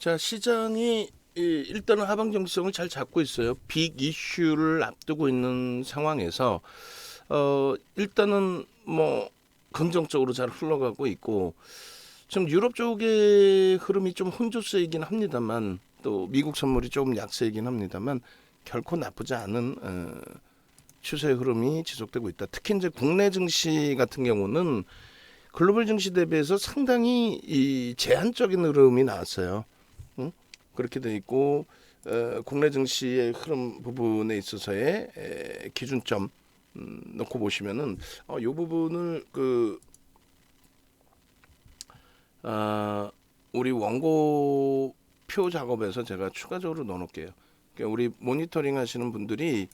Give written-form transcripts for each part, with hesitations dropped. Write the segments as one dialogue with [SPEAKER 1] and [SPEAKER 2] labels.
[SPEAKER 1] 자, 시장이 일단은 하방 정성을 잘 잡고 있어요. 빅 이슈를 앞두고 있는 상황에서 일단은 뭐 긍정적으로 잘 흘러가고 있고, 지금 유럽 쪽의 흐름이 좀 혼조세이긴 합니다만, 또 미국 선물이 조금 약세이긴 합니다만, 결코 나쁘지 않은 추세 흐름이 지속되고 있다. 특히 이제 국내 증시 같은 경우는 글로벌 증시 대비해서 상당히 이 제한적인 흐름이 나왔어요. 응? 그렇게 돼 있고, 국내 증시의 흐름 부분에 있어서의 기준점 놓고 보시면은 이 부분을 우리 원고표 작업에서 제가 추가적으로 넣어놓을게요. 그러니까 우리 모니터링 하시는 분들이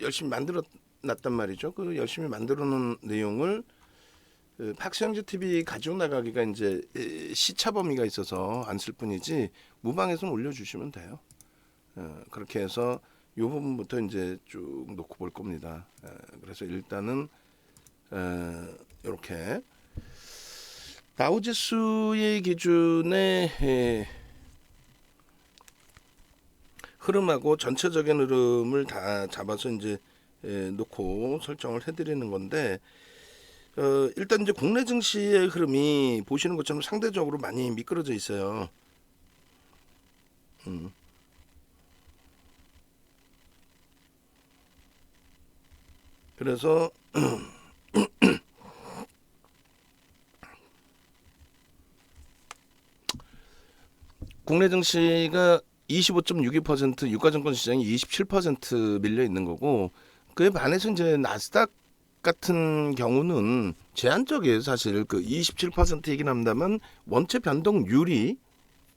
[SPEAKER 1] 열심히 만들어 놨단 말이죠. 그 열심히 만들어 놓은 내용을 박시영지 TV 가지고 나가기가 이제 시차 범위가 있어서 안 쓸 뿐이지 무방에서는 올려주시면 돼요. 그렇게 해서 이 부분부터 이제 쭉 놓고 볼 겁니다. 그래서 일단은 이렇게 다우지수의 기준에 흐름하고 전체적인 흐름을 다 잡아서 이제 놓고 설정을 해드리는 건데, 일단 이제 국내 증시의 흐름이 보시는 것처럼 상대적으로 많이 미끄러져 있어요. 그래서 국내 증시가 25.62%, 유가증권 시장이 27% 밀려 있는 거고, 그에 반해서 이제 나스닥 같은 경우는 제한적이에요. 사실 그 27%이긴 합니다만 원체 변동률이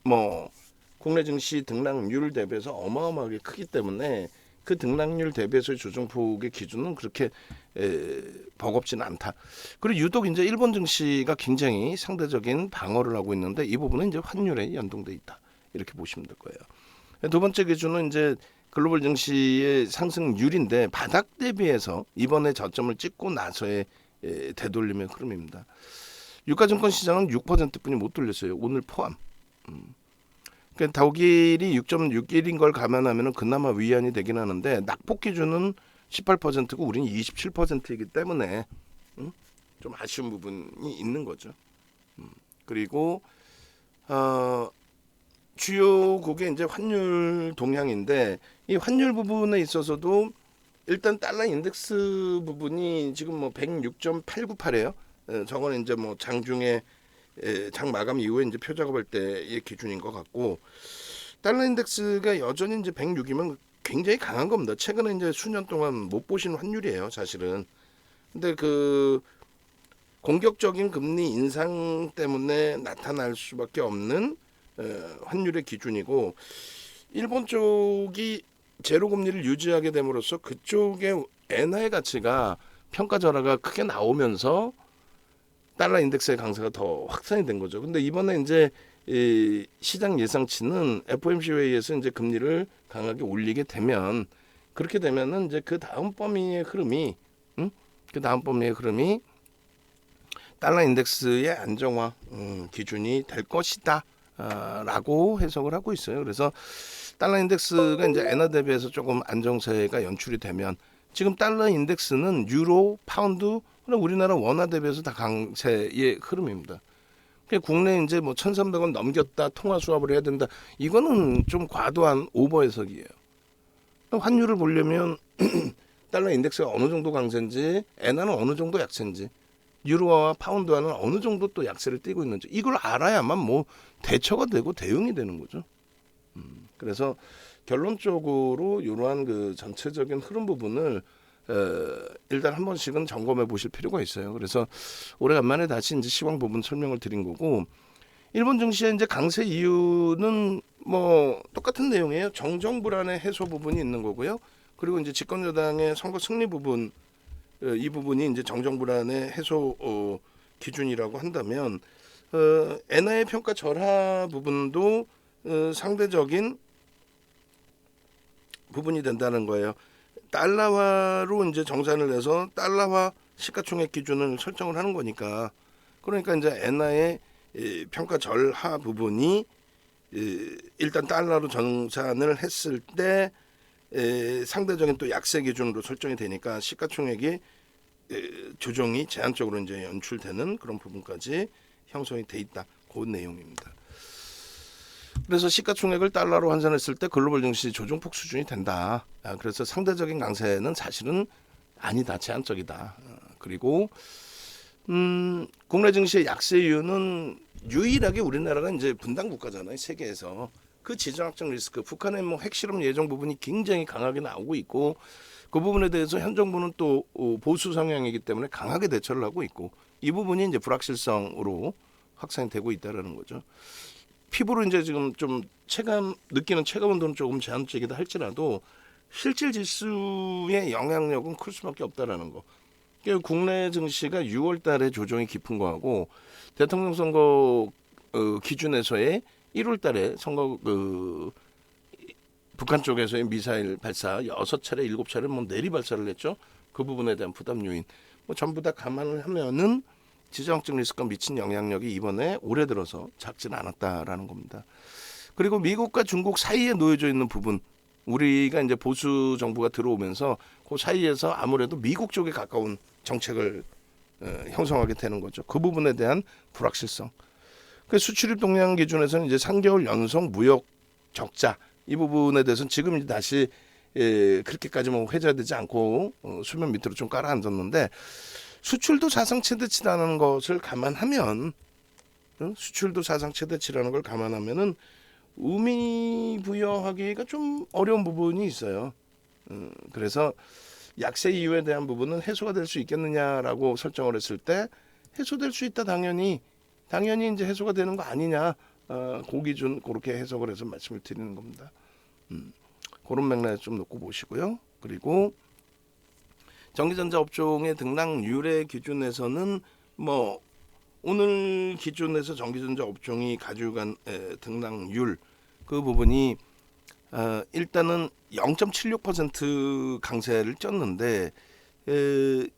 [SPEAKER 1] 뭐 국내 증시 등락률 대비해서 어마어마하게 크기 때문에 그 등락률 대비해서의 조정폭의 기준은 그렇게 버겁지는 않다. 그리고 유독 이제 일본 증시가 굉장히 상대적인 방어를 하고 있는데, 이 부분은 이제 환율에 연동돼 있다. 이렇게 보시면 될 거예요. 두 번째 기준은 이제 글로벌 증시의 상승률인데, 바닥 대비해서 이번에 저점을 찍고 나서의 되돌림의 흐름입니다. 유가증권 시장은 6%뿐이 못 돌렸어요. 오늘 포함. 그러니까 독일이 6.61인 걸 감안하면 그나마 위안이 되긴 하는데, 낙폭 기준은 18%고 우리는 27%이기 때문에 좀 아쉬운 부분이 있는 거죠. 그리고 주요국의 이제 환율 동향인데, 이 환율 부분에 있어서도 일단 달러 인덱스 부분이 지금 뭐 106.898이에요. 저거는 이제 뭐 장중에 장 마감 이후에 이제 표 작업할 때의 기준인 것 같고, 달러 인덱스가 여전히 이제 106이면 굉장히 강한 겁니다. 최근에 이제 수년 동안 못 보신 환율이에요, 사실은. 근데 그 공격적인 금리 인상 때문에 나타날 수밖에 없는 환율의 기준이고, 일본 쪽이 제로 금리를 유지하게 됨으로써 그쪽의 엔화의 가치가 평가 절하가 크게 나오면서 달러 인덱스의 강세가 더 확산이 된 거죠. 근데 이번에 이제 이 시장 예상치는 FOMC 회의에서 이제 금리를 강하게 올리게 되면, 그렇게 되면은 이제 그 다음 범위의 흐름이 달러 인덱스의 안정화 기준이 될 것이다 라고 해석을 하고 있어요. 그래서 달러 인덱스가 이제 엔화 대비해서 조금 안정세가 연출이 되면, 지금 달러 인덱스는 유로, 파운드, 우리나라 원화 대비해서 다 강세의 흐름입니다. 국내 이제 뭐 1,300원 넘겼다, 통화 수합을 해야 된다, 이거는 좀 과도한 오버 해석이에요. 환율을 보려면 달러 인덱스가 어느 정도 강세인지, 엔화는 어느 정도 약세인지, 유로와 파운드와는 어느 정도 또 약세를 띠고 있는지, 이걸 알아야만 뭐 대처가 되고 대응이 되는 거죠. 그래서 결론적으로 이러한 그 전체적인 흐름 부분을 일단 한 번씩은 점검해 보실 필요가 있어요. 그래서 오래간만에 다시 이제 시황 부분 설명을 드린 거고, 일본 증시의 이제 강세 이유는 뭐 똑같은 내용이에요. 정정 불안의 해소 부분이 있는 거고요. 그리고 이제 집권 여당의 선거 승리 부분, 이 부분이 이제 정정 불안의 해소 기준이라고 한다면, 엔화의 평가 절하 부분도 상대적인 부분이 된다는 거예요. 달러화로 이제 정산을 해서 달러화 시가총액 기준을 설정을 하는 거니까, 그러니까 이제 엔화의 평가 절하 부분이 일단 달러로 정산을 했을 때 상대적인 또 약세 기준으로 설정이 되니까 시가총액이 조정이 제한적으로 이제 연출되는 그런 부분까지 형성이 돼 있다. 그 내용입니다. 그래서 시가총액을 달러로 환산했을 때 글로벌 증시 조정폭 수준이 된다. 그래서 상대적인 강세는 사실은 아니다. 제한적이다. 그리고 국내 증시의 약세 이유는 유일하게 우리나라가 이제 분단 국가잖아요. 세계에서. 그 지정학적 리스크, 북한의 뭐 핵실험 예정 부분이 굉장히 강하게 나오고 있고 그 부분에 대해서 현 정부는 또 보수 성향이기 때문에 강하게 대처를 하고 있고 이 부분이 이제 불확실성으로 확산이 되고 있다라는 거죠. 피부로 이제 지금 좀 느끼는 체감 온도는 조금 제한적이다 할지라도 실질 지수의 영향력은 클 수밖에 없다라는 거. 그러니까 국내 증시가 6월달에 조정이 깊은 거하고 대통령 선거 기준에서의 1월달에 선거 북한 쪽에서의 미사일 발사 6차례 7차례 뭐 내리 발사를 했죠. 그 부분에 대한 부담 요인 뭐 전부 다 감안을 하면은 지정학적 리스크가 미친 영향력이 이번에 올해 들어서 작지는 않았다라는 겁니다. 그리고 미국과 중국 사이에 놓여져 있는 부분 우리가 이제 보수 정부가 들어오면서 그 사이에서 아무래도 미국 쪽에 가까운 정책을 형성하게 되는 거죠. 그 부분에 대한 불확실성. 그 수출입 동향 기준에서는 이제 3개월 연속 무역 적자 이 부분에 대해서는 지금 이제 다시 그렇게까지 뭐 회자되지 않고 수면 밑으로 좀 깔아앉았는데 수출도 사상 최대치라는 것을 감안하면 수출도 사상 최대치라는 걸 감안하면은 의미 부여하기가 좀 어려운 부분이 있어요. 그래서 약세 이유에 대한 부분은 해소가 될 수 있겠느냐라고 설정을 했을 때 해소될 수 있다 당연히 이제 해소가 되는 거 아니냐 그 기준 그렇게 해석을 해서 말씀을 드리는 겁니다. 그런 맥락에 좀 놓고 보시고요. 그리고 전기전자 업종의 등락률의 기준에서는 뭐 오늘 기준에서 전기전자 업종이 가져간 등락률 그 부분이 일단은 0.76% 강세를 쪘는데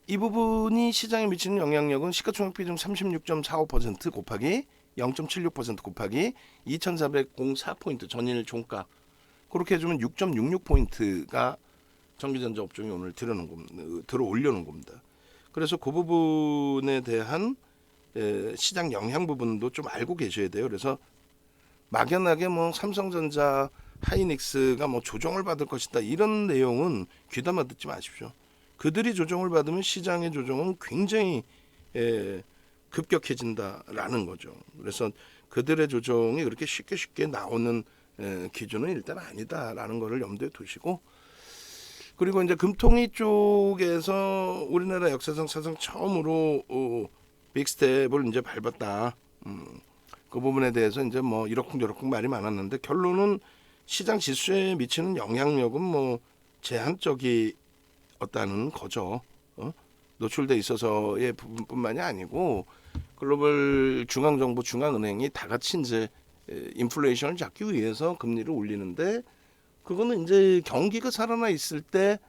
[SPEAKER 1] 이 부분이 시장에 미치는 영향력은 시가총액 비중 36.45% 곱하기 0.76% 곱하기 2,404포인트 전일 종가 그렇게 해주면 6.66포인트가 전기전자 업종이 오늘 들어 올려놓은 겁니다. 그래서 그 부분에 대한 시장 영향 부분도 좀 알고 계셔야 돼요. 그래서 막연하게 뭐 삼성전자, 하이닉스가 뭐 조정을 받을 것이다 이런 내용은 귀담아 듣지 마십시오. 그들이 조정을 받으면 시장의 조정은 굉장히 급격해진다라는 거죠. 그래서 그들의 조정이 그렇게 쉽게 나오는 기준은 일단 아니다라는 것을 염두에 두시고 그리고 이제 금통위 쪽에서 우리나라 역사상 사상 처음으로 빅스텝을 이제 밟았다. 그 부분에 대해서 이제 뭐 이러쿵저러쿵 말이 많았는데 결론은 시장 지수에 미치는 영향력은 뭐 제한적이었다는 거죠. 노출돼 있어서의 부분뿐만이 아니고 글로벌 중앙정부 중앙은행이 다 같이 이제 인플레이션을 잡기 위해서 금리를 올리는데 그거는 이제 경기가 살아나 있을 때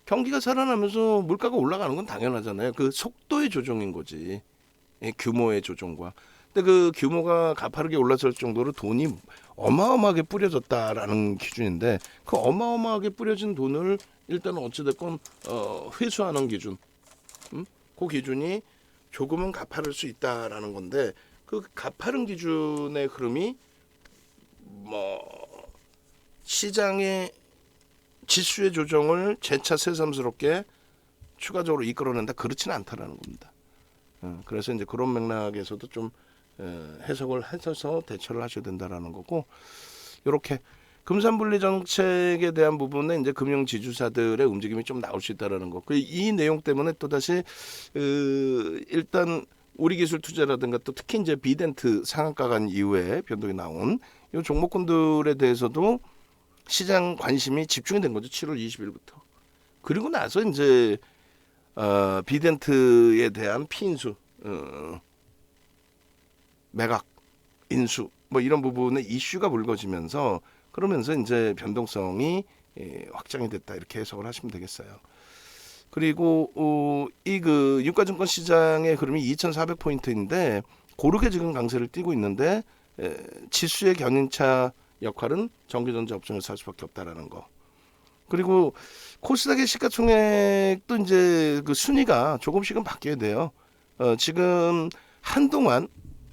[SPEAKER 1] 경기가 살아나면서 물가가 올라가는 건 당연하잖아요. 그 속도의 조정인 거지. 규모의 조정과. 근데 그 규모가 가파르게 올라설 정도로 돈이 어마어마하게 뿌려졌다라는 기준인데 그 어마어마하게 뿌려진 돈을 일단 어찌됐건 회수하는 기준. 그 기준이 조금은 가파를 수 있다라는 건데 그 가파른 기준의 흐름이 뭐 시장의 지수의 조정을 재차 새삼스럽게 추가적으로 이끌어낸다 그렇지는 않다라는 겁니다. 그래서 이제 그런 맥락에서도 좀 해석을 해서 대처를 하셔야 된다라는 거고 이렇게 금산분리 정책에 대한 부분에 이제 금융 지주사들의 움직임이 좀 나올 수 있다라는 거. 이 내용 때문에 또 다시 일단 우리기술투자라든가 또 특히 이제 비덴트 상한가 간 이후에 변동이 나온 이 종목군들에 대해서도 시장 관심이 집중이 된 거죠. 7월 20일부터. 그리고 나서 이제 비덴트에 대한 피인수, 매각, 인수 뭐 이런 부분에 이슈가 불거지면서 그러면서 이제 변동성이 확장이 됐다 이렇게 해석을 하시면 되겠어요. 그리고 이 그 유가증권 시장의 흐름이 2,400포인트인데 고르게 지금 강세를 띠고 있는데 지수의 견인차 역할은 전기전자 업종에서 할 수밖에 없다라는 거. 그리고 코스닥의 시가총액도 이제 그 순위가 조금씩은 바뀌어야 돼요. 지금 한동안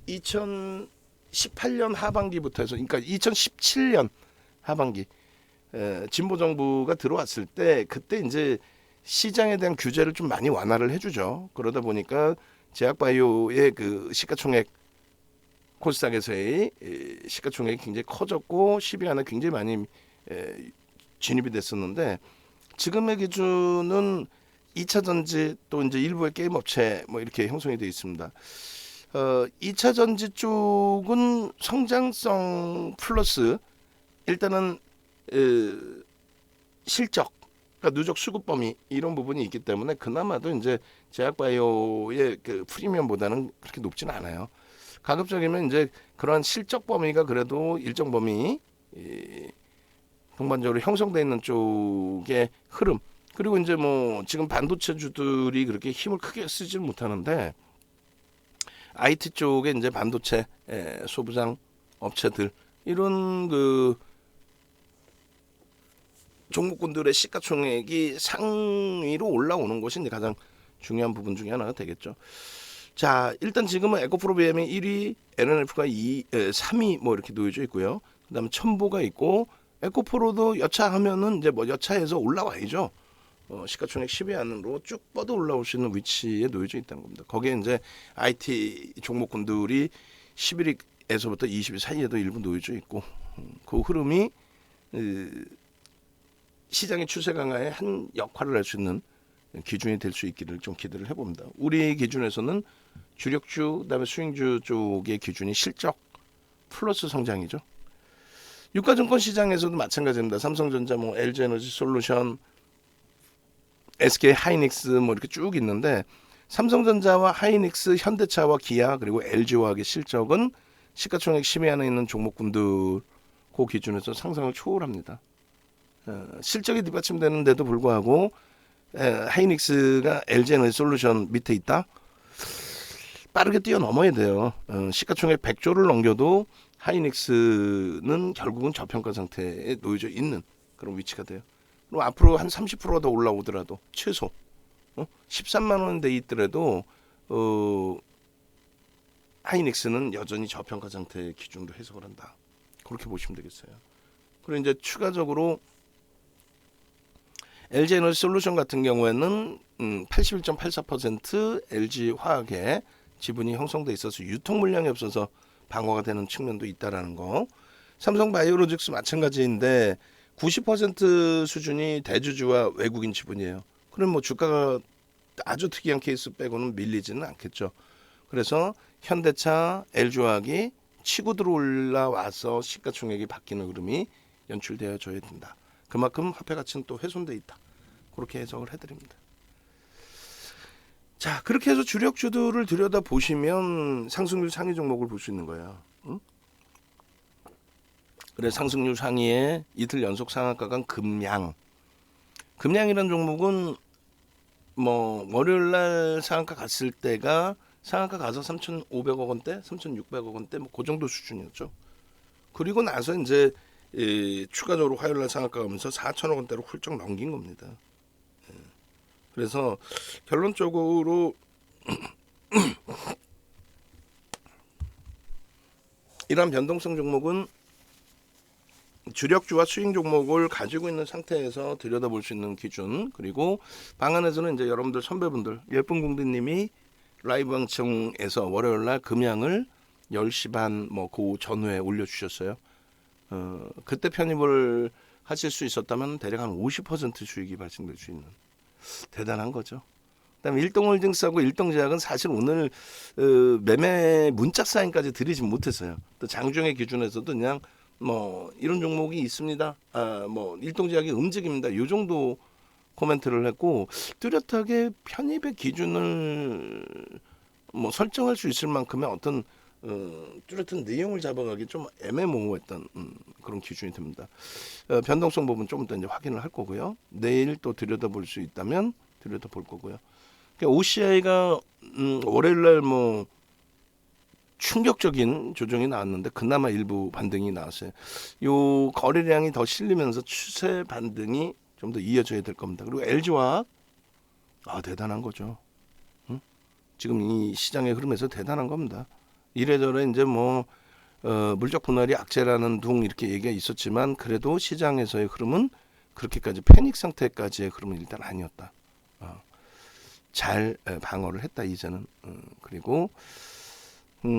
[SPEAKER 1] 2018년 하반기부터 해서, 그러니까 2017년 하반기 진보 정부가 들어왔을 때, 그때 이제 시장에 대한 규제를 좀 많이 완화를 해주죠. 그러다 보니까 제약바이오의 그 시가총액, 코스닥에서의 시가총액이 굉장히 커졌고 10위 안에 굉장히 많이 진입이 됐었는데, 지금의 기준은 2차 전지 또 이제 일부의 게임 업체 뭐 이렇게 형성이 되어 있습니다. 2차 전지 쪽은 성장성 플러스 일단은 실적, 그러니까 누적 수급 범위 이런 부분이 있기 때문에 그나마도 이제 제약바이오의 그 프리미엄보다는 그렇게 높지는 않아요. 가급적이면 이제 그러한 실적 범위가 그래도 일정 범위 동반적으로 형성되어 있는 쪽의 흐름, 그리고 이제 뭐 지금 반도체주들이 그렇게 힘을 크게 쓰지 못하는데 IT 쪽에 이제 반도체 소부장 업체들 이런 그 종목군들의 시가총액이 상위로 올라오는 것이 이제 가장 중요한 부분 중에 하나가 되겠죠. 자, 일단 지금은 에코프로비엠이 1위, LNF가 3위 뭐 이렇게 놓여져 있고요. 그다음에 첨보가 있고, 에코프로도 여차하면은 이제 뭐 여차해서 올라와야죠. 시가총액 10위 안으로 쭉 뻗어 올라올 수 있는 위치에 놓여져 있다는 겁니다. 거기에 이제 IT 종목군들이 11위에서부터 20위 사이에도 일부 놓여져 있고, 그 흐름이 시장의 추세 강화에 한 역할을 할 수 있는 기준이 될 수 있기를 좀 기대를 해봅니다. 우리 기준에서는 주력주, 그다음에 수익주 쪽의 기준이 실적 플러스 성장이죠. 유가증권 시장에서도 마찬가지입니다. 삼성전자, 뭐 LG에너지솔루션, SK 하이닉스 뭐 이렇게 쭉 있는데, 삼성전자와 하이닉스, 현대차와 기아 그리고 LG화학의 실적은 시가총액 10위 안에 있는 종목군들 그 기준에서 상승을 초월합니다. 실적이 뒷받침되는데도 불구하고 하이닉스가 LG에너지솔루션 밑에 있다. 빠르게 뛰어넘어야 돼요. 시가총액 100조를 넘겨도 하이닉스는 결국은 저평가 상태에 놓여져 있는 그런 위치가 돼요. 그리고 앞으로 한 30% 더 올라오더라도 최소 13만 원 돼 있더라도 하이닉스는 여전히 저평가 상태의 기준으로 해석을 한다. 그렇게 보시면 되겠어요. 그리고 이제 추가적으로 LG에너지솔루션 같은 경우에는 81.84% LG화학의 지분이 형성돼 있어서 유통 물량이 없어서 방어가 되는 측면도 있다라는 거. 삼성바이오로직스 마찬가지인데 90% 수준이 대주주와 외국인 지분이에요. 그럼 뭐 주가가 아주 특이한 케이스 빼고는 밀리지는 않겠죠. 그래서 현대차, LG화학이 치고 들어 올라와서 시가총액이 바뀌는 흐름이 연출되어져야 된다. 그만큼 화폐 가치는 또 훼손돼 있다. 그렇게 해석을 해드립니다. 자, 그렇게 해서 주력주들을 들여다 보시면 상승률 상위 종목을 볼 수 있는 거예요. 응? 그래, 상승률 상위에 이틀 연속 상한가 간 금양. 금양이라는 종목은 뭐 월요일 날 상한가 갔을 때가 상한가 가서 3,500억 원대, 3,600억 원대 뭐 그 정도 수준이었죠. 그리고 나서 이제 추가적으로 화요일 날 상한가 가면서 4천억 원대로 훌쩍 넘긴 겁니다. 그래서 결론적으로 이러한 변동성 종목은 주력주와 수익 종목을 가지고 있는 상태에서 들여다볼 수 있는 기준, 그리고 방안에서는 이제 여러분들 선배분들 예쁜 공대님이 라이브 방송에서 월요일날 금양을 10시 반 뭐 그 전후에 올려주셨어요. 그때 편입을 하실 수 있었다면 대략 한 50% 수익이 발생될 수 있는 대단한 거죠. 그다음에 일동홀딩스하고 일동제약은 사실 오늘 매매 문자 사인까지 드리지 못했어요. 또 장중의 기준에서도 그냥 뭐 이런 종목이 있습니다. 뭐 일동제약이 움직입니다. 이 정도 코멘트를 했고, 뚜렷하게 편입의 기준을 뭐 설정할 수 있을 만큼의 어떤 뚜렷한 내용을 잡아가기 좀 애매모호했던 그런 기준이 됩니다. 변동성 부분 좀 더 이제 확인을 할 거고요. 내일 또 들여다볼 수 있다면 들여다볼 거고요. OCI가 월요일날 뭐 충격적인 조정이 나왔는데 그나마 일부 반등이 나왔어요. 요 거래량이 더 실리면서 추세 반등이 좀 더 이어져야 될 겁니다. 그리고 LG화학 대단한 거죠. 응? 지금 이 시장의 흐름에서 대단한 겁니다. 이래저래 이제 뭐 물적 분할이 악재라는 둥 이렇게 얘기가 있었지만 그래도 시장에서의 흐름은 그렇게까지 패닉 상태까지의 흐름은 일단 아니었다. 잘 방어를 했다 이제는. 그리고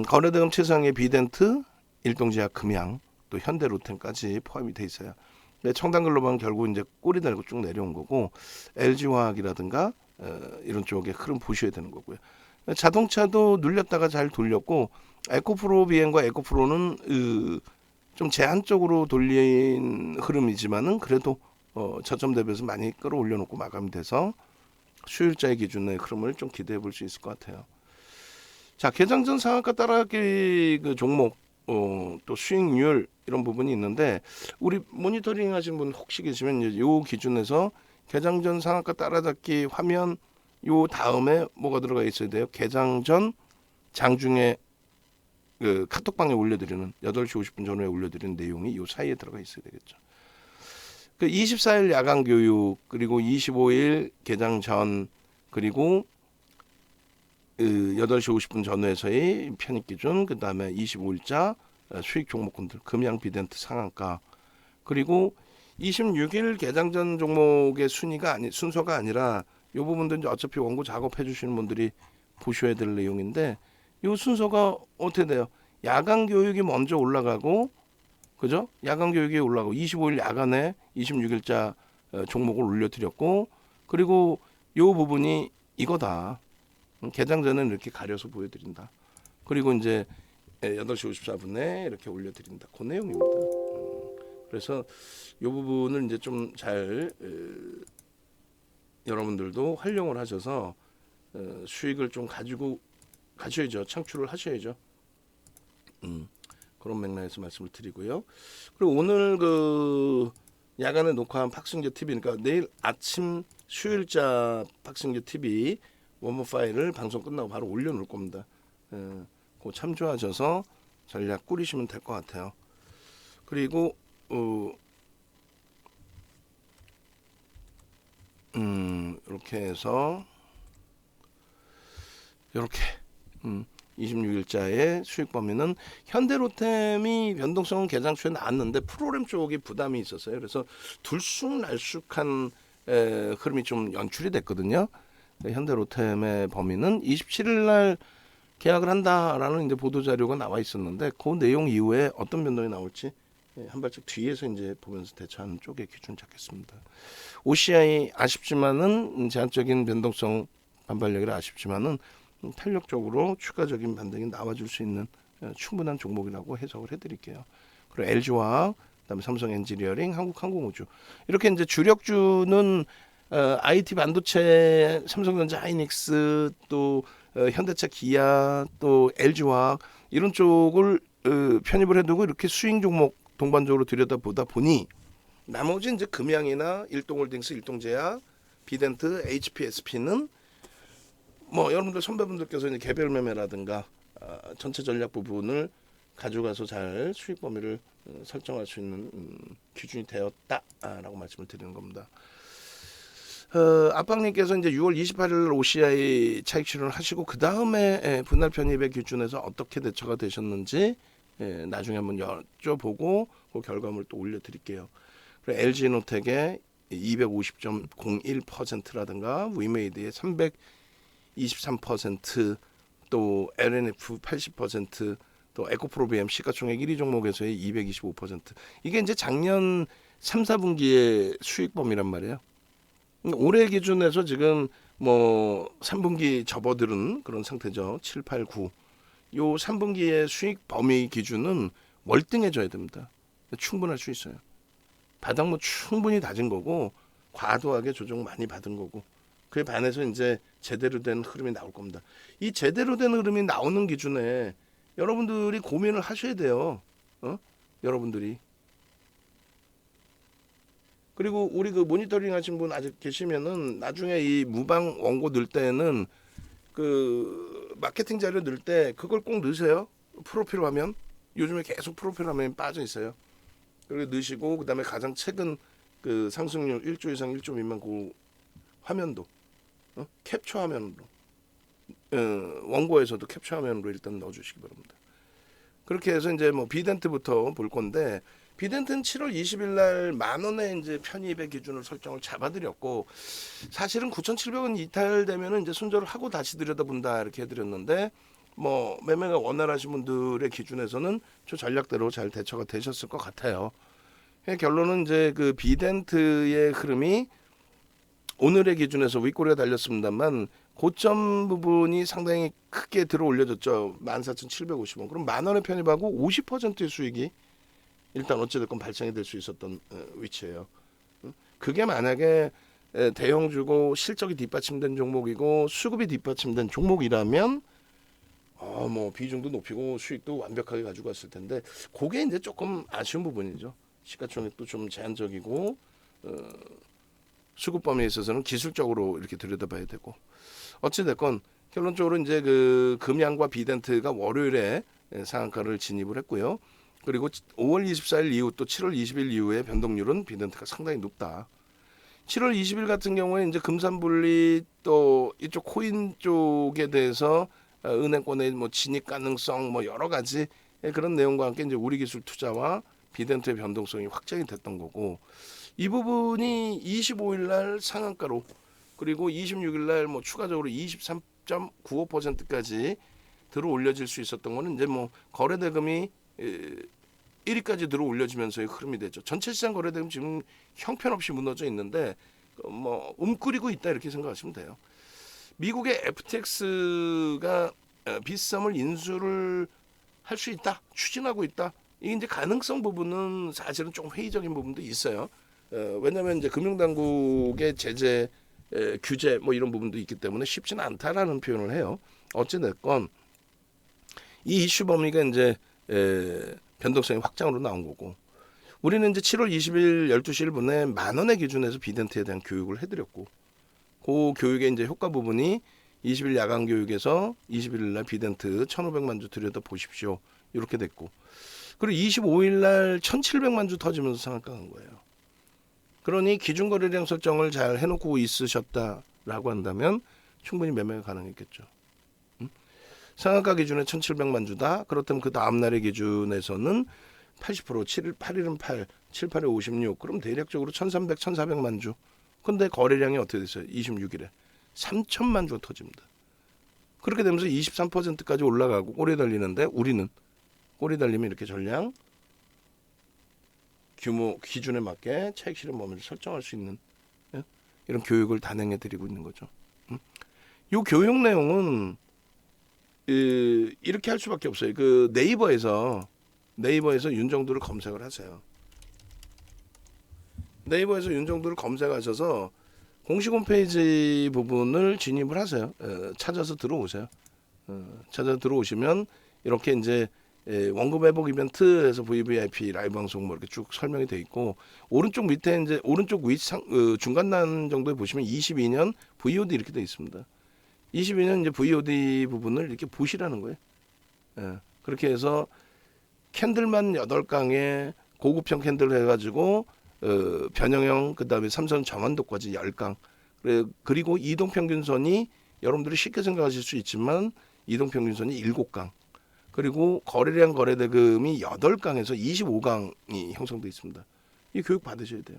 [SPEAKER 1] 거래대금 최상의 비덴트, 일동제약, 금양, 또 현대로템까지 포함이 돼 있어요. 근데 청단글로벌은 결국 이제 꼬리 달고 쭉 내려온 거고 LG화학이라든가 이런 쪽의 흐름 보셔야 되는 거고요. 자동차도 눌렸다가 잘 돌렸고 에코프로 비행과 에코프로는 좀 제한적으로 돌린 흐름이지만은 그래도 저점 대비해서 많이 끌어올려 놓고 마감이 돼서 수요일자의 기준의 흐름을 좀 기대해 볼 수 있을 것 같아요. 자, 개장 전 상한가 따라가기 그 종목 또 수익률 이런 부분이 있는데 우리 모니터링 하신 분 혹시 계시면 이제 요 기준에서 개장 전 상한가 따라잡기 화면 요 다음에 뭐가 들어가 있어야 돼요? 개장 전 장중에 그 카톡방에 올려드리는 8시 50분 전후에 올려드리는 내용이 요 사이에 들어가 있어야 되겠죠. 그 24일 야간 교육 그리고 25일 개장 전 그리고 8시 50분 전후에서의 편입 기준 그다음에 25일자 수익 종목군들 금양 비덴트 상한가 그리고 26일 개장 전 종목의 순서가 아니라 이 부분도 이제 어차피 원고 작업해 주시는 분들이 보셔야 될 내용인데 이 순서가 어떻게 돼요? 야간 교육이 먼저 올라가고 그죠? 야간 교육이 올라가고 25일 야간에 26일자 종목을 올려드렸고 그리고 이 부분이 이거다. 개장 전에는 이렇게 가려서 보여드린다. 그리고 이제 8시 54분에 이렇게 올려드린다. 그 내용입니다. 그래서 이 부분을 이제 좀 잘 여러분들도 활용을 하셔서 수익을 좀 가지고 가셔야죠. 창출을 하셔야죠. 그런 맥락에서 말씀을 드리고요. 그리고 오늘 그 야간에 녹화한 박승규 TV, 그러니까 내일 아침 수요일자 박승규 TV 원본 파일을 방송 끝나고 바로 올려놓을 겁니다. 그 참조하셔서 전략 꾸리시면 될 것 같아요. 그리고 이렇게 해서 이렇게 26일자의 수익 범위는 현대로템이 변동성은 개장 초에 나왔는데 프로그램 쪽이 부담이 있었어요. 그래서 들쑥날쑥한 흐름이 좀 연출이 됐거든요. 현대로템의 범위는 27일 날 계약을 한다라는 이제 보도 자료가 나와 있었는데 그 내용 이후에 어떤 변동이 나올지 한 발짝 뒤에서 이제 보면서 대처하는 쪽에 기준 잡겠습니다. OCI 아쉽지만은 제한적인 변동성 반발력이라 아쉽지만은 탄력적으로 추가적인 반등이 나와줄 수 있는 충분한 종목이라고 해석을 해드릴게요. 그리고 LG화학, 그다음에 삼성엔지니어링, 한국항공우주 이렇게 이제 주력주는 IT 반도체, 삼성전자, 하이닉스, 또 현대차, 기아, 또 LG화학 이런 쪽을 편입을 해두고 이렇게 수익 종목 동반적으로 들여다보다 보니 나머지 이제 금양이나 일동홀딩스, 일동제약, 비덴트, HPSP는 뭐 여러분들 선배분들께서 이제 개별 매매라든가 전체 전략 부분을 가져가서 잘 수익 범위를 설정할 수 있는 기준이 되었다라고 말씀을 드리는 겁니다. 아빵님께서 이제 6월 28일 OCI 차익 실현을 하시고 그 다음에 분할 편입의 기준에서 어떻게 대처가 되셨는지 나중에 한번 여쭤보고 그 결과물 또 올려드릴게요. 그리고 LG노텍의 250.01%라든가 위메이드의 323%, 또 LNF 80%, 또 에코프로비엠 시가총액 1위 종목에서의 225%. 이게 이제 작년 3, 4분기의 수익 범위란 말이에요. 올해 기준에서 지금 뭐 3분기 접어들은 그런 상태죠. 7, 8, 9. 요 3분기의 수익 범위 기준은 월등해져야 됩니다. 충분할 수 있어요. 바닥 충분히 다진 거고 과도하게 조정 많이 받은 거고 그에 반해서 이제 제대로 된 흐름이 나올 겁니다. 이 제대로 된 흐름이 나오는 기준에 여러분들이 고민을 하셔야 돼요. 여러분들이. 그리고 우리 그 모니터링 하신 분 아직 계시면은 나중에 이 무방 원고 넣을 때는 그 마케팅 자료 넣을 때 그걸 꼭 넣으세요. 프로필 화면, 요즘에 계속 프로필 화면이 빠져 있어요. 그리고 넣으시고 그다음에 가장 최근 그 상승률 1조 이상 1조 미만 그 화면도 캡처 화면으로 원고에서도 캡처 화면으로 일단 넣어주시기 바랍니다. 그렇게 해서 이제 뭐 비덴트부터 볼 건데, 비덴트는 7월 20일 날 10,000원에 이제 편입의 기준을 설정을 잡아드렸고, 사실은 9,700원 이탈되면은 이제 손절을 하고 다시 들여다본다 이렇게 해드렸는데, 뭐 매매가 원활하신 분들의 기준에서는 저 전략대로 잘 대처가 되셨을 것 같아요. 결론은 이제 그 비덴트의 흐름이 오늘의 기준에서 윗꼬리가 달렸습니다만, 고점 부분이 상당히 크게 들어 올려졌죠. 14,750원. 그럼 10,000원에 편입하고 50%의 수익이 일단 어찌됐건 발생이 될 수 있었던 위치예요. 그게 만약에 대형주고 실적이 뒷받침된 종목이고 수급이 뒷받침된 종목이라면 뭐 비중도 높이고 수익도 완벽하게 가지고 왔을 텐데, 그게 이제 조금 아쉬운 부분이죠. 시가총액도 좀 제한적이고 수급 범위에 있어서는 기술적으로 이렇게 들여다봐야 되고, 어찌됐건 결론적으로 이제 그 금양과 비덴트가 월요일에 상한가를 진입을 했고요. 그리고 5월 24일 이후 또 7월 20일 이후에 변동률은 비덴트가 상당히 높다. 7월 20일 같은 경우에 이제 금산분리 또 이쪽 코인 쪽에 대해서 은행권의 뭐 진입 가능성 뭐 여러 가지 그런 내용과 함께 이제 우리 기술 투자와 비덴트의 변동성이 확정이 됐던 거고, 이 부분이 25일 날 상한가로, 그리고 26일 날 뭐 추가적으로 23.95%까지 들어 올려질 수 있었던 거는 이제 뭐 거래대금이 1위까지 들어 올려지면서의 흐름이 되죠. 전체 시장 거래대금 지금 형편없이 무너져 있는데 뭐 움츠리고 있다 이렇게 생각하시면 돼요. 미국의 FTX가 비썸을 인수를 할 수 있다, 추진하고 있다. 이게 이제 가능성 부분은 사실은 좀 회의적인 부분도 있어요. 왜냐하면 이제 금융당국의 제재, 규제 뭐 이런 부분도 있기 때문에 쉽지는 않다라는 표현을 해요. 어찌됐건 이 이슈 범위가 이제 변동성이 확장으로 나온 거고, 우리는 이제 7월 20일 12시 1분에 10,000원의 기준에서 비덴트에 대한 교육을 해드렸고, 그 교육의 이제 효과 부분이 20일 야간 교육에서 21일 날 비덴트 1,500만 주 들여다 보십시오 이렇게 됐고, 그리고 25일 날 1,700만 주 터지면서 상한가 간 거예요. 그러니 기준 거래량 설정을 잘 해놓고 있으셨다라고 한다면 충분히 매매가 가능했겠죠. 상한가 기준에 1,700만 주다. 그렇다면 그 다음 날의 기준에서는 80% 7일 8일은 8, 7, 8에 56. 그럼 대략적으로 1,300, 1,400만 주. 근데 거래량이 어떻게 됐어요? 26일에 3,000만 주가 터집니다. 그렇게 되면서 23%까지 올라가고 꼬리 달리는데, 우리는 꼬리 달리면 이렇게 전량 규모 기준에 맞게 차익 실현 범위를 설정할 수 있는 이런 교육을 단행해 드리고 있는 거죠. 이 교육 내용은 이렇게 할 수밖에 없어요. 그 네이버에서 윤정두를 검색을 하세요. 네이버에서 윤정두를 검색하셔서 공식 홈페이지 부분을 진입을 하세요. 찾아서 들어오세요. 찾아 들어오시면 이렇게 이제 원금 회복 이벤트에서 VVIP 라이브 방송 뭐 이렇게 쭉 설명이 돼 있고, 오른쪽 밑에 이제 오른쪽 중간단 정도에 보시면 22년 VOD 이렇게 돼 있습니다. 22년 이제 VOD 부분을 이렇게 보시라는 거예요. 그렇게 해서 캔들만 8강에 고급형 캔들 해가지고 변형형, 그다음에 삼성 정원도까지 10강, 그리고 이동평균선이 여러분들이 쉽게 생각하실 수 있지만 이동평균선이 7강, 그리고 거래량 거래대금이 8강에서 25강이 형성되어 있습니다. 이 교육 받으셔야 돼요.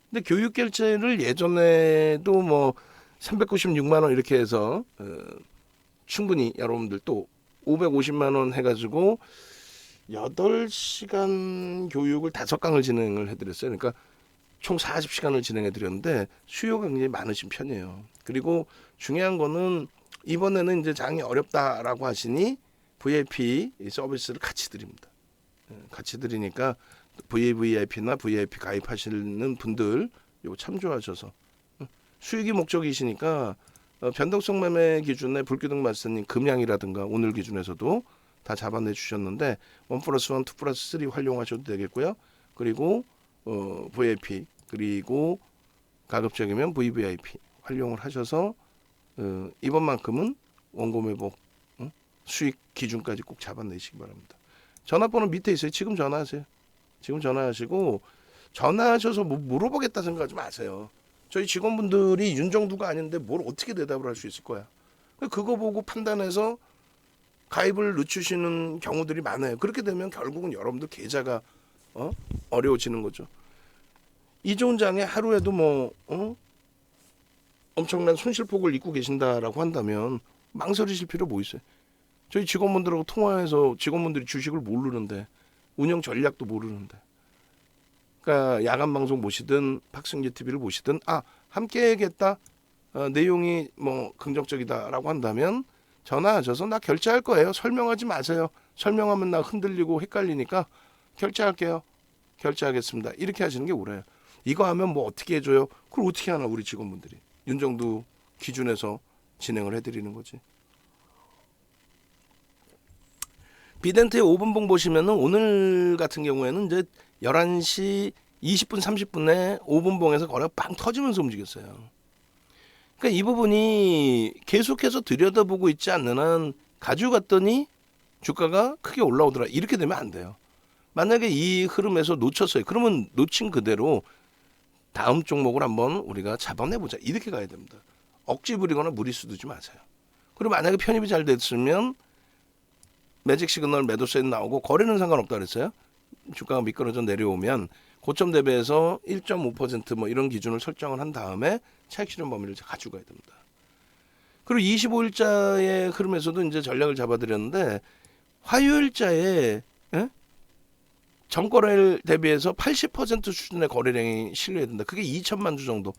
[SPEAKER 1] 근데 교육 결제를 예전에도 뭐 396만 원 이렇게 해서 충분히 여러분들 또 550만 원 해가지고 8시간 교육을 5강을 진행을 해드렸어요. 그러니까 총 40시간을 진행해드렸는데 수요가 굉장히 많으신 편이에요. 그리고 중요한 거는 이번에는 이제 장이 어렵다라고 하시니 VIP 서비스를 같이 드립니다. 같이 드리니까 VVIP나 VIP 가입하시는 분들 이거 참조하셔서, 수익이 목적이시니까 변동성 매매 기준에 불규칙 말씀님 금양이라든가 오늘 기준에서도 다 잡아내 주셨는데 1+1, 2+3 활용하셔도 되겠고요. 그리고 VIP 그리고 가급적이면 VVIP 활용을 하셔서 이번만큼은 원고 매복 수익 기준까지 꼭 잡아내시기 바랍니다. 전화번호 밑에 있어요. 지금 전화하세요. 지금 전화하시고 전화하셔서 뭐 물어보겠다 생각하지 마세요. 저희 직원분들이 윤정두가 아닌데 뭘 어떻게 대답을 할 수 있을 거야. 그거 보고 판단해서 가입을 늦추시는 경우들이 많아요. 그렇게 되면 결국은 여러분들 계좌가 어려워지는 거죠. 이 좋은 장에 하루에도 엄청난 손실폭을 입고 계신다라고 한다면 망설이실 필요 뭐 있어요. 저희 직원분들하고 통화해서 직원분들이 주식을 모르는데 운영 전략도 모르는데 그러니까 야간 방송 보시든 박승기 TV를 보시든 함께 해야겠다 내용이 긍정적이다라고 한다면 전화하셔서 나 결제할 거예요. 설명하지 마세요. 설명하면 나 흔들리고 헷갈리니까 결제할게요. 결제하겠습니다. 이렇게 하시는 게 옳아요. 이거 하면 어떻게 해줘요? 그걸 어떻게 하나 우리 직원분들이 윤정두 기준에서 진행을 해드리는 거지. 비덴트의 5분봉 보시면은 오늘 같은 경우에는 이제 11시 20분 30분에 5분봉에서 거래가 빵 터지면서 움직였어요. 그러니까 이 부분이 계속해서 들여다보고 있지 않는 한 가져갔더니 주가가 크게 올라오더라. 이렇게 되면 안 돼요. 만약에 이 흐름에서 놓쳤어요. 그러면 놓친 그대로 다음 종목을 한번 우리가 잡아내보자. 이렇게 가야 됩니다. 억지 부리거나 무리수 두지 마세요. 그리고 만약에 편입이 잘 됐으면 매직 시그널 매도 사인 나오고 거래는 상관없다 그랬어요. 주가가 미끄러져 내려오면 고점 대비해서 1.5% 이런 기준을 설정을 한 다음에 차익 실현 범위를 가지고 가야 됩니다. 그리고 25일자의 흐름에서도 이제 전략을 잡아드렸는데 화요일자에 전거래를 대비해서 80% 수준의 거래량이 실려야 된다. 그게 2천만 주 정도.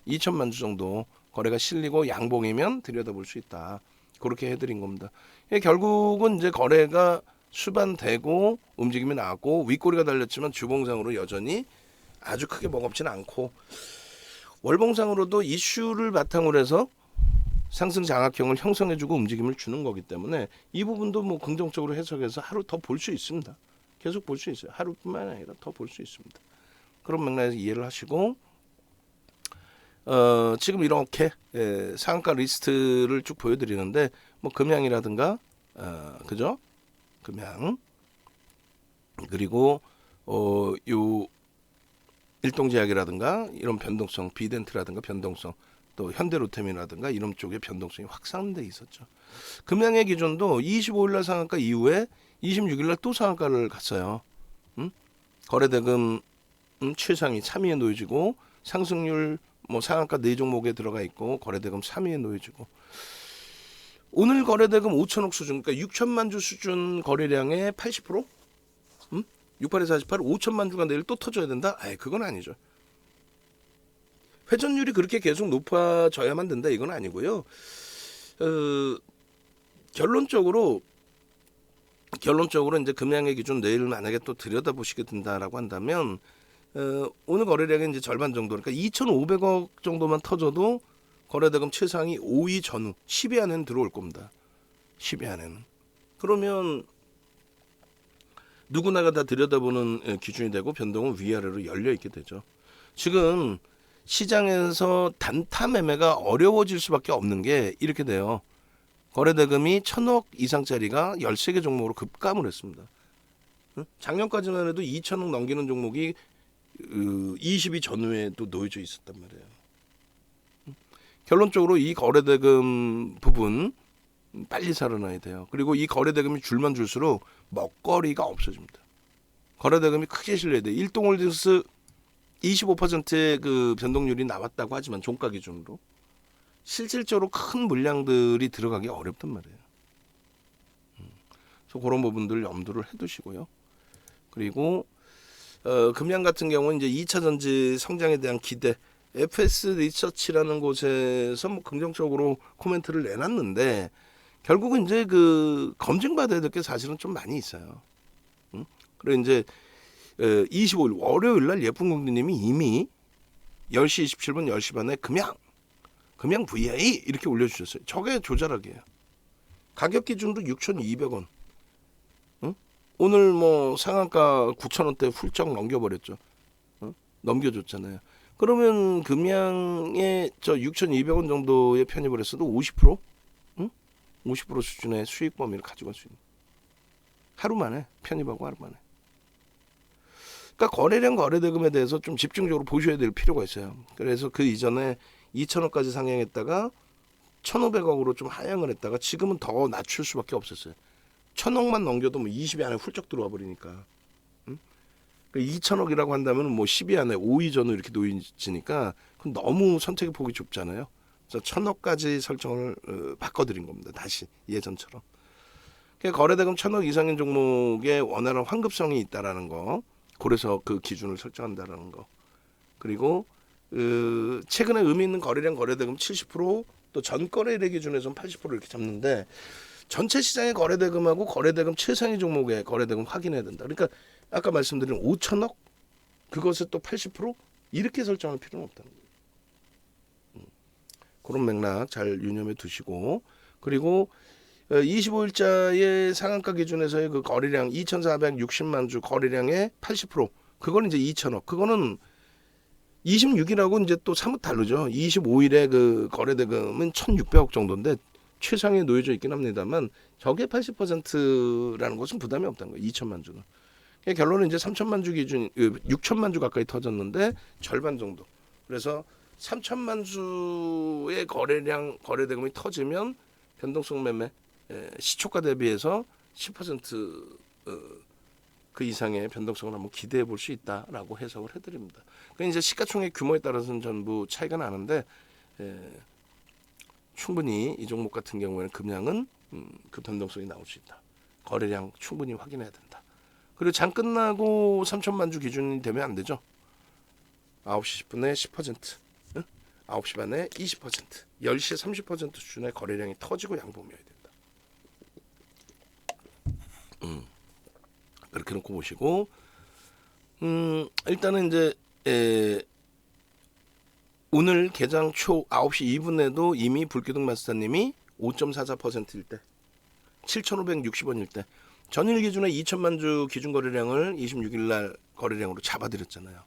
[SPEAKER 1] 2천만 주 정도 거래가 실리고 양봉이면 들여다볼 수 있다. 그렇게 해드린 겁니다. 결국은 이제 거래가 수반되고 움직임이 나왔고 윗꼬리가 달렸지만 주봉상으로 여전히 아주 크게 먹업지는 않고 월봉상으로도 이슈를 바탕으로 해서 상승 장악형을 형성해주고 움직임을 주는 거기 때문에 이 부분도 긍정적으로 해석해서 하루 더 볼 수 있습니다. 계속 볼 수 있어요. 하루뿐만 아니라 더 볼 수 있습니다. 그런 맥락에서 이해를 하시고 지금 이렇게 상한가 리스트를 쭉 보여드리는데 금양이라든가 그죠? 금양 그리고 요 일동제약이라든가 이런 변동성, 비덴트라든가 변동성, 또 현대로템이라든가 이런 쪽의 변동성이 확산돼 있었죠. 금양의 기준도 25일날 상한가 이후에 26일날 또 상한가를 갔어요. 거래대금 최상위 3위에 놓여지고 상승률 상한가 4종목에 들어가 있고 거래대금 3위에 놓여지고 오늘 거래대금 5천억 수준, 그러니까 6천만 주 수준 거래량의 80%? 68에서 48, 5천만 주가 내일 또 터져야 된다? 그건 아니죠. 회전율이 그렇게 계속 높아져야만 된다 이건 아니고요. 결론적으로 이제 금양의 기준 내일 만약에 또 들여다보시게 된다라고 한다면 오늘 거래량의 이제 절반 정도, 그러니까 2,500억 정도만 터져도 거래대금 최상위 5위 전후 10위 안에는 들어올 겁니다. 10위 안에는. 그러면 누구나가 다 들여다보는 기준이 되고 변동은 위아래로 열려 있게 되죠. 지금 시장에서 단타 매매가 어려워질 수밖에 없는 게 이렇게 돼요. 거래대금이 1,000억 이상짜리가 13개 종목으로 급감을 했습니다. 작년까지만 해도 2,000억 넘기는 종목이 20위 전후에도 놓여져 있었단 말이에요. 결론적으로 이 거래대금 부분 빨리 살아나야 돼요. 그리고 이 거래대금이 줄면 줄수록 먹거리가 없어집니다. 거래대금이 크게 실려야 돼요. 일동홀딩스 25%의 그 변동률이 나왔다고 하지만 종가 기준으로 실질적으로 큰 물량들이 들어가기 어렵단 말이에요. 그래서 그런 부분들 염두를 해두시고요. 그리고 금양 같은 경우는 이제 2차 전지 성장에 대한 기대, FS 리서치라는 곳에서 긍정적으로 코멘트를 내놨는데 결국은 이제 그 검증받아야 될 게 사실은 좀 많이 있어요. 그리고 이제 25일 월요일 날 예쁜 공주님이 이미 10시 27분 10시 반에 금양 VI 이렇게 올려주셨어요. 저게 조절하기예요. 가격 기준도 6,200원. 오늘 상한가 9,000원대 훌쩍 넘겨버렸죠. 넘겨줬잖아요. 그러면 금양에 저 6,200원 정도에 편입을 했어도 50%? 50% 수준의 수익 범위를 가지고 갈 수 있는, 하루 만에 편입하고 하루 만에. 그러니까 거래량 거래대금에 대해서 좀 집중적으로 보셔야 될 필요가 있어요. 그래서 그 이전에 2천억까지 상향했다가 1,500억으로 좀 하향을 했다가 지금은 더 낮출 수밖에 없었어요. 1,000억만 넘겨도 뭐 20위 안에 훌쩍 들어와 버리니까. 응? 2천억이라고 한다면 뭐 10위 안에 5위 전후 이렇게 놓이지니까 그건 너무 선택의 폭이 좁잖아요. 그래서 1,000억까지 설정을 바꿔드린 겁니다. 다시 예전처럼. 그러니까 거래대금 1,000억 이상인 종목에 원활한 환급성이 있다라는 거. 그래서 그 기준을 설정한다라는 거. 그리고 최근에 의미 있는 거래량 거래대금 70%, 또 전거래일 기준에서는 80% 이렇게 잡는데 전체 시장의 거래대금하고 거래대금 최상위 종목의 거래대금 확인해야 된다. 그러니까 아까 말씀드린 5천억 그것을 또 80% 이렇게 설정할 필요는 없다는 거예요. 그런 맥락 잘 유념해 두시고, 그리고 25일자의 상한가 기준에서의 그 거래량 2,460만 주 거래량의 80% 그거는 이제 2천억. 그거는 26일하고 이제 또 사뭇 다르죠. 25일에 그 거래대금은 1,600억 정도인데 최상에 놓여져 있긴 합니다만 저게 80%라는 것은 부담이 없다는 거예요. 2천만 주는. 그러니까 결론은 이제 3천만 주 기준 6천만 주 가까이 터졌는데 절반 정도. 그래서 3천만 주의 거래량 거래대금이 터지면 변동성 매매 시초가 대비해서 10% 그 이상의 변동성을 한번 기대해 볼 수 있다라고 해석을 해드립니다. 그러니까 이제 시가총액 규모에 따라서는 전부 차이가 나는데 충분히 이 종목 같은 경우에는 금량은 그 변동성이 나올 수 있다. 거래량 충분히 확인해야 된다. 그리고 장 끝나고 3천만 주 기준이 되면 안 되죠. 9시 10분에 10%, 9시 반에 20%, 10시에 30% 수준의 거래량이 터지고 양봉이어야 된다. 그렇게 놓고 보시고, 일단은 이제 오늘 개장 초 9시 2분에도 이미 불기둥 마스터님이 5.44%일 때 7,560원일 때 전일 기준에 2천만 주 기준 거래량을 26일 날 거래량으로 잡아드렸잖아요.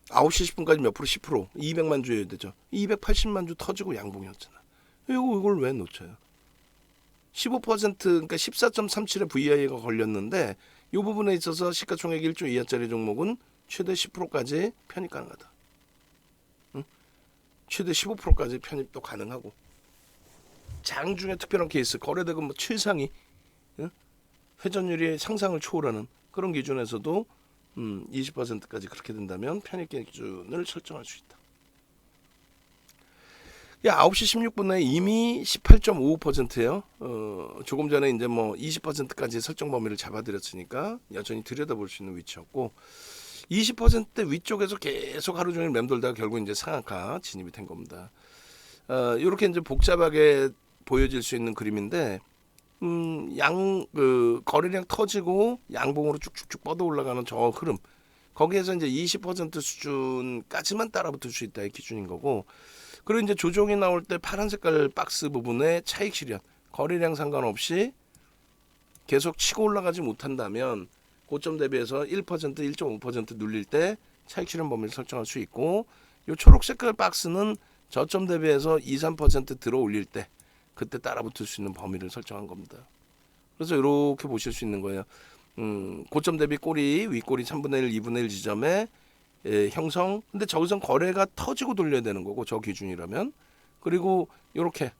[SPEAKER 1] 9시 10분까지 몇 프로? 10%. 200만 주여야 되죠. 280만 주 터지고 양봉이었잖아. 이걸 왜 놓쳐요? 15% 그러니까 14.37의 VI가 걸렸는데 이 부분에 있어서 시가총액 1조 이하짜리 종목은 최대 10%까지 편입 가능하다. 응? 최대 15%까지 편입도 가능하고 장중에 특별한 케이스 거래대금 뭐 최상위 회전율이 상상을 초월하는 그런 기준에서도 20%까지 그렇게 된다면 편입 기준을 설정할 수 있다. 9시 16분에 이미 18.55%예요. 조금 전에 이제 뭐 20%까지 설정 범위를 잡아드렸으니까 여전히 들여다볼 수 있는 위치였고 20%대 위쪽에서 계속 하루 종일 맴돌다가 결국 이제 상한가 진입이 된 겁니다. 이렇게 이제 복잡하게 보여질 수 있는 그림인데 거래량 터지고 양봉으로 쭉쭉쭉 뻗어 올라가는 저 흐름 거기에서 이제 20% 수준까지만 따라붙을 수 있다의 기준인 거고. 그리고 이제 조정이 나올 때 파란 색깔 박스 부분에 차익 실현 거래량 상관없이 계속 치고 올라가지 못한다면 고점 대비해서 1%, 1.5% 눌릴 때 차익 실현 범위를 설정할 수 있고, 이 초록 색깔 박스는 저점 대비해서 2, 3% 들어 올릴 때 그때 따라붙을 수 있는 범위를 설정한 겁니다. 그래서 이렇게 보실 수 있는 거예요. 고점 대비 꼬리, 윗꼬리 3분의 1, 2분의 1 지점에 형성. 근데 저기선 거래가 터지고 돌려야 되는 거고 저 기준이라면. 그리고 이렇게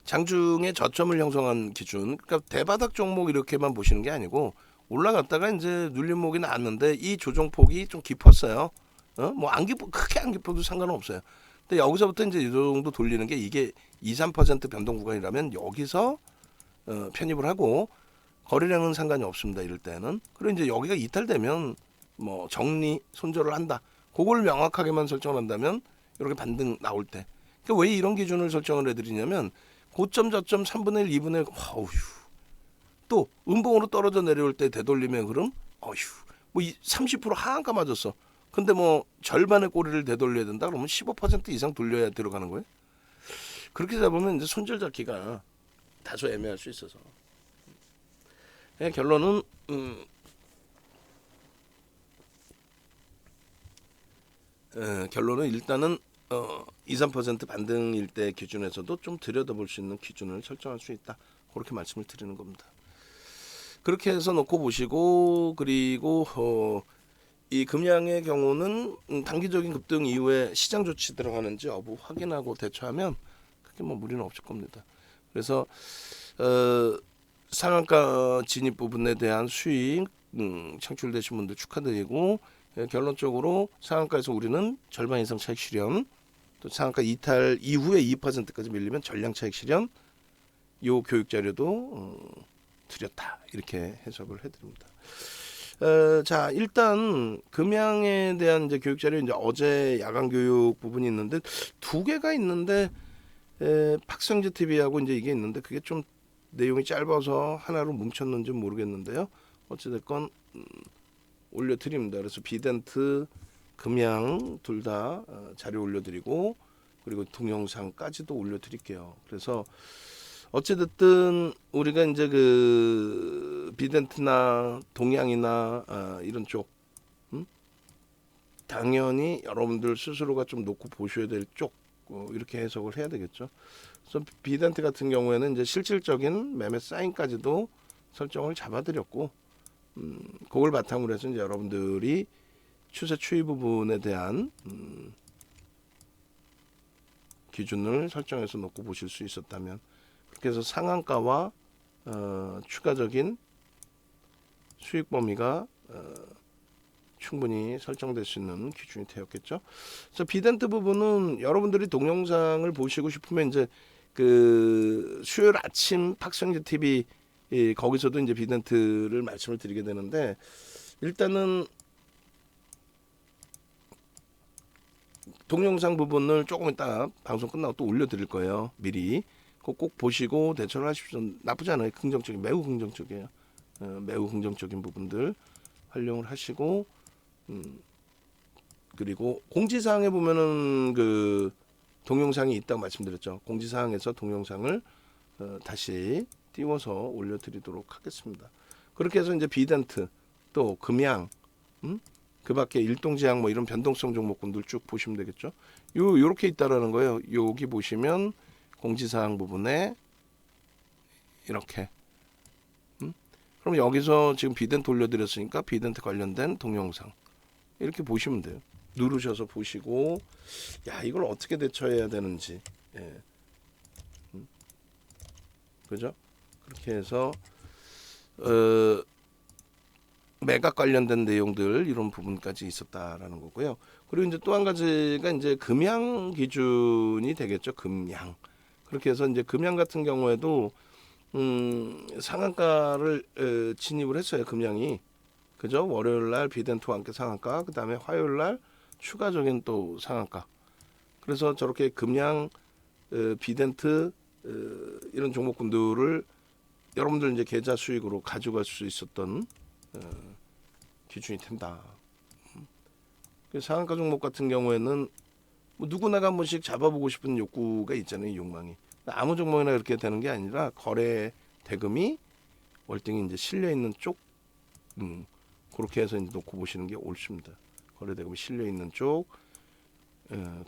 [SPEAKER 1] 장중에 저점을 형성한 기준. 그러니까 대바닥 종목 이렇게만 보시는 게 아니고 올라갔다가 이제 눌림목이 나왔는데 이 조정폭이 좀 깊었어요. 뭐 안 깊어 크게 안 깊어도 상관은 없어요. 근데 여기서부터 이제 이 정도 돌리는 게 이게 2, 3% 변동 구간이라면 여기서 편입을 하고 거래량은 상관이 없습니다. 이럴 때는. 그리고 이제 여기가 이탈되면 뭐 정리 손절을 한다. 그걸 명확하게만 설정을 한다면 이렇게 반등 나올 때. 그러니까 왜 이런 기준을 설정을 해드리냐면 고점 저점 3분의 1, 2분의 1 어휴. 또 음봉으로 떨어져 내려올 때 되돌림의 흐름 어휴. 뭐 30% 하한가 맞았어. 근데 뭐 절반의 꼬리를 되돌려야 된다 그러면 15% 이상 돌려야 들어가는 거예요. 그렇게 잡으면 이제 손절 잡기가 다소 애매할 수 있어서. 결론은 결론은 일단은 2, 3% 반등일 때 기준에서도 좀 들여다볼 수 있는 기준을 설정할 수 있다. 그렇게 말씀을 드리는 겁니다. 그렇게 해서 놓고 보시고, 그리고 이 금양의 경우는 단기적인 급등 이후에 시장 조치 들어가는지 여부 확인하고 대처하면 크게 뭐 무리는 없을 겁니다. 그래서 상한가 진입 부분에 대한 수익 창출되신 분들 축하드리고, 결론적으로 상한가에서 우리는 절반 이상 차익 실현, 또 상한가 이탈 이후에 2%까지 밀리면 전량 차익 실현, 요 교육 자료도 드렸다, 이렇게 해석을 해드립니다. 자, 일단 금양에 대한 이제 교육 자료, 이제 어제 야간 교육 부분이 있는데 두 개가 있는데, 박성재 TV하고 이제 이게 있는데 그게 좀 내용이 짧아서 하나로 뭉쳤는지 모르겠는데요. 어찌됐건 올려드립니다. 그래서 비덴트, 금양 둘 다 자료 올려드리고, 그리고 동영상까지도 올려드릴게요. 그래서 어찌됐든 우리가 이제 그 비덴트나 동양이나 이런 쪽, 당연히 여러분들 스스로가 좀 놓고 보셔야 될 쪽, 이렇게 해석을 해야 되겠죠. 그래서 비덴트 같은 경우에는 이제 실질적인 매매 사인까지도 설정을 잡아드렸고, 그걸 바탕으로 해서 이제 여러분들이 추세 추이 부분에 대한 기준을 설정해서 놓고 보실 수 있었다면, 그렇게 해서 상한가와 추가적인 수익 범위가 충분히 설정될 수 있는 기준이 되었겠죠. 그래서 비덴트 부분은 여러분들이 동영상을 보시고 싶으면 이제 그 수요일 아침 박성재 TV 거기서도 이제 비덴트를 말씀을 드리게 되는데, 일단은 동영상 부분을 조금 이따 방송 끝나고 또 올려드릴 거예요. 미리 꼭 보시고 대처를 하십시오. 나쁘지 않아요. 긍정적인, 매우 긍정적이에요. 매우 긍정적인 부분들 활용을 하시고, 그리고 공지사항에 보면은 그 동영상이 있다고 말씀드렸죠. 공지사항에서 동영상을 다시 띄워서 올려드리도록 하겠습니다. 그렇게 해서 이제 비덴트, 또 금양, 그 밖에 일동제약 뭐 이런 변동성 종목군들 쭉 보시면 되겠죠. 요렇게 있다라는 거예요. 여기 보시면 공지사항 부분에 이렇게. 그럼 여기서 지금 비덴트 올려드렸으니까 비덴트 관련된 동영상 이렇게 보시면 돼요. 누르셔서 보시고, 야, 이걸 어떻게 대처해야 되는지, 예. 그죠? 그렇게 해서 매각 관련된 내용들 이런 부분까지 있었다라는 거고요. 그리고 이제 또 한 가지가 이제 금양 기준이 되겠죠. 금양. 그렇게 해서 이제 금양 같은 경우에도 상한가를 진입을 했어요. 금양이. 그죠? 월요일 날 비덴트와 함께 상한가, 그 다음에 화요일 날 추가적인 또 상한가. 그래서 저렇게 금양, 비덴트 이런 종목군들을 여러분들 이제 계좌 수익으로 가져갈 수 있었던 기준이 된다. 상한가 종목 같은 경우에는 뭐 누구나가 한 번씩 잡아보고 싶은 욕구가 있잖아요. 욕망이. 아무 종목이나 그렇게 되는 게 아니라 거래 대금이 월등히 이제 실려 있는 쪽, 그렇게 해서 이제 놓고 보시는 게 옳습니다. 거래 대금이 실려 있는 쪽,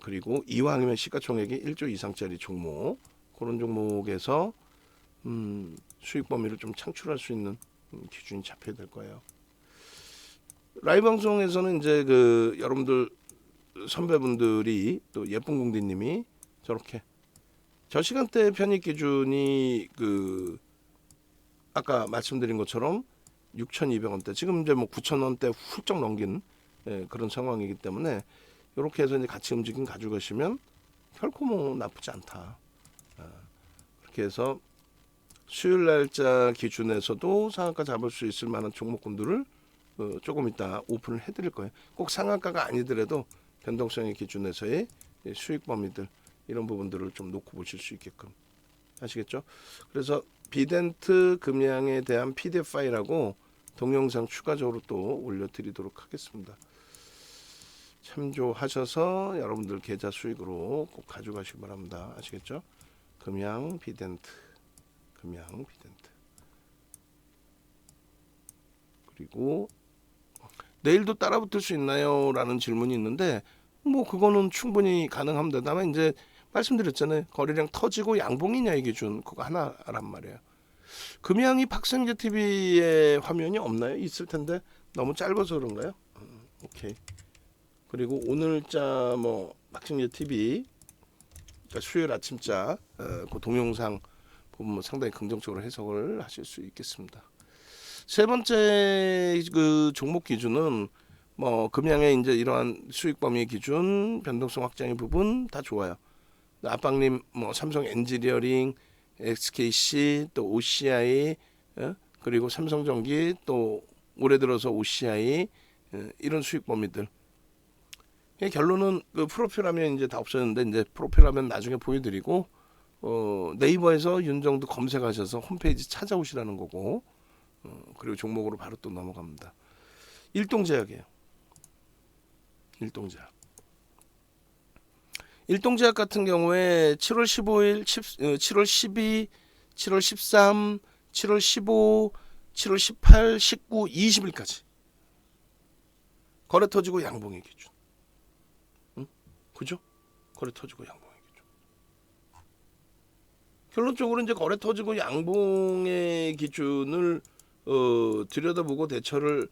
[SPEAKER 1] 그리고 이왕이면 시가총액이 1조 이상짜리 종목, 그런 종목에서 수익 범위를 좀 창출할 수 있는 기준이 잡혀야 될 거예요. 라이브 방송에서는 이제 그 여러분들 선배분들이, 또 예쁜 공디님이 저렇게 저 시간대 편입 기준이 그 아까 말씀드린 것처럼 6,200원대, 지금 이제 뭐 9,000원대 훌쩍 넘긴 그런 상황이기 때문에 이렇게 해서 이제 같이 움직임 가져가시면 결코 뭐 나쁘지 않다. 그렇게 해서 수요일 날짜 기준에서도 상한가 잡을 수 있을 만한 종목군들을 조금 이따 오픈을 해드릴 거예요. 꼭 상한가가 아니더라도 변동성의 기준에서의 수익 범위들, 이런 부분들을 좀 놓고 보실 수 있게끔 아시겠죠? 그래서 비덴트 금양에 대한 PDF 파일하고 동영상 추가적으로 또 올려드리도록 하겠습니다. 참조하셔서 여러분들 계좌 수익으로 꼭 가져가시기 바랍니다. 아시겠죠? 금양 비덴트, 금양 비덴트. 그리고 내일도 따라붙을 수 있나요? 라는 질문이 있는데, 뭐 그거는 충분히 가능합니다. 다만 이제 말씀드렸잖아요. 거래량 터지고 양봉이냐의 기준 그거 하나란 말이에요. 금양이 박성재 TV의 화면이 없나요? 있을 텐데 너무 짧아서 그런가요? 오케이. 그리고 오늘자 뭐 박성재 TV 그러니까 수요일 아침자 그 동영상 보면 뭐 상당히 긍정적으로 해석을 하실 수 있겠습니다. 세 번째 그 종목 기준은 뭐 금양의 이제 이러한 수익 범위 기준, 변동성 확장의 부분 다 좋아요. 아빵님 뭐 삼성 엔지니어링, SKC 또 OCI 그리고 삼성전기 또 올해 들어서 OCI 이런 수익 범위들. 결론은 그 프로필하면 이제 다 없어졌는데 이제 프로필하면 나중에 보여드리고 네이버에서 윤정도 검색하셔서 홈페이지 찾아오시라는 거고 그리고 종목으로 바로 또 넘어갑니다. 일동제약이에요. 일동제약. 일동제약 같은 경우에 7월 15일, 7월 12, 7월 13, 7월 15, 7월 18, 19, 20일까지 거래 터지고 양봉의 기준. 응? 그죠? 거래 터지고 양봉의 기준. 결론적으로 이제 거래 터지고 양봉의 기준을 들여다보고 대처를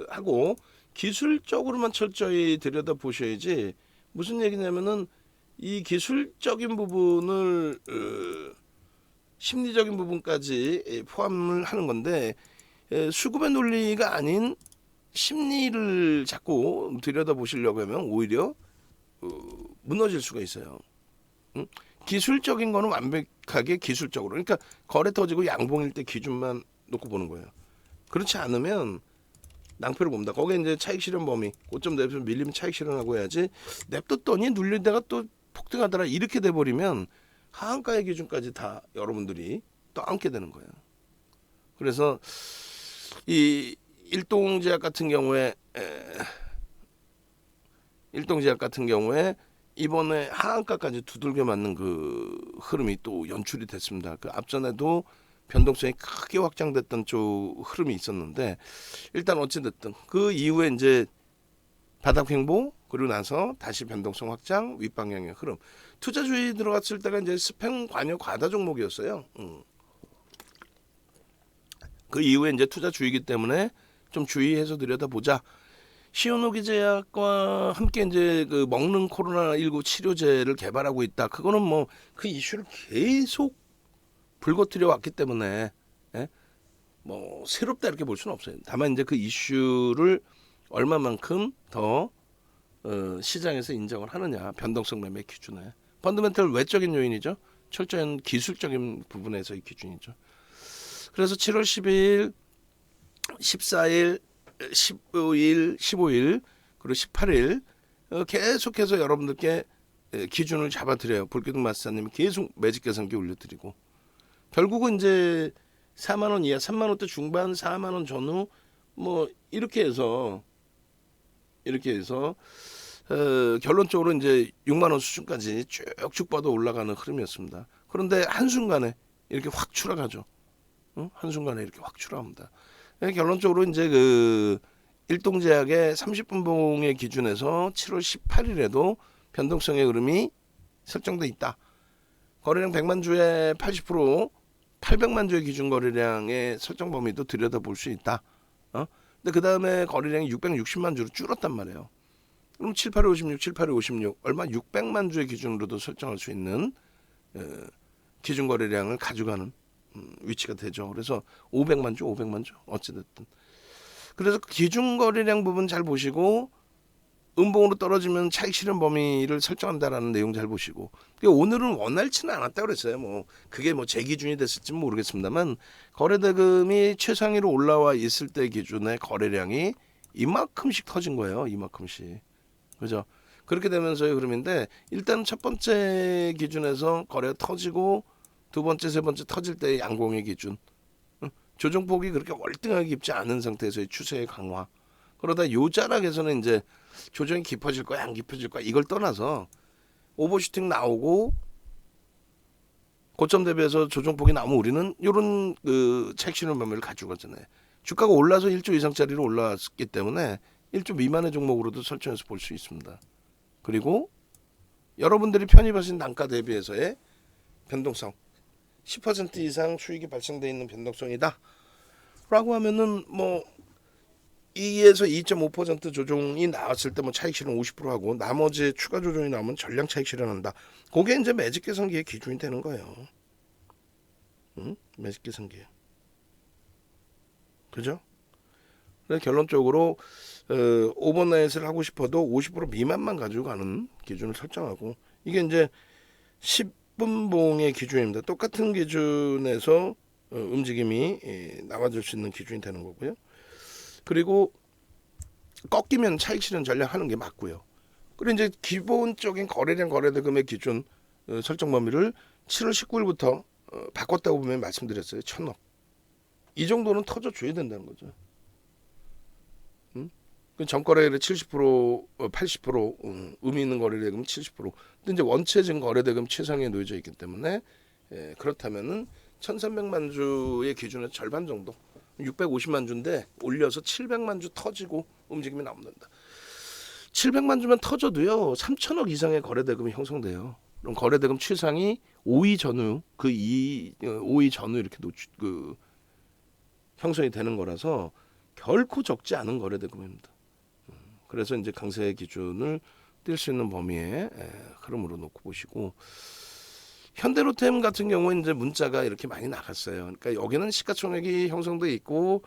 [SPEAKER 1] 하고 기술적으로만 철저히 들여다보셔야지. 무슨 얘기냐면은 이 기술적인 부분을 심리적인 부분까지 포함을 하는 건데 수급의 논리가 아닌 심리를 자꾸 들여다보시려고 하면 오히려 무너질 수가 있어요. 응? 기술적인 거는 완벽하게 기술적으로 그러니까 거래 터지고 양봉일 때 기준만 놓고 보는 거예요. 그렇지 않으면 낭패를 봅니다. 거기에 이제 차익 실현 범위 고점 대비해서 밀리면 차익 실현하고 해야지 냅뒀더니 눌리다가 또 폭등하더라 이렇게 돼버리면 하한가의 기준까지 다 여러분들이 떠안게 되는 거예요. 그래서 이 일동제약 같은 경우에 이번에 하한가까지 두들겨 맞는 그 흐름이 또 연출이 됐습니다. 그 앞전에도 변동성이 크게 확장됐던 쪽 흐름이 있었는데 일단 어찌됐든 그 이후에 이제 바닥 횡보 그리고 나서 다시 변동성 확장 윗방향의 흐름. 투자주의 들어갔을 때가 이제 스팸 관여 과다 종목이었어요. 그 이후에 이제 투자주의이기 때문에 좀 주의해서 들여다보자. 시오노기제약과 함께 이제 그 먹는 코로나19 치료제를 개발하고 있다. 그거는 뭐 그 이슈를 계속 불거뜨려 왔기 때문에 뭐 새롭다 이렇게 볼 수는 없어요. 다만 이제 그 이슈를 얼마만큼 더 시장에서 인정을 하느냐 변동성 매매 기준에 펀더멘털 외적인 요인이죠. 철저한 기술적인 부분에서의 기준이죠. 그래서 7월 12일, 14일, 15일, 15일 그리고 18일 계속해서 여러분들께 기준을 잡아드려요. 볼기둥 마스터님이 계속 매직 계산기 올려드리고 결국은 이제 4만 원 이하, 3만 원대 중반, 4만 원 전후 뭐 이렇게 해서 결론적으로 이제 6만 원 수준까지 쭉쭉 뻗어 올라가는 흐름이었습니다. 그런데 한순간에 이렇게 확 추락하죠. 한순간에 이렇게 확 추락합니다. 결론적으로 이제 그 일동제약의 30분 봉의 기준에서 7월 18일에도 변동성의 흐름이 설정돼 있다. 거래량 100만 주에 80% 800만 주의 기준 거래량의 설정 범위도 들여다볼 수 있다. 근데 그 다음에 거래량이 660만 주로 줄었단 말이에요. 그럼 7856, 7856 얼마 600만 주의 기준으로도 설정할 수 있는 기준 거래량을 가져가는 위치가 되죠. 그래서 500만 주 어찌됐든. 그래서 기준 거래량 부분 잘 보시고 음봉으로 떨어지면 차익 실현 범위를 설정한다라는 내용 잘 보시고 오늘은 원활치는 않았다 그랬어요. 뭐 그게 뭐 제 기준이 됐을지는 모르겠습니다만 거래대금이 최상위로 올라와 있을 때 기준의 거래량이 이만큼씩 터진 거예요. 이만큼씩. 그죠? 그렇게 되면서의 흐름인데 일단 첫 번째 기준에서 거래가 터지고 두 번째, 세 번째 터질 때의 양봉의 기준. 조정폭이 그렇게 월등하게 깊지 않은 상태에서의 추세의 강화. 그러다 요 자락에서는 이제 조정이 깊어질 거야, 안 깊어질 거야 이걸 떠나서 오버슈팅 나오고 고점 대비해서 조정폭이 나오면 우리는 이런 그 차익 실현 매매를 가지고 가잖아요. 주가가 올라서 1조 이상짜리로 올라왔기 때문에 1조 미만의 종목으로도 설정해서 볼 수 있습니다. 그리고 여러분들이 편입하신 단가 대비해서의 변동성 10% 이상 수익이 발생돼 있는 변동성이다 라고 하면은 뭐 2에서 2.5% 조정이 나왔을 때 뭐 차익 실현 50% 하고 나머지 추가 조정이 나오면 전량 차익 실현한다. 그게 이제 매직 계산기의 기준이 되는 거예요. 응? 매직 계산기. 그죠? 그래서 결론적으로 오버나잇을 하고 싶어도 50% 미만만 가지고 가는 기준을 설정하고 이게 이제 10분봉의 기준입니다. 똑같은 기준에서 움직임이 나와줄 수 있는 기준이 되는 거고요. 그리고 꺾이면 차익 실현 전략하는 게 맞고요. 그리고 이제 기본적인 거래량 거래대금의 기준 설정 범위를 7월 19일부터 바꿨다고 보면 말씀드렸어요. 1,000억. 이 정도는 터져줘야 된다는 거죠. 전거래일에 70%, 80% 의미 있는 거래대금 70%. 근데 이제 원체증 거래대금 최상에 놓여져 있기 때문에 그렇다면은 1,300만 주의 기준의 절반 정도, 650만 주인데 올려서 700만 주 터지고 움직임이 나온다. 700만 주면 터져도요 3,000억 이상의 거래대금이 형성돼요. 그럼 거래대금 최상이 5위 전후 5위 전후 이렇게 형성이 되는 거라서 결코 적지 않은 거래대금입니다. 그래서 이제 강세 기준을 뛸 수 있는 범위의 흐름으로 놓고 보시고 현대로템 같은 경우에 이제 문자가 이렇게 많이 나갔어요. 그러니까 여기는 시가총액이 형성돼 있고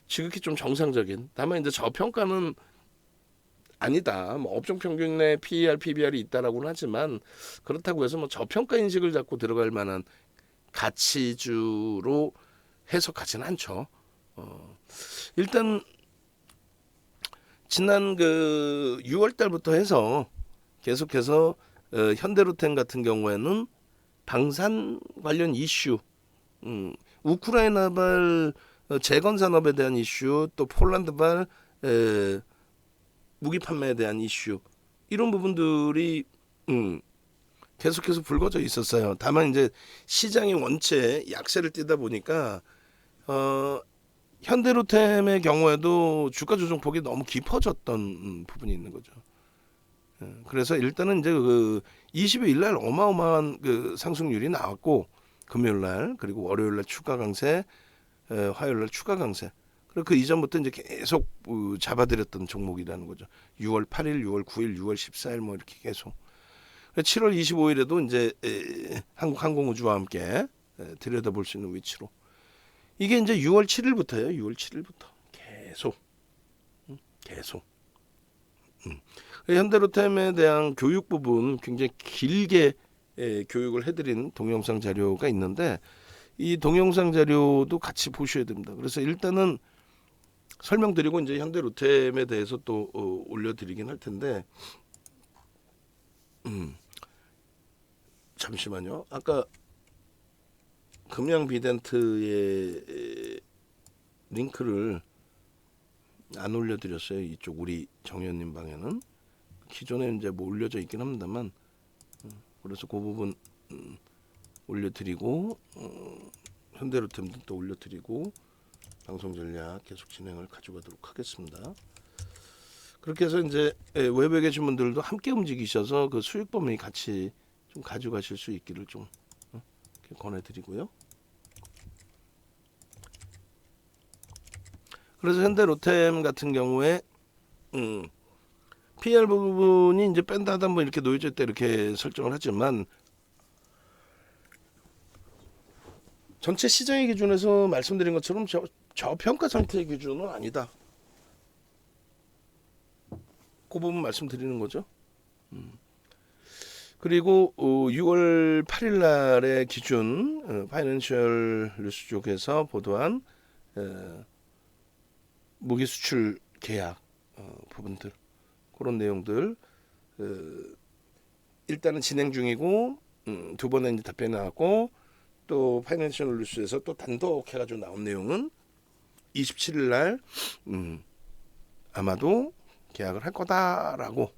[SPEAKER 1] 지극히 좀 정상적인. 다만 이제 저평가는 아니다. 뭐 업종 평균 내 PER, PBR이 있다라고는 하지만 그렇다고 해서 뭐 저평가 인식을 잡고 들어갈 만한 가치주로 해석하지는 않죠. 일단 지난 6월 달부터 해서 계속해서 현대로템 같은 경우에는 방산 관련 이슈, 우크라이나발 재건 산업에 대한 이슈, 또 폴란드발 무기 판매에 대한 이슈 이런 부분들이 계속해서 불거져 있었어요. 다만 이제 시장이 원체 약세를 띠다 보니까 현대로템의 경우에도 주가 조정폭이 너무 깊어졌던 부분이 있는 거죠. 그래서 일단은 이제 20일 날 어마어마한 상승률이 나왔고 금요일 날 그리고 월요일 날 추가 강세, 화요일 날 추가 강세. 그리고 그 이전부터 이제 계속 잡아들였던 종목이라는 거죠. 6월 8일, 6월 9일, 6월 14일 뭐 이렇게 계속. 7월 25일에도 이제 한국항공우주와 함께 들여다볼 수 있는 위치로. 이게 이제 6월 7일부터예요. 6월 7일부터 계속. 현대로템에 대한 교육 부분 굉장히 길게 교육을 해드린 동영상 자료가 있는데 이 동영상 자료도 같이 보셔야 됩니다. 그래서 일단은 설명드리고 이제 현대로템에 대해서 또 올려드리긴 할 텐데 잠시만요. 아까 금양 비덴트의 링크를 안 올려드렸어요. 이쪽 우리 정현님 방에는 기존에 이제 뭐 올려져 있긴 합니다만 그래서 그 부분 올려드리고 현대로템도 또 올려드리고 방송 전략 계속 진행을 가져가도록 하겠습니다. 그렇게 해서 이제 외부에 계신 분들도 함께 움직이셔서 그 수익 범위 같이 좀 가져가실 수 있기를 좀 권해드리고요. 그래서 현대로템 같은 경우에 PR 부분이 이제 뺀다 하다 뭐 이렇게 놓여질 때 이렇게 설정을 하지만 전체 시장의 기준에서 말씀드린 것처럼 저평가 상태의 기준은 아니다. 그 부분 말씀드리는 거죠. 그리고 6월 8일 날의 기준 파이낸셜 뉴스 쪽에서 보도한 무기 수출 계약 부분들 그런 내용들 일단은 진행 중이고 두 번의 이제 답변이 나왔고 또 파이낸셜 뉴스에서 또 단독 해가지고 나온 내용은 27일 날 아마도 계약을 할 거다라고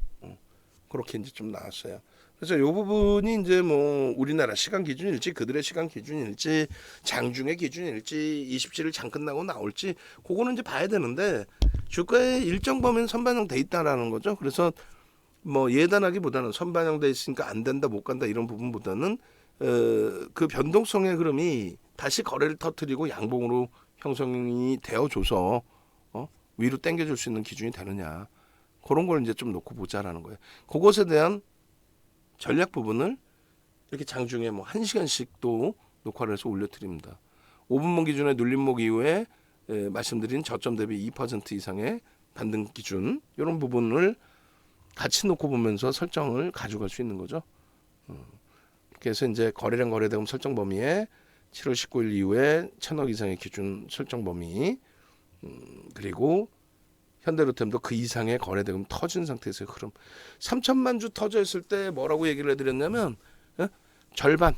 [SPEAKER 1] 그렇게 이제 좀 나왔어요. 그래서 이 부분이 이제 뭐 우리나라 시간 기준일지 그들의 시간 기준일지 장중의 기준일지 27일 장 끝나고 나올지 그거는 이제 봐야 되는데 주가의 일정 범위는 선반영 돼 있다라는 거죠. 그래서 뭐 예단하기보다는 선반영돼 있으니까 안 된다 못 간다 이런 부분보다는 그 변동성의 흐름이 다시 거래를 터뜨리고 양봉으로 형성이 되어줘서 위로 당겨줄 수 있는 기준이 되느냐 그런 걸 이제 좀 놓고 보자라는 거예요. 그것에 대한 전략 부분을 이렇게 장중에 뭐 1시간씩 또 녹화를 해서 올려드립니다. 5분봉 기준의 눌림목 이후에 말씀드린 저점 대비 2% 이상의 반등 기준 이런 부분을 같이 놓고 보면서 설정을 가져갈 수 있는 거죠. 그래서 이제 거래량 거래대금 설정 범위에 7월 19일 이후에 1,000억 이상의 기준 설정 범위 그리고 현대로템도 그 이상의 거래대금 터진 상태에서의 흐름 3천만 주 터져 있을 때 뭐라고 얘기를 해드렸냐면 절반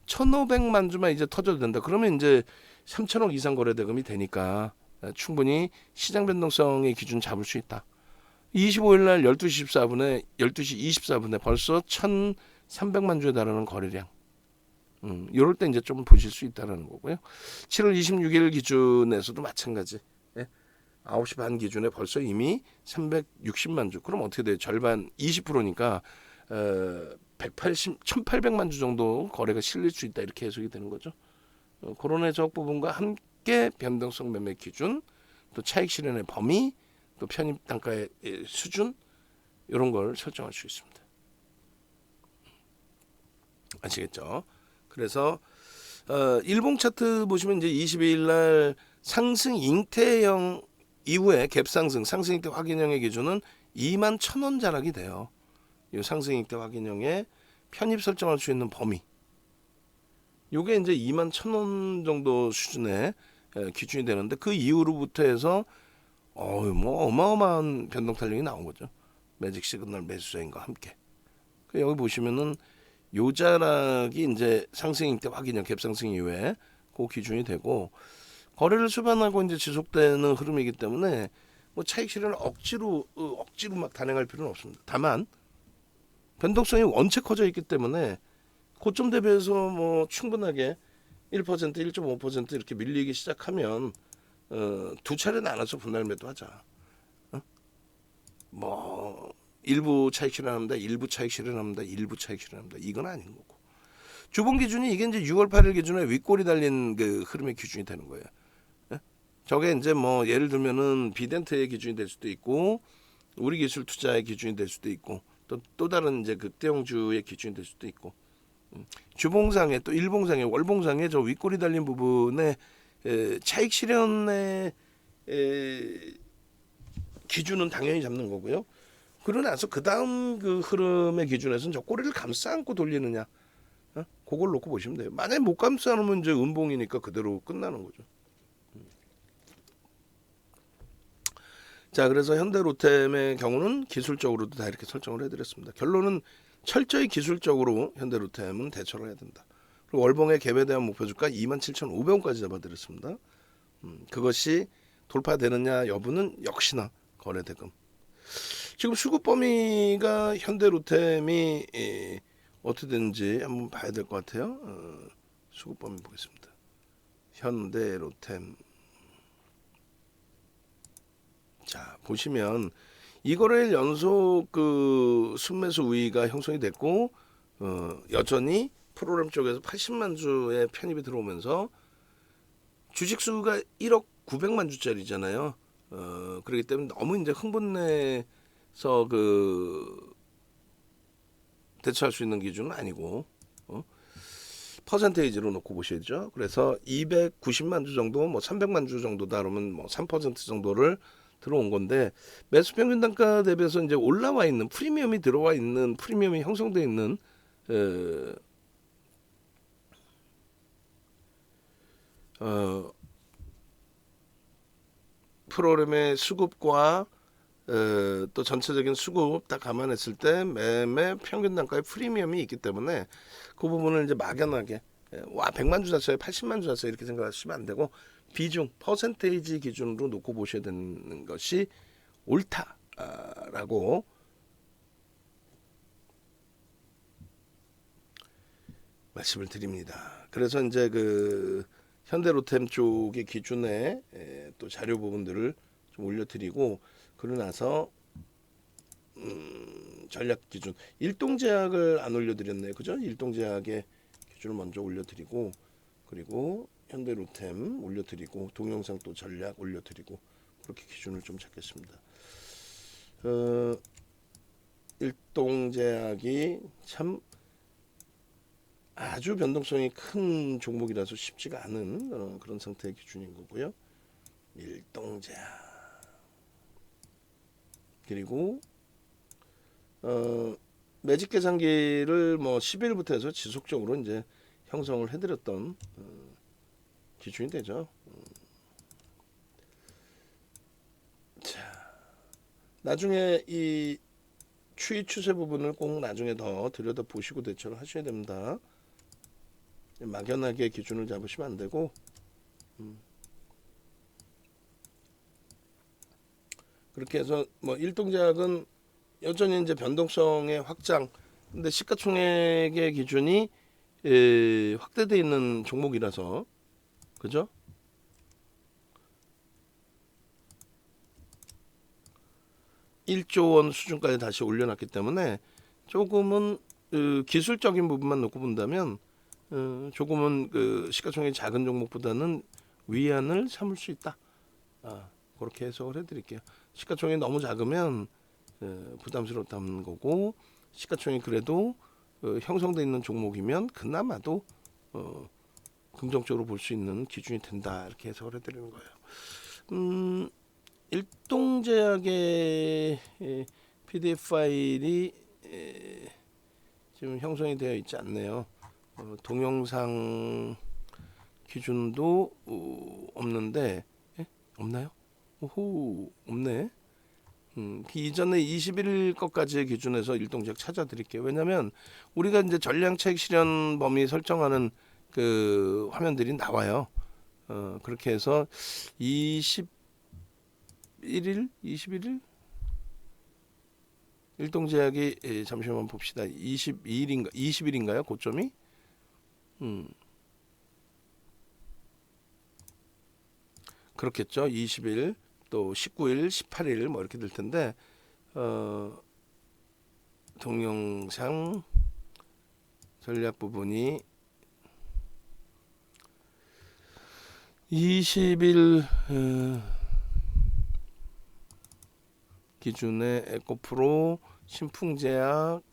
[SPEAKER 1] 1,500만 주만 이제 터져도 된다. 그러면 이제 3천억 이상 거래대금이 되니까 충분히 시장 변동성의 기준 잡을 수 있다. 25일 날 12시 24분에 벌써 1,300만 주에 달하는 거래량. 이럴 때 이제 좀 보실 수 있다는 거고요. 7월 26일 기준에서도 마찬가지. 9시 반 기준에 벌써 이미 360만 주. 그럼 어떻게 돼요? 절반 20%니까 1,800만 주 정도 거래가 실릴 수 있다. 이렇게 해석이 되는 거죠. 그런 해석 부분과 함께 변동성 매매 기준, 또 차익 실현의 범위, 또 편입 단가의 수준 이런 걸 설정할 수 있습니다. 아시겠죠? 그래서 일봉 차트 보시면 이제 22일 날 상승 잉태형 이후에 갭 상승 잉태 확인형의 기준은 21,000원 자락이 돼요. 이 상승 잉태 확인형의 편입 설정할 수 있는 범위. 요게 이제 21,000원 정도 수준의 기준이 되는데 그 이후로부터 해서 뭐 어마어마한 변동 탄력이 나온 거죠. 매직 시그널 매수세인과 함께. 여기 보시면은 요 자락이 이제 상승 잉태 확인형 갭 상승 이후에 그 기준이 되고 거래를 수반하고 이제 지속되는 흐름이기 때문에 뭐 차익 실현을 억지로 막 단행할 필요는 없습니다. 다만 변동성이 원체 커져 있기 때문에 고점 대비해서 뭐 충분하게 1%, 1.5% 이렇게 밀리기 시작하면 두 차례 나눠서 분할 매도하자. 뭐 일부 차익 실현합니다. 일부 차익 실현합니다. 일부 차익 실현합니다. 이건 아닌 거고. 주봉 기준이 이게 이제 6월 8일 기준에 윗골이 달린 그 흐름의 기준이 되는 거예요. 저게 이제 뭐 예를 들면은 비덴트의 기준이 될 수도 있고 우리 기술 투자의 기준이 될 수도 있고 또 다른 이제 극대형주의 기준이 될 수도 있고 주봉상에 또 일봉상에 월봉상에 저 윗골이 달린 부분에 차익 실현의 기준은 당연히 잡는 거고요. 그러고 나서 그 다음 그 흐름의 기준에서는 저 꼬리를 감싸 안고 돌리느냐 그걸 놓고 보시면 돼요. 만약에 못 감싸 놓으면 이제 음봉이니까 그대로 끝나는 거죠. 자, 그래서 현대로템의 경우는 기술적으로도 다 이렇게 설정을 해드렸습니다. 결론은 철저히 기술적으로 현대로템은 대처를 해야 된다. 그리고 월봉의 갭에 대한 목표주가 27,500원까지 잡아드렸습니다. 그것이 돌파되느냐 여부는 역시나 거래대금. 지금 수급 범위가 현대로템이 어떻게 되는지 한번 봐야 될 것 같아요. 수급 범위 보겠습니다. 현대로템. 자, 보시면 이거래일 연속 그 순매수 우위가 형성이 됐고 여전히 프로그램 쪽에서 80만 주의 편입이 들어오면서 주식 수가 1억 900만 주짜리잖아요. 그렇기 때문에 너무 이제 흥분해서 그 대처할 수 있는 기준은 아니고 퍼센테이지로 놓고 보셔야죠. 그래서 290만 주 정도, 뭐 300만 주 정도다 그러면 뭐 3% 정도를 들어온 건데 매수 평균 단가 대비해서 이제 올라와 있는 프리미엄이 들어와 있는 프리미엄이 형성되어 있는 프로그램의 수급과 또 전체적인 수급 다 감안했을 때 매매 평균 단가의 프리미엄이 있기 때문에 그 부분을 이제 막연하게 100만 주 샀어요, 80만 주 샀어요 이렇게 생각하시면 안 되고 비중, 퍼센테이지 기준으로 놓고 보셔야 되는 것이 옳다라고 말씀을 드립니다. 그래서 이제 그 현대로템 쪽의 기준에 또 자료 부분들을 좀 올려드리고 그러고 나서 전략 기준 일동제약을 안 올려드렸네요. 그죠? 일동제약의 기준을 먼저 올려드리고 그리고 현대로템 올려드리고 동영상 또 전략 올려드리고 그렇게 기준을 좀 잡겠습니다. 일동제약이 참 아주 변동성이 큰 종목이라서 쉽지가 않은 그런 상태의 기준인 거고요. 일동제약 그리고 매직 계산기를 뭐 10일부터 해서 지속적으로 이제 형성을 해드렸던 기준이 되죠. 자, 나중에 이 추이 추세 부분을 꼭 나중에 더 들여다 보시고 대처를 하셔야 됩니다. 막연하게 기준을 잡으시면 안 되고 그렇게 해서 뭐 일동제약은 여전히 이제 변동성의 확장 근데 시가총액의 기준이 확대되어 있는 종목이라서 그죠? (1조 원) 수준까지 다시 올려놨기 때문에 조금은 기술적인 부분만 놓고 본다면 조금은 그 시가총액이 작은 종목보다는 위안을 삼을 수 있다. 그렇게 해석을 해드릴게요. 시가총액이 너무 작으면 부담스럽다는 거고 시가총액이 그래도 형성되어 있는 종목이면 그나마도 긍정적으로 볼 수 있는 기준이 된다. 이렇게 해석을 해드리는 거예요. 일동제약의 PDF 파일이 지금 형성이 되어 있지 않네요. 동영상 기준도 없는데 없나요? 오호 없네. 그 이전에 21일 것까지의 기준에서 일동제약 찾아드릴게요. 왜냐하면 우리가 이제 전량 차익 실현 범위 설정하는 그 화면들이 나와요. 그렇게 해서 21일 일동제약이 잠시만 봅시다. 20일인가요? 고점이? 그렇겠죠. 20일 또 19일, 18일 뭐 이렇게 될 텐데 동영상 전략 부분이 20일 기준의 에코프로, 신풍제약,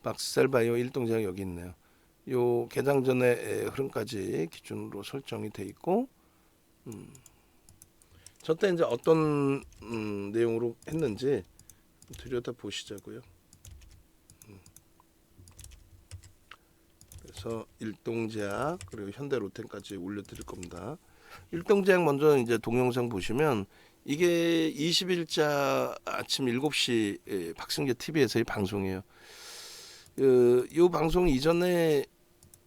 [SPEAKER 1] 박셀바이오, 일동제약 여기 있네요. 요 개장 전의 흐름까지 기준으로 설정이 돼 있고 저때 이제 어떤 내용으로 했는지 들여다 보시자고요. 그래서 일동제약 그리고 현대로템까지 올려드릴 겁니다. 일동제약 먼저 이제 동영상 보시면 이게 20일자 아침 7시 박승재 TV에서의 방송이에요. 이 방송 이전에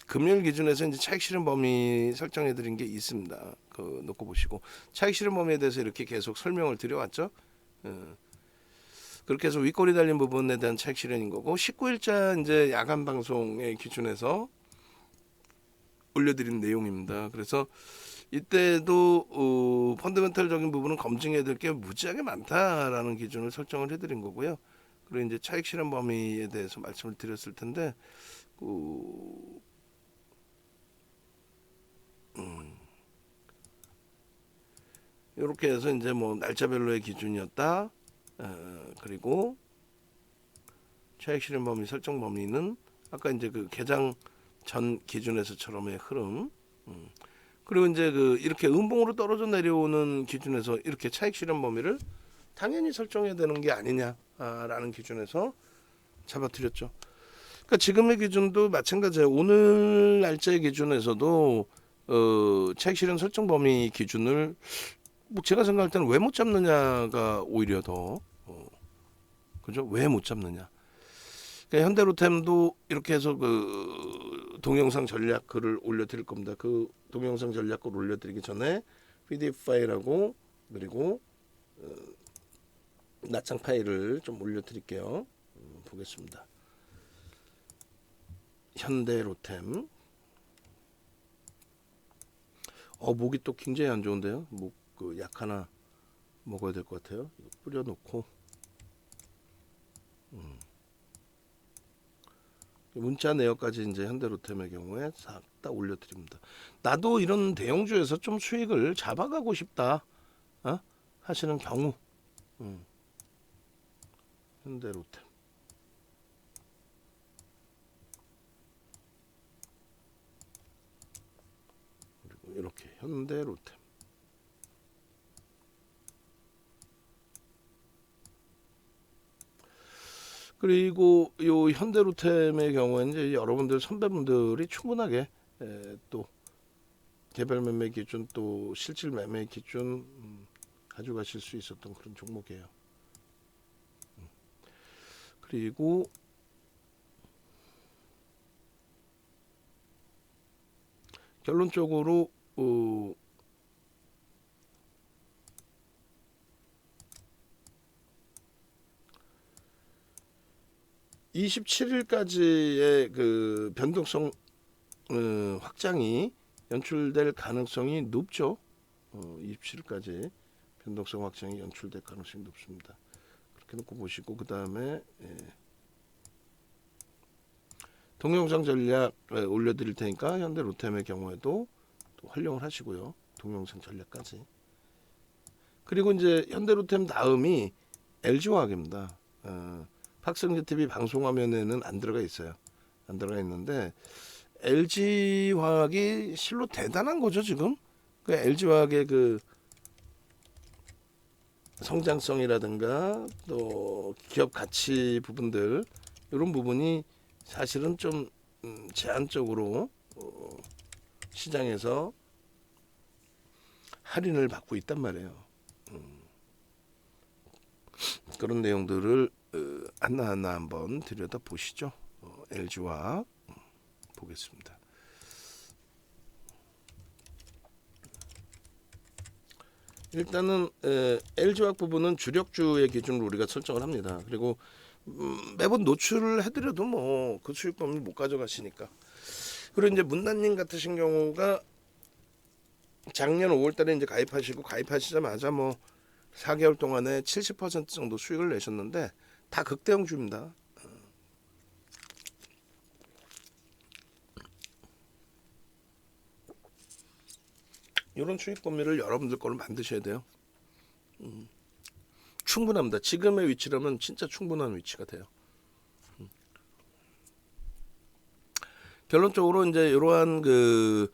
[SPEAKER 1] 금요일 기준에서 이제 차익 실현 범위 설정해 드린 게 있습니다. 그 놓고 보시고 차익 실현 범위에 대해서 이렇게 계속 설명을 드려왔죠. 그렇게 해서 윗골이 달린 부분에 대한 차익 실현인 거고 19일자 이제 야간 방송의 기준에서 올려드린 내용입니다. 그래서 이때도 펀더멘털적인 부분은 검증해야 될 게 무지하게 많다라는 기준을 설정을 해드린 거고요. 그리고 이제 차익 실현 범위에 대해서 말씀을 드렸을 텐데 이렇게 해서 이제 뭐 날짜별로의 기준이었다. 그리고 차익 실현 범위 설정 범위는 아까 이제 그 개장 전 기준에서처럼의 흐름. 그리고 이제 그 이렇게 음봉으로 떨어져 내려오는 기준에서 이렇게 차익 실현 범위를 당연히 설정해야 되는 게 아니냐라는 기준에서 잡아드렸죠. 그러니까 지금의 기준도 마찬가지예요. 오늘 날짜의 기준에서도 차익 실현 설정 범위 기준을 뭐 제가 생각할 때는 왜 못 잡느냐가 오히려 더 그죠? 왜 못 잡느냐? 그러니까 현대로템도 이렇게 해서 그 동영상 전략 글을 올려드릴 겁니다. 그 동영상 전략 글 올려드리기 전에 PDF 파일하고 그리고 낯장 파일을 좀 올려드릴게요. 보겠습니다. 현대로템. 목이 또 굉장히 안 좋은데요. 목 그 약 하나 먹어야 될 것 같아요. 뿌려놓고 문자 내역까지 이제 현대로템의 경우에 싹 다 올려드립니다. 나도 이런 대형주에서 좀 수익을 잡아가고 싶다, 하시는 경우, 현대로템. 그리고 이렇게 현대로템. 그리고 요 현대로템의 경우에는 이제 여러분들 선배분들이 충분하게 또 개별 매매 기준 또 실질 매매 기준 가져가실 수 있었던 그런 종목이에요. 그리고 결론적으로 27일까지의 그 변동성 확장이 연출될 가능성이 높죠. 27일까지 변동성 확장이 연출될 가능성이 높습니다. 그렇게 놓고 보시고 그 다음에 동영상 전략 올려드릴 테니까 현대로템의 경우에도 또 활용을 하시고요. 동영상 전략까지. 그리고 이제 현대로템 다음이 LG화학입니다. 박성재 TV 방송 화면에는 안 들어가 있어요. 안 들어가 있는데 LG화학이 실로 대단한 거죠 지금. 그 LG화학의 그 성장성이라든가 또 기업 가치 부분들 이런 부분이 사실은 좀 제한적으로 시장에서 할인을 받고 있단 말이에요. 그런 내용들을 하나하나 한번 들여다 보시죠. LG화학 보겠습니다. 일단은 LG화학 부분은 주력주의 기준으로 우리가 설정을 합니다. 그리고 매번 노출을 해드려도 뭐 그 수익범을 못 가져가시니까. 그리고 이제 문단님 같으신 경우가 작년 5월달에 이제 가입하시자마자 뭐 4개월 동안에 70% 정도 수익을 내셨는데 다 극대형주입니다. 이런 수익 범위를 여러분들 거를 만드셔야 돼요. 충분합니다. 지금의 위치라면 진짜 충분한 위치가 돼요. 결론적으로 이제 이러한 그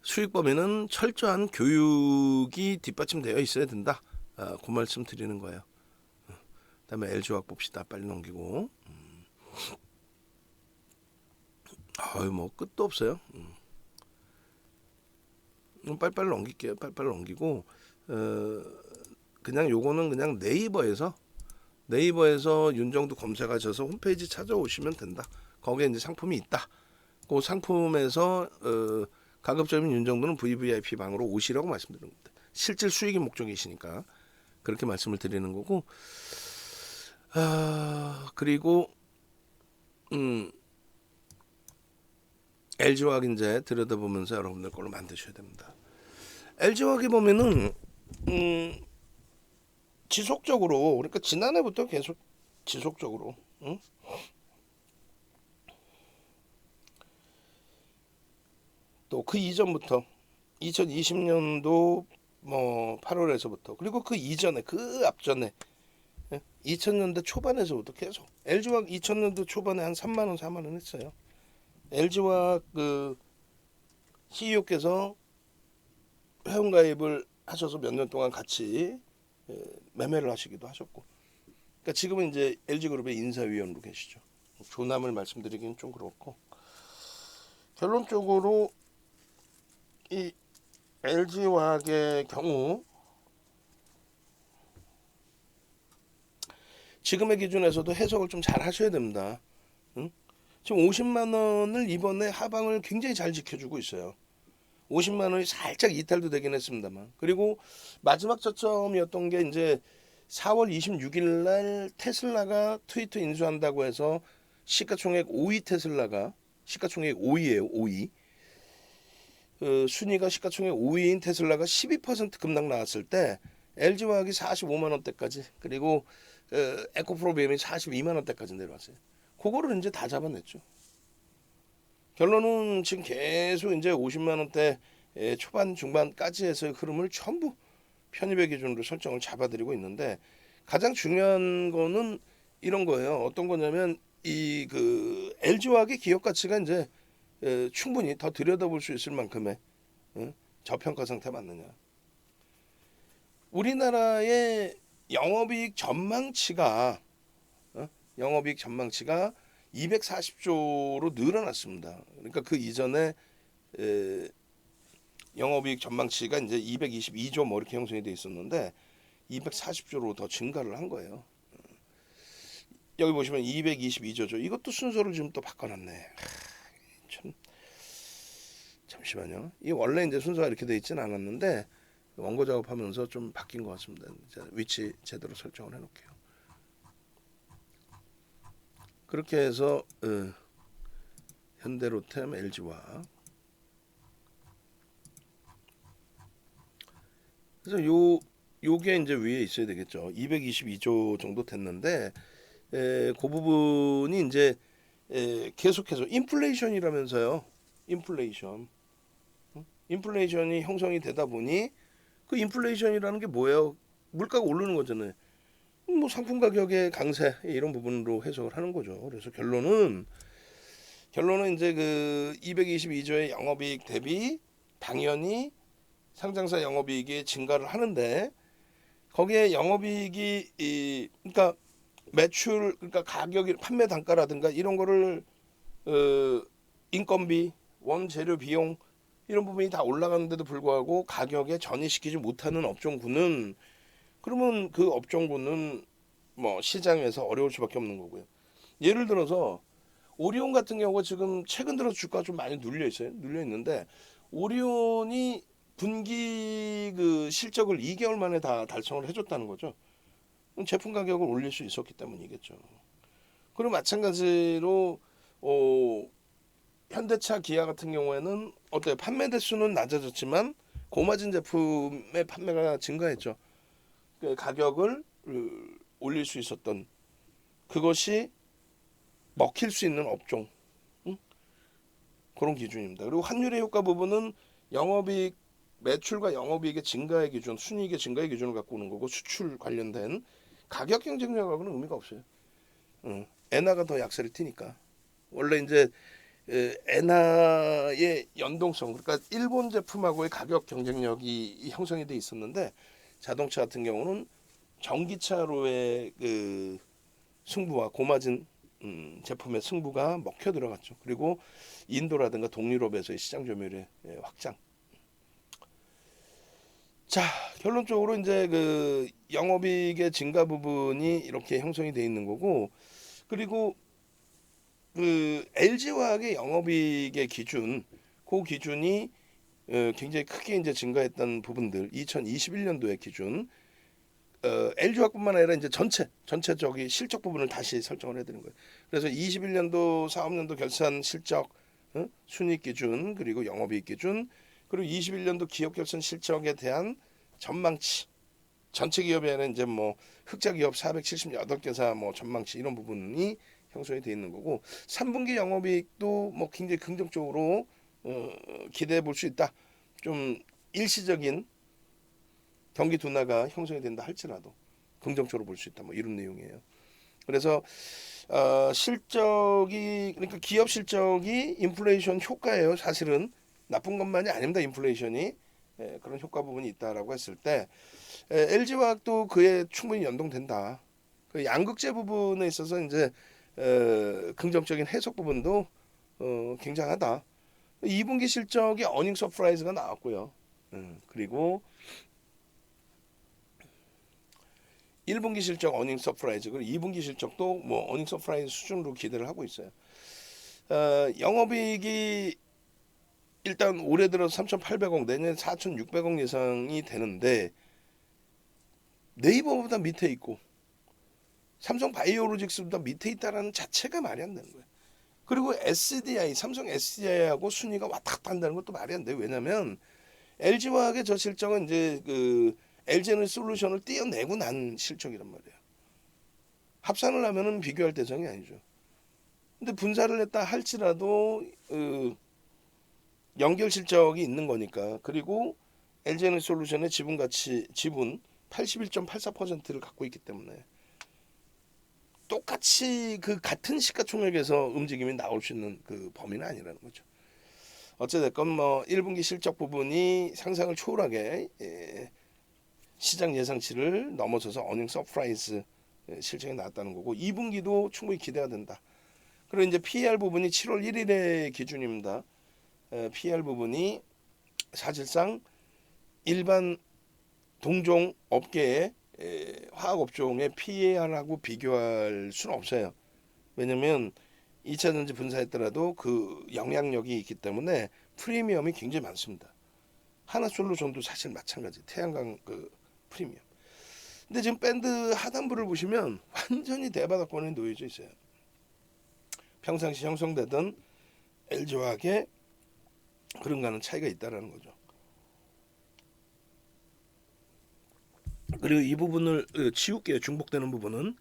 [SPEAKER 1] 수익 범위는 철저한 교육이 뒷받침되어 있어야 된다. 그 말씀 드리는 거예요. 그다음에 LG화학 봅시다. 빨리 넘기고. 뭐 끝도 없어요. 빨리빨리 넘길게요. 빨리빨리 넘기고 그냥 요거는 그냥 네이버에서 윤정도 검색하셔서 홈페이지 찾아오시면 된다. 거기에 이제 상품이 있다. 그 상품에서 가급적이면 윤정도는 VVIP 방으로 오시라고 말씀드리는 겁니다. 실질 수익이 목적이시니까 그렇게 말씀을 드리는 거고. 그리고 LG화학 이제 들여다보면서 여러분들 걸로 만드셔야 됩니다. LG화학이 보면은 지속적으로, 그러니까 지난해부터 계속 지속적으로 또 그 이전부터 2020년도 뭐 8월에서부터 그리고 그 이전에 그 앞전에 2000년대 초반에서부터 계속 LG화학 2000년대 초반에 한 3만 원 4만 원 했어요. LG화학 그 CEO께서 회원가입을 하셔서 몇 년 동안 같이 매매를 하시기도 하셨고, 그러니까 지금은 이제 LG그룹의 인사위원으로 계시죠. 조남을 말씀드리기는 좀 그렇고, 결론적으로 이 LG화학의 경우 지금의 기준에서도 해석을 좀 잘 하셔야 됩니다. 지금 50만 원을 이번에 하방을 굉장히 잘 지켜주고 있어요. 50만 원이 살짝 이탈도 되긴 했습니다만, 그리고 마지막 저점이었던 게 이제 4월 26일 날 테슬라가 트위터 인수한다고 해서 시가총액 5위 테슬라가 시가총액 5위예요. 5위. 순위가 시가총액 5위인 테슬라가 12% 급락 나왔을 때 LG화학이 45만 원대까지, 그리고 에코프로비엠이 42만 원대까지 내려왔어요. 그거를 이제 다 잡아냈죠. 결론은 지금 계속 이제 50만 원대 초반 중반까지 해서의 흐름을 전부 편입의 기준으로 설정을 잡아드리고 있는데, 가장 중요한 거는 이런 거예요. 어떤 거냐면 이 그 LG화학의 기업 가치가 이제 충분히 더 들여다볼 수 있을 만큼의 저평가 상태 맞느냐. 우리나라의 영업이익 전망치가 영업이익 전망치가 240조로 늘어났습니다. 그러니까 그 이전에 영업이익 전망치가 이제 222조 뭐 이렇게 형성이 돼 있었는데 240조로 더 증가를 한 거예요. 여기 보시면 222조죠. 이것도 순서를 지금 또 바꿔놨네. 참, 잠시만요. 이 원래 이제 순서가 이렇게 돼 있지는 않았는데 원고 작업하면서 좀 바뀐 것 같습니다. 이제 위치 제대로 설정을 해놓을게요. 그렇게 해서 현대로템, LG화학. 그래서 요게 이제 위에 있어야 되겠죠. 222조 정도 됐는데 그 부분이 이제 계속해서 인플레이션이라면서요. 인플레이션이 형성이 되다 보니 그 인플레이션이라는 게 뭐예요? 물가가 오르는 거잖아요. 뭐 상품 가격의 강세 이런 부분으로 해석을 하는 거죠. 그래서 결론은 이제 그 222조의 영업이익 대비 당연히 상장사 영업이익이 증가를 하는데, 거기에 영업이익이 그러니까 매출, 그러니까 가격이 판매 단가라든가 이런 거를 인건비, 원재료 비용 이런 부분이 다 올라가는데도 불구하고 가격에 전이시키지 못하는 업종군은, 그러면 그 업종군은 뭐 시장에서 어려울 수밖에 없는 거고요. 예를 들어서 오리온 같은 경우가 지금 최근 들어 주가가 좀 많이 눌려 있는데 오리온이 분기 그 실적을 2개월 만에 다 달성을 해줬다는 거죠. 제품 가격을 올릴 수 있었기 때문이겠죠. 그리고 마찬가지로 현대차, 기아 같은 경우에는 어때요? 판매 대수는 낮아졌지만 고마진 제품의 판매가 증가했죠. 그 가격을 올릴 수 있었던, 그것이 먹힐 수 있는 업종, 그런 기준입니다. 그리고 환율의 효과 부분은 영업이익, 매출과 영업이익의 증가의 기준, 순이익의 증가의 기준을 갖고 오는 거고, 수출 관련된 가격 경쟁력하고는 의미가 없어요. 엔화가 더 약세를 티니까. 원래 이제 엔화의 연동성, 그러니까 일본 제품하고의 가격 경쟁력이 형성이 돼 있었는데, 자동차 같은 경우는 전기차로의 그 승부와 고마진 제품의 승부가 먹혀 들어갔죠. 그리고 인도라든가 동유럽에서의 시장 점유율의 확장. 자, 결론적으로 이제 그 영업이익의 증가 부분이 이렇게 형성이 돼 있는 거고, 그리고 그 LG화학의 영업이익의 기준, 그 기준이 굉장히 크게 이제 증가했던 부분들, 2021년도의 기준, LG화학뿐만 아니라 이제 전체적인 실적 부분을 다시 설정을 해드린 거예요. 그래서 21년도 사업년도 결산 실적, 순이익 기준, 그리고 영업이익 기준, 그리고 21년도 기업 결산 실적에 대한 전망치, 전체 기업에는 이제 뭐 흑자 기업 478개사 뭐 전망치 이런 부분이 형성이 돼 있는 거고, 3분기 영업이익도 뭐 굉장히 긍정적으로 기대해 볼 수 있다. 좀 일시적인 경기 둔화가 형성이 된다 할지라도 긍정적으로 볼 수 있다. 뭐 이런 내용이에요. 그래서 실적이, 그러니까 기업 실적이 인플레이션 효과예요. 사실은 나쁜 것만이 아닙니다. 인플레이션이 그런 효과 부분이 있다라고 했을 때 LG화학도 그에 충분히 연동된다. 그 양극재 부분에 있어서 이제 긍정적인 해석 부분도 굉장하다. 2분기 실적이 어닝 서프라이즈가 나왔고요. 그리고 1분기 실적 어닝 서프라이즈, 그리고 2분기 실적도 뭐 어닝 서프라이즈 수준으로 기대를 하고 있어요. 영업이익이 일단 올해 들어 3,800억, 내년 4,600억 예상이 되는데 네이버보다 밑에 있고 삼성 바이오로직스보다 밑에 있다라는 자체가 말이 안 되는 거예요. 그리고 SDI, 삼성 SDI하고 순위가 왔다 갔다 한다는 것도 말이 안 돼요. 왜냐하면 LG화학의 저 실적은 이제 그 LG에너지솔루션을 띄어내고 난 실적이란 말이에요. 합산을 하면은 비교할 대상이 아니죠. 근데 분사를 했다 할지라도 연결 실적이 있는 거니까. 그리고 LG에너지솔루션의 지분 가치 지분 81.84%를 갖고 있기 때문에 똑같이 그 같은 시가총액에서 움직임이 나올 수 있는 그 범위는 아니라는 거죠. 어찌됐건 뭐 1분기 실적 부분이 상상을 초월하게 시장 예상치를 넘어서서 어닝 서프라이즈 실적이 나왔다는 거고 2분기도 충분히 기대가 된다. 그리고 이제 PER 부분이 7월 1일의 기준입니다. PER 부분이 사실상 일반 동종 업계의 화학 업종의 PER하고 비교할 수는 없어요. 왜냐면 2차 전지 분사했더라도 그 영향력이 있기 때문에 프리미엄이 굉장히 많습니다. 하나솔루션도 사실 마찬가지. 태양광 그 프리미엄. 근데 지금 밴드 하단부를 보시면 완전히 대바닥권에 놓여져 있어요. 평상시 형성되던 LG화학의 그런가는 차이가 있다라는 거죠. 그리고 이 부분을 치울게요. 중복되는 부분은.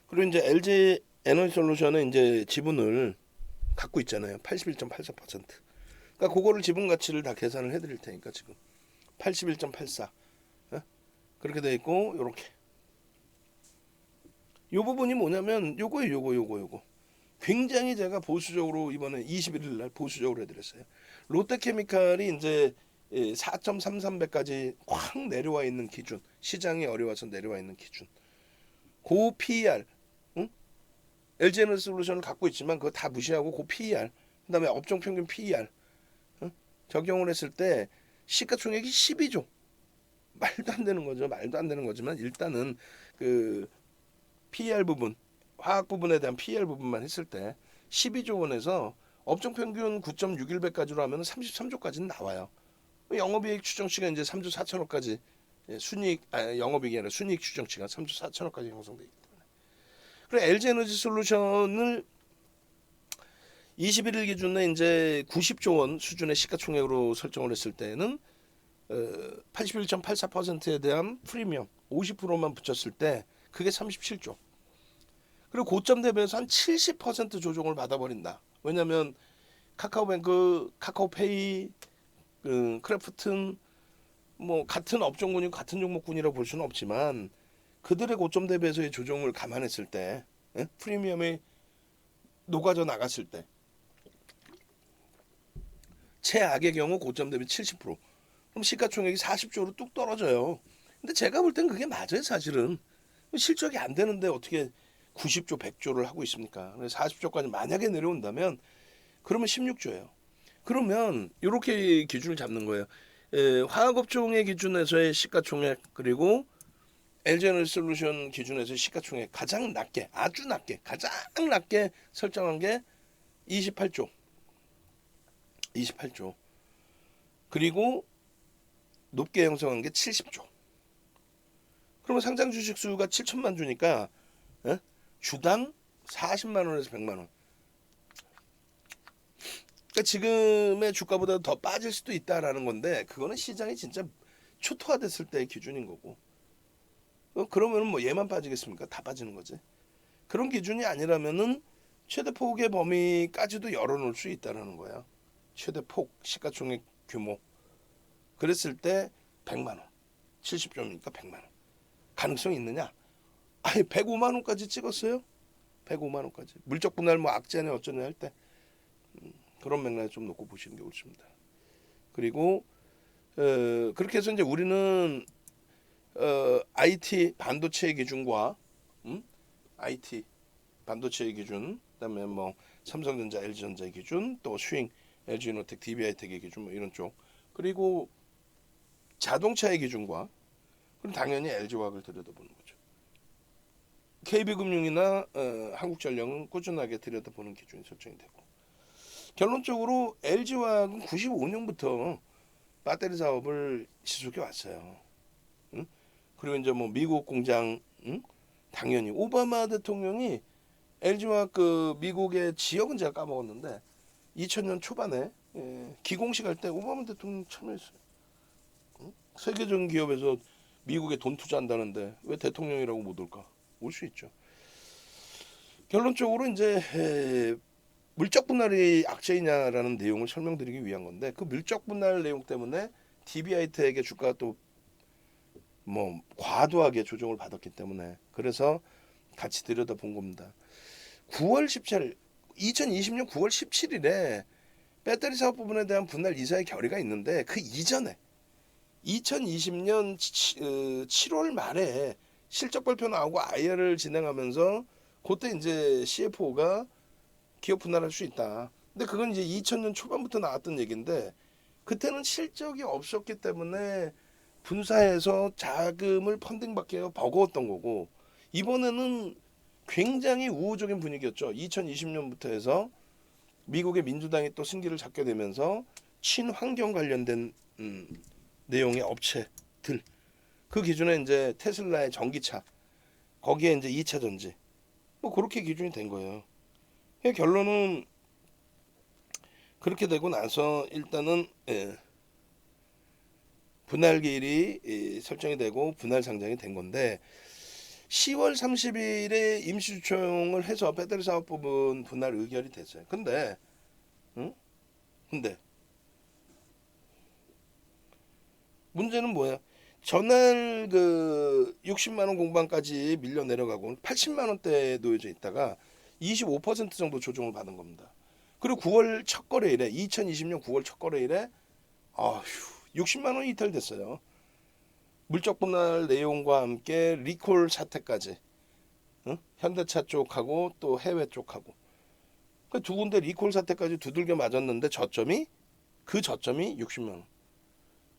[SPEAKER 1] 그리고 이제 LG 에너지솔루션은 이제 지분을 갖고 있잖아요. 81.84%. 그러니까 그거를 지분 가치를 다 계산을 해드릴 테니까 지금 81.84 그렇게 돼 있고 요렇게 요 부분이 뭐냐면 요거예요. 요거 굉장히 제가 보수적으로 이번에 21일 날 보수적으로 해드렸어요. 롯데케미칼이 이제 4.33배까지 확 내려와 있는 기준, 시장이 어려워서 내려와 있는 기준, 고 PER, 응? LG에너지솔루션을 갖고 있지만 그거 다 무시하고 고 PER, 그다음에 업종 평균 PER 적용을 했을 때 시가총액이 12조. 말도 안 되는 거죠. 말도 안 되는 거지만 일단은 그 PER 부분, 화학 부분에 대한 PER 부분만 했을 때 12조 원에서 업종 평균 9.61배까지로 하면 33조까지는 나와요. 영업이익 추정치가 이제 3조 4천억까지 순이익 영업이익이 아니라 순이익 추정치가 3조 4천억까지 형성돼 있기 때문에. 그리고 LG에너지솔루션을 21일 기준에 이제 90조 원 수준의 시가총액으로 설정을 했을 때는 81.84%에 대한 프리미엄 50%만 붙였을 때 그게 37조. 그리고 고점 대비해서 한 70% 조정을 받아버린다. 왜냐하면 카카오뱅크, 카카오페이, 크래프튼 뭐 같은 업종군이 같은 종목군이라고 볼 수는 없지만 그들의 고점 대비해서의 조정을 감안했을 때 프리미엄이 녹아져 나갔을 때 최악의 경우 고점 대비 70% 그럼 시가총액이 40조로 뚝 떨어져요. 근데 제가 볼 땐 그게 맞아요. 사실은 실적이 안 되는데 어떻게 90조 100조를 하고 있습니까? 40조까지 만약에 내려온다면 그러면 16조예요. 그러면 이렇게 기준을 잡는 거예요. 화학업종의 기준에서의 시가총액 그리고 LG에너지솔루션 기준에서의 시가총액 가장 낮게 아주 낮게 가장 낮게 설정한 게 28조. 28조. 그리고 높게 형성한 게 70조. 그러면 상장 주식 수가 7천만 주니까 주당 40만 원에서 100만 원. 그러니까 지금의 주가보다 더 빠질 수도 있다라는 건데 그거는 시장이 진짜 초토화됐을 때의 기준인 거고. 그러면 뭐 얘만 빠지겠습니까? 다 빠지는 거지. 그런 기준이 아니라면은 최대 폭의 범위까지도 열어놓을 수 있다는 거야. 최대 폭 시가총액 규모. 그랬을 때 100만 원. 70조니까 100만 원. 가능성이 있느냐? 아니 105만 원까지 찍었어요. 105만 원까지. 물적 분할 뭐 악재네 어쩌네 할 때 그런 맥락에 좀 놓고 보시는 게 옳습니다. 그리고 그렇게 해서 이제 우리는 IT 반도체 기준과 IT 반도체 기준, 그다음에 뭐 삼성전자, LG전자의 기준, 또 수잉, LG이노텍, DB하이텍의 기준 뭐 이런 쪽, 그리고 자동차의 기준과 그럼 당연히 LG화학을 들여다보는 거죠. KB금융이나 한국전력은 꾸준하게 들여다보는 기준이 설정이 되고 결론적으로 LG화학은 95년부터 배터리 사업을 지속해 왔어요. 응? 그리고 이제 뭐 미국 공장 당연히 오바마 대통령이 LG화학 그 미국의 지역은 제가 까먹었는데 2000년 초반에 기공식 할 때 오바마 대통령 참여했어요. 세계적인 기업에서 미국에 돈 투자한다는데 왜 대통령이라고 못 올까? 올 수 있죠. 결론적으로 이제 물적 분할이 악재이냐라는 내용을 설명드리기 위한 건데 그 물적 분할 내용 때문에 DB하이텍의 주가가 또 뭐 과도하게 조정을 받았기 때문에 그래서 같이 들여다본 겁니다. 9월 17일 2020년 9월 17일에 배터리 사업 부분에 대한 분할 이사의 결의가 있는데 그 이전에 2020년 7월 말에 실적 발표 나오고 IR을 진행하면서 그때 이제 CFO가 기업 분할할 수 있다. 근데 그건 이제 2000년 초반부터 나왔던 얘기인데 그때는 실적이 없었기 때문에 분사해서 자금을 펀딩받기가 버거웠던 거고 이번에는 굉장히 우호적인 분위기였죠. 2020년부터 해서 미국의 민주당이 또 승기를 잡게 되면서 친환경 관련된 내용의 업체들 그 기준에 이제 테슬라의 전기차 거기에 이제 2차 전지 뭐 그렇게 기준이 된 거예요. 결론은 그렇게 되고 나서 일단은 분할기일이 설정이 되고 분할 상장이 된 건데 10월 30일에 임시주총을 해서 배터리 사업 부분 분할 의결이 됐어요. 근데 근데 문제는 뭐야? 전날 그 60만 원 공방까지 밀려 내려가고 80만 원대에 놓여져 있다가 25% 정도 조정을 받은 겁니다. 그리고 9월 첫 거래일에 2020년 9월 첫 거래일에 아휴 60만 원이 이탈됐어요. 물적 분할 내용과 함께 리콜 사태까지 현대차 쪽하고 또 해외 쪽하고 그 두 군데 리콜 사태까지 두들겨 맞았는데 그 저점이 60만 원.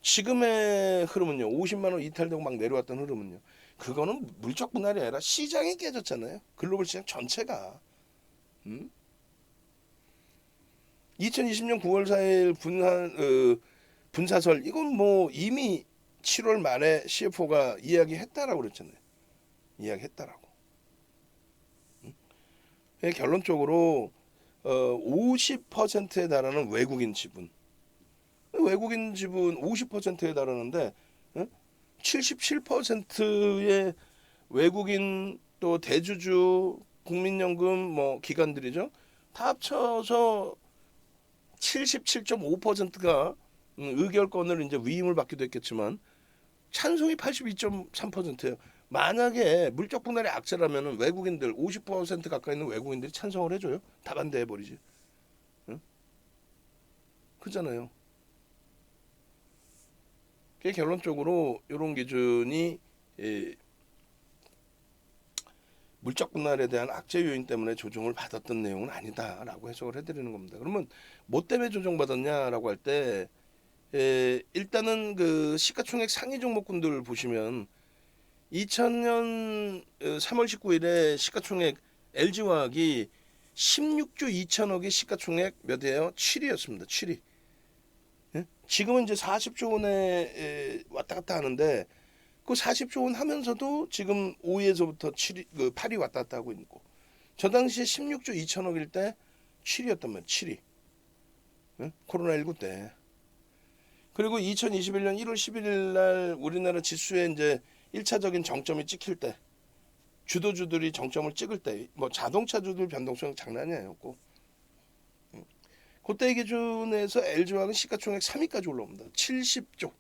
[SPEAKER 1] 지금의 흐름은요. 50만 원 이탈되고 막 내려왔던 흐름은요. 그거는 물적 분할이 아니라 시장이 깨졌잖아요. 글로벌 시장 전체가. 2020년 9월 4일 분사설 이건 뭐 이미 7월 말에 CFO가 이야기했다라고 그랬잖아요. 이야기했다라고. 결론적으로 50%에 달하는 외국인 지분. 외국인 지분 50%에 달하는데 77%의 외국인 또 대주주 국민연금 뭐 기관들이죠. 다 합쳐서 77.5%가 의결권을 이제 위임을 받기도 했겠지만 찬성이 82.3%예요. 만약에 물적 분할이 악재라면 외국인들 50% 가까이 있는 외국인들이 찬성을 해줘요. 다 반대해버리지. 응? 그잖아요. 결론적으로 이런 기준이 물적 분할에 대한 악재 요인 때문에 조정을 받았던 내용은 아니다라고 해석을 해드리는 겁니다. 그러면 뭐 때문에 조정받았냐라고 할 때 일단은 그 시가총액 상위 종목군들 보시면 2000년 3월 19일에 시가총액 LG화학이 16조 2천억의 시가총액 몇이에요? 7위였습니다. 7위. 지금은 이제 40조 원에 왔다 갔다 하는데 그 40조 원 하면서도 지금 5위에서부터 7위, 그 8위 왔다 갔다 하고 있고 저 당시에 16조 2천억일 때 7위였단 말이에요. 7위. 코로나19 때. 그리고 2021년 1월 11일 날 우리나라 지수에 이제 1차적인 정점이 찍힐 때 주도주들이 정점을 찍을 때 뭐 자동차주들 변동성 장난이 아니었고 그때 기준에서 LG화학은 시가총액 3위까지 올라옵니다. 70조.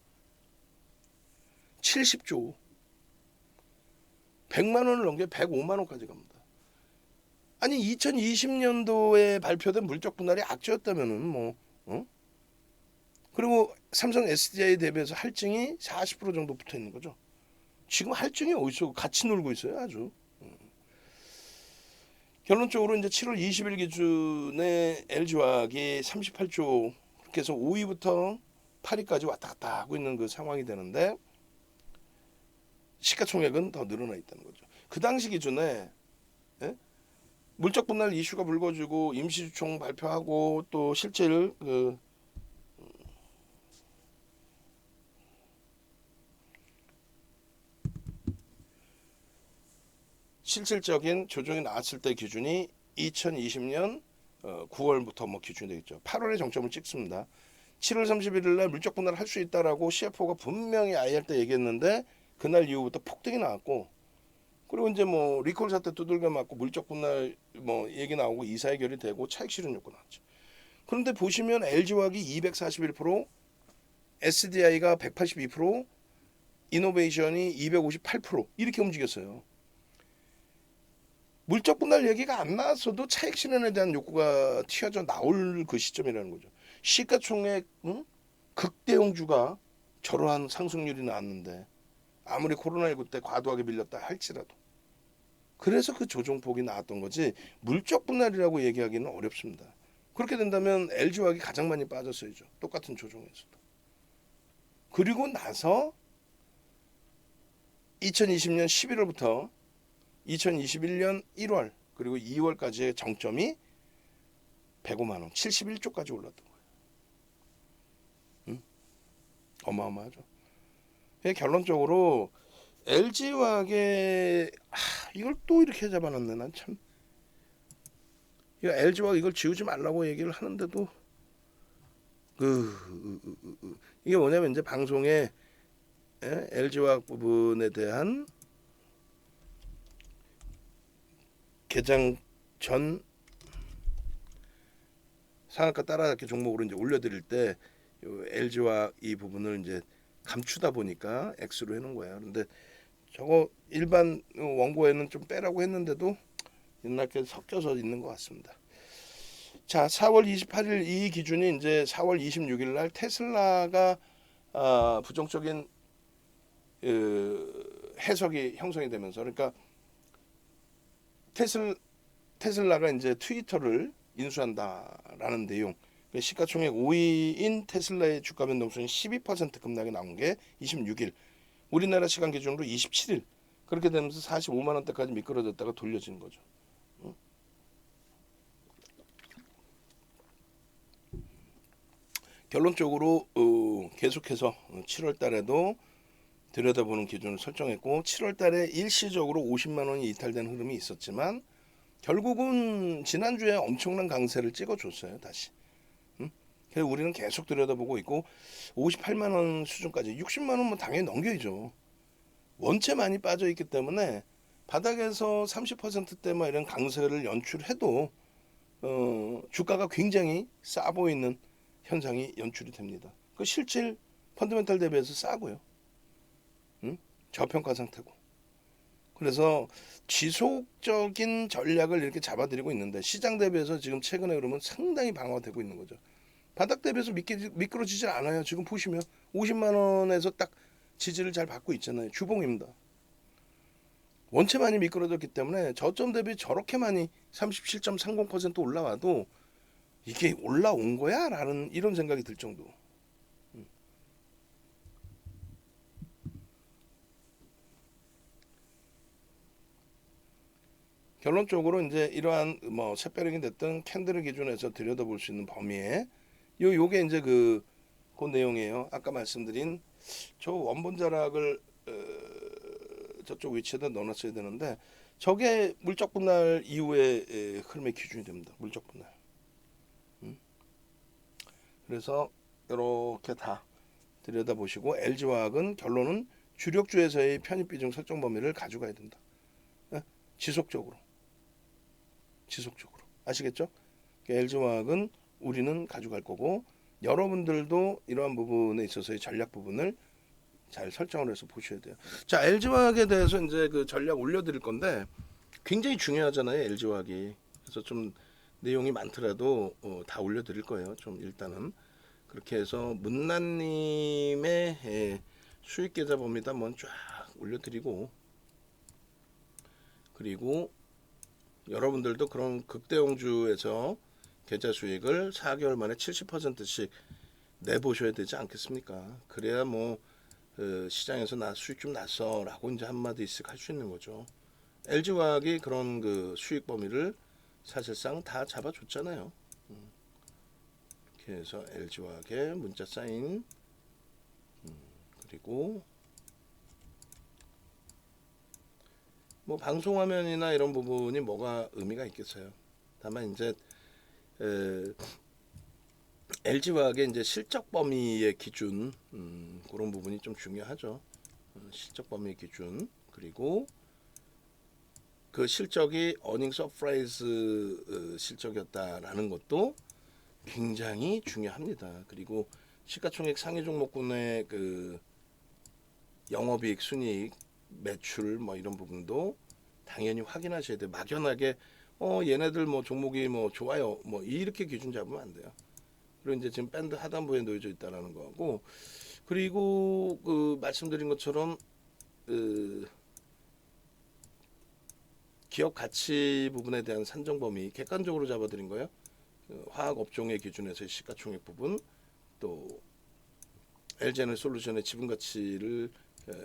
[SPEAKER 1] 70조. 100만 원을 넘겨 105만 원까지 갑니다. 아니 2020년도에 발표된 물적 분할이 악재였다면은 뭐 그리고 삼성 SDI 대비해서 할증이 40% 정도 붙어 있는 거죠. 지금 할증이 어디서 같이 놀고 있어요, 아주. 결론적으로 이제 7월 20일 기준에 LG화학이 38조 그렇게 해서 5위부터 8위까지 왔다 갔다 하고 있는 그 상황이 되는데 시가총액은 더 늘어나 있다는 거죠. 그 당시 기준에 물적 분할 이슈가 불거지고 임시주총 발표하고 또 실질 그 실질적인 조정이 나왔을 때 기준이 2020년 9월부터 뭐 기준이 되겠죠. 8월에 정점을 찍습니다. 7월 31일 날 물적 분할을 할 수 있다라고 CFO가 분명히 IR 때 얘기했는데 그날 이후부터 폭등이 나왔고, 그리고 이제 뭐 리콜 사태 두들겨 맞고 물적 분할 뭐 얘기 나오고 이사 해결이 되고 차익 실현 요건 나왔죠. 그런데 보시면 LG화학이 241%, SDI가 182%, 이노베이션이 258% 이렇게 움직였어요. 물적 분할 얘기가 안 나왔어도 차익 실현에 대한 욕구가 튀어져 나올 그 시점이라는 거죠. 시가총액 극대형주가 저러한 상승률이 나왔는데 아무리 코로나19 때 과도하게 밀렸다 할지라도, 그래서 그 조정폭이 나왔던 거지 물적 분할이라고 얘기하기는 어렵습니다. 그렇게 된다면 LG화학이 가장 많이 빠졌어야죠. 똑같은 조정에서도. 그리고 나서 2020년 11월부터 2021년 1월 그리고 2월까지의 정점이 105만 원, 71조까지 올랐던 거예요. 어마어마하죠. 결론적으로 LG화학의 이걸 또 이렇게 잡아놨네. 난 참 LG화학 이걸 지우지 말라고 얘기를 하는데도 이게 뭐냐면 이제 방송에 LG화학 부분에 대한 개장 전 상한가 따라잡기 종목으로 이제 올려드릴 때 LG화학 이 부분을 이제 감추다 보니까 X로 해놓은 거예요. 그런데 저거 일반 원고에는 좀 빼라고 했는데도 옛날께 섞여서 있는 것 같습니다. 자, 4월 28일 이 기준이 이제 4월 26일 날 테슬라가 부정적인 해석이 형성이 되면서, 그러니까 테슬라가 이제 트위터를 인수한다라는 내용, 시가총액 5위인 테슬라의 주가 변동성이 12% 급락이 나온 게 26일, 우리나라 시간 기준으로 27일, 그렇게 되면서 45만 원대까지 미끄러졌다가 돌려지는 거죠. 결론적으로 계속해서 7월 달에도 들여다보는 기준을 설정했고, 7월 달에 일시적으로 50만 원이 이탈된 흐름이 있었지만 결국은 지난주에 엄청난 강세를 찍어줬어요. 다시. 그래서 우리는 계속 들여다보고 있고 58만 원 수준까지, 60만 원 뭐 당연히 넘겨야죠. 원체 많이 빠져 있기 때문에 바닥에서 30%대만 이런 강세를 연출해도 주가가 굉장히 싸 보이는 현상이 연출이 됩니다. 그 실질 펀더멘탈 대비해서 싸고요. 저평가 상태고. 그래서 지속적인 전략을 이렇게 잡아드리고 있는데 시장 대비해서 지금 최근에 그러면 상당히 방어되고 있는 거죠. 바닥 대비해서 미끄러지질 않아요. 지금 보시면 50만 원에서 딱 지지를 잘 받고 있잖아요. 주봉입니다. 원체 많이 미끄러졌기 때문에 저점 대비 저렇게 많이 37.30% 올라와도 이게 올라온 거야? 라는 이런 생각이 들 정도. 결론적으로 이제 이러한 뭐 샛별액이 됐든 캔들을 기준해서 들여다볼 수 있는 범위에 요게 이제 그 내용이에요. 아까 말씀드린 저 원본 자락을 저쪽 위치에다 넣어놨어야 되는데 저게 물적 분할 이후의 흐름의 기준이 됩니다. 물적 분할. 그래서 이렇게 다 들여다보시고 LG화학은 결론은 주력주에서의 편입 비중 설정 범위를 가져가야 된다. 지속적으로 아시겠죠? LG화학은 우리는 가져갈 거고 여러분들도 이러한 부분에 있어서의 전략 부분을 잘 설정을 해서 보셔야 돼요. 자, LG화학에 대해서 이제 그 전략 올려드릴 건데 굉장히 중요하잖아요, LG화학이. 그래서 좀 내용이 많더라도 다 올려드릴 거예요. 좀 일단은 그렇게 해서 문난님의 수익 계좌 범위다 한번 쫙 올려드리고, 그리고 여러분들도 그런 극대형주에서 계좌 수익을 4개월 만에 70%씩 내보셔야 되지 않겠습니까? 그래야 뭐 시장에서 나 수익 좀 났어라고 이제 한마디씩 할 수 있는 거죠. LG화학이 그런 그 수익 범위를 사실상 다 잡아줬잖아요. 이렇게 해서 LG화학의 문자 사인, 그리고 뭐 방송 화면이나 이런 부분이 뭐가 의미가 있겠어요. 다만 이제 LG화학의 이제 실적 범위의 기준, 그런 부분이 좀 중요하죠. 실적 범위 기준, 그리고 그 실적이 어닝 서프라이즈 실적이었다라는 것도 굉장히 중요합니다. 그리고 시가총액 상위 종목군의 그 영업이익, 순이익, 매출 뭐 이런 부분도 당연히 확인하셔야 돼요. 막연하게 얘네들 뭐 종목이 뭐 좋아요 뭐 이렇게 기준 잡으면 안 돼요. 그리고 이제 지금 밴드 하단부에 놓여져 있다라는 거고, 그리고 그 말씀드린 것처럼 그 기업 가치 부분에 대한 산정 범위 객관적으로 잡아드린 거예요. 그 화학 업종의 기준에서의 시가총액 부분, 또 LG에너솔루션의 지분 가치를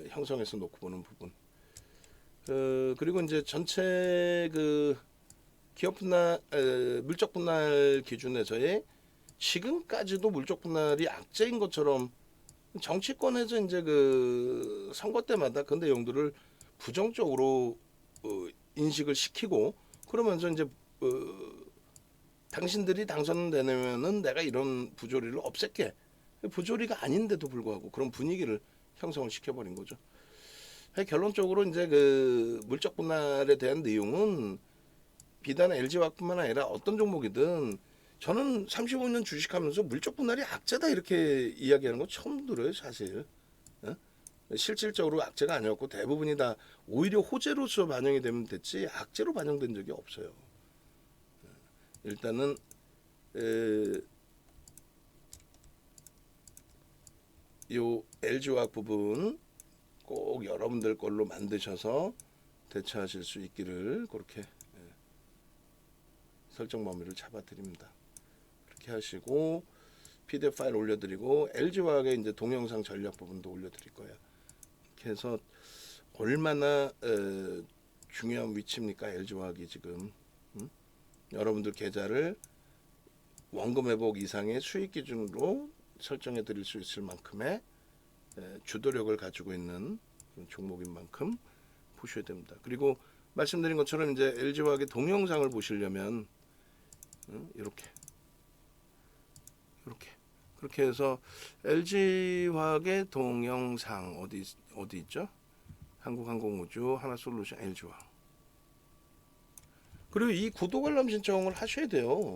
[SPEAKER 1] 형성해서 놓고 보는 부분. 그리고 이제 전체 그 기업 분할, 물적 분할 기준에서의 지금까지도 물적 분할이 악재인 것처럼 정치권에서 이제 그 선거 때마다 그 내용들을 부정적으로 인식을 시키고, 그러면서 이제 당신들이 당선되면은 내가 이런 부조리를 없앨게. 부조리가 아닌데도 불구하고 그런 분위기를 형성을 시켜버린 거죠. 결론적으로 이제 그 물적 분할에 대한 내용은 비단 LG화학뿐만 아니라 어떤 종목이든, 저는 35년 주식하면서 물적 분할이 악재다 이렇게 이야기하는 거 처음 들어요, 사실. 어? 실질적으로 악재가 아니었고 대부분이 다 오히려 호재로서 반영이 되면 됐지 악재로 반영된 적이 없어요. 일단은 요 LG화학 부분 꼭 여러분들 걸로 만드셔서 대처하실 수 있기를 그렇게 설정 범위를 잡아드립니다. 그렇게 하시고 PDF 파일 올려드리고 LG화학의 이제 동영상 전략 부분도 올려드릴 거예요. 이렇게 해서 얼마나 중요한 위치입니까? LG화학이 지금 여러분들 계좌를 원금 회복 이상의 수익 기준으로 설정해 드릴 수 있을 만큼의 주도력을 가지고 있는 종목인 만큼 보셔야 됩니다. 그리고 말씀드린 것처럼 이제 LG화학의 동영상을 보시려면 이렇게 그렇게 해서 LG화학의 동영상 어디 있죠? 한국항공우주, 하나솔루션, LG화학. 그리고 이 구독 알람 신청을 하셔야 돼요.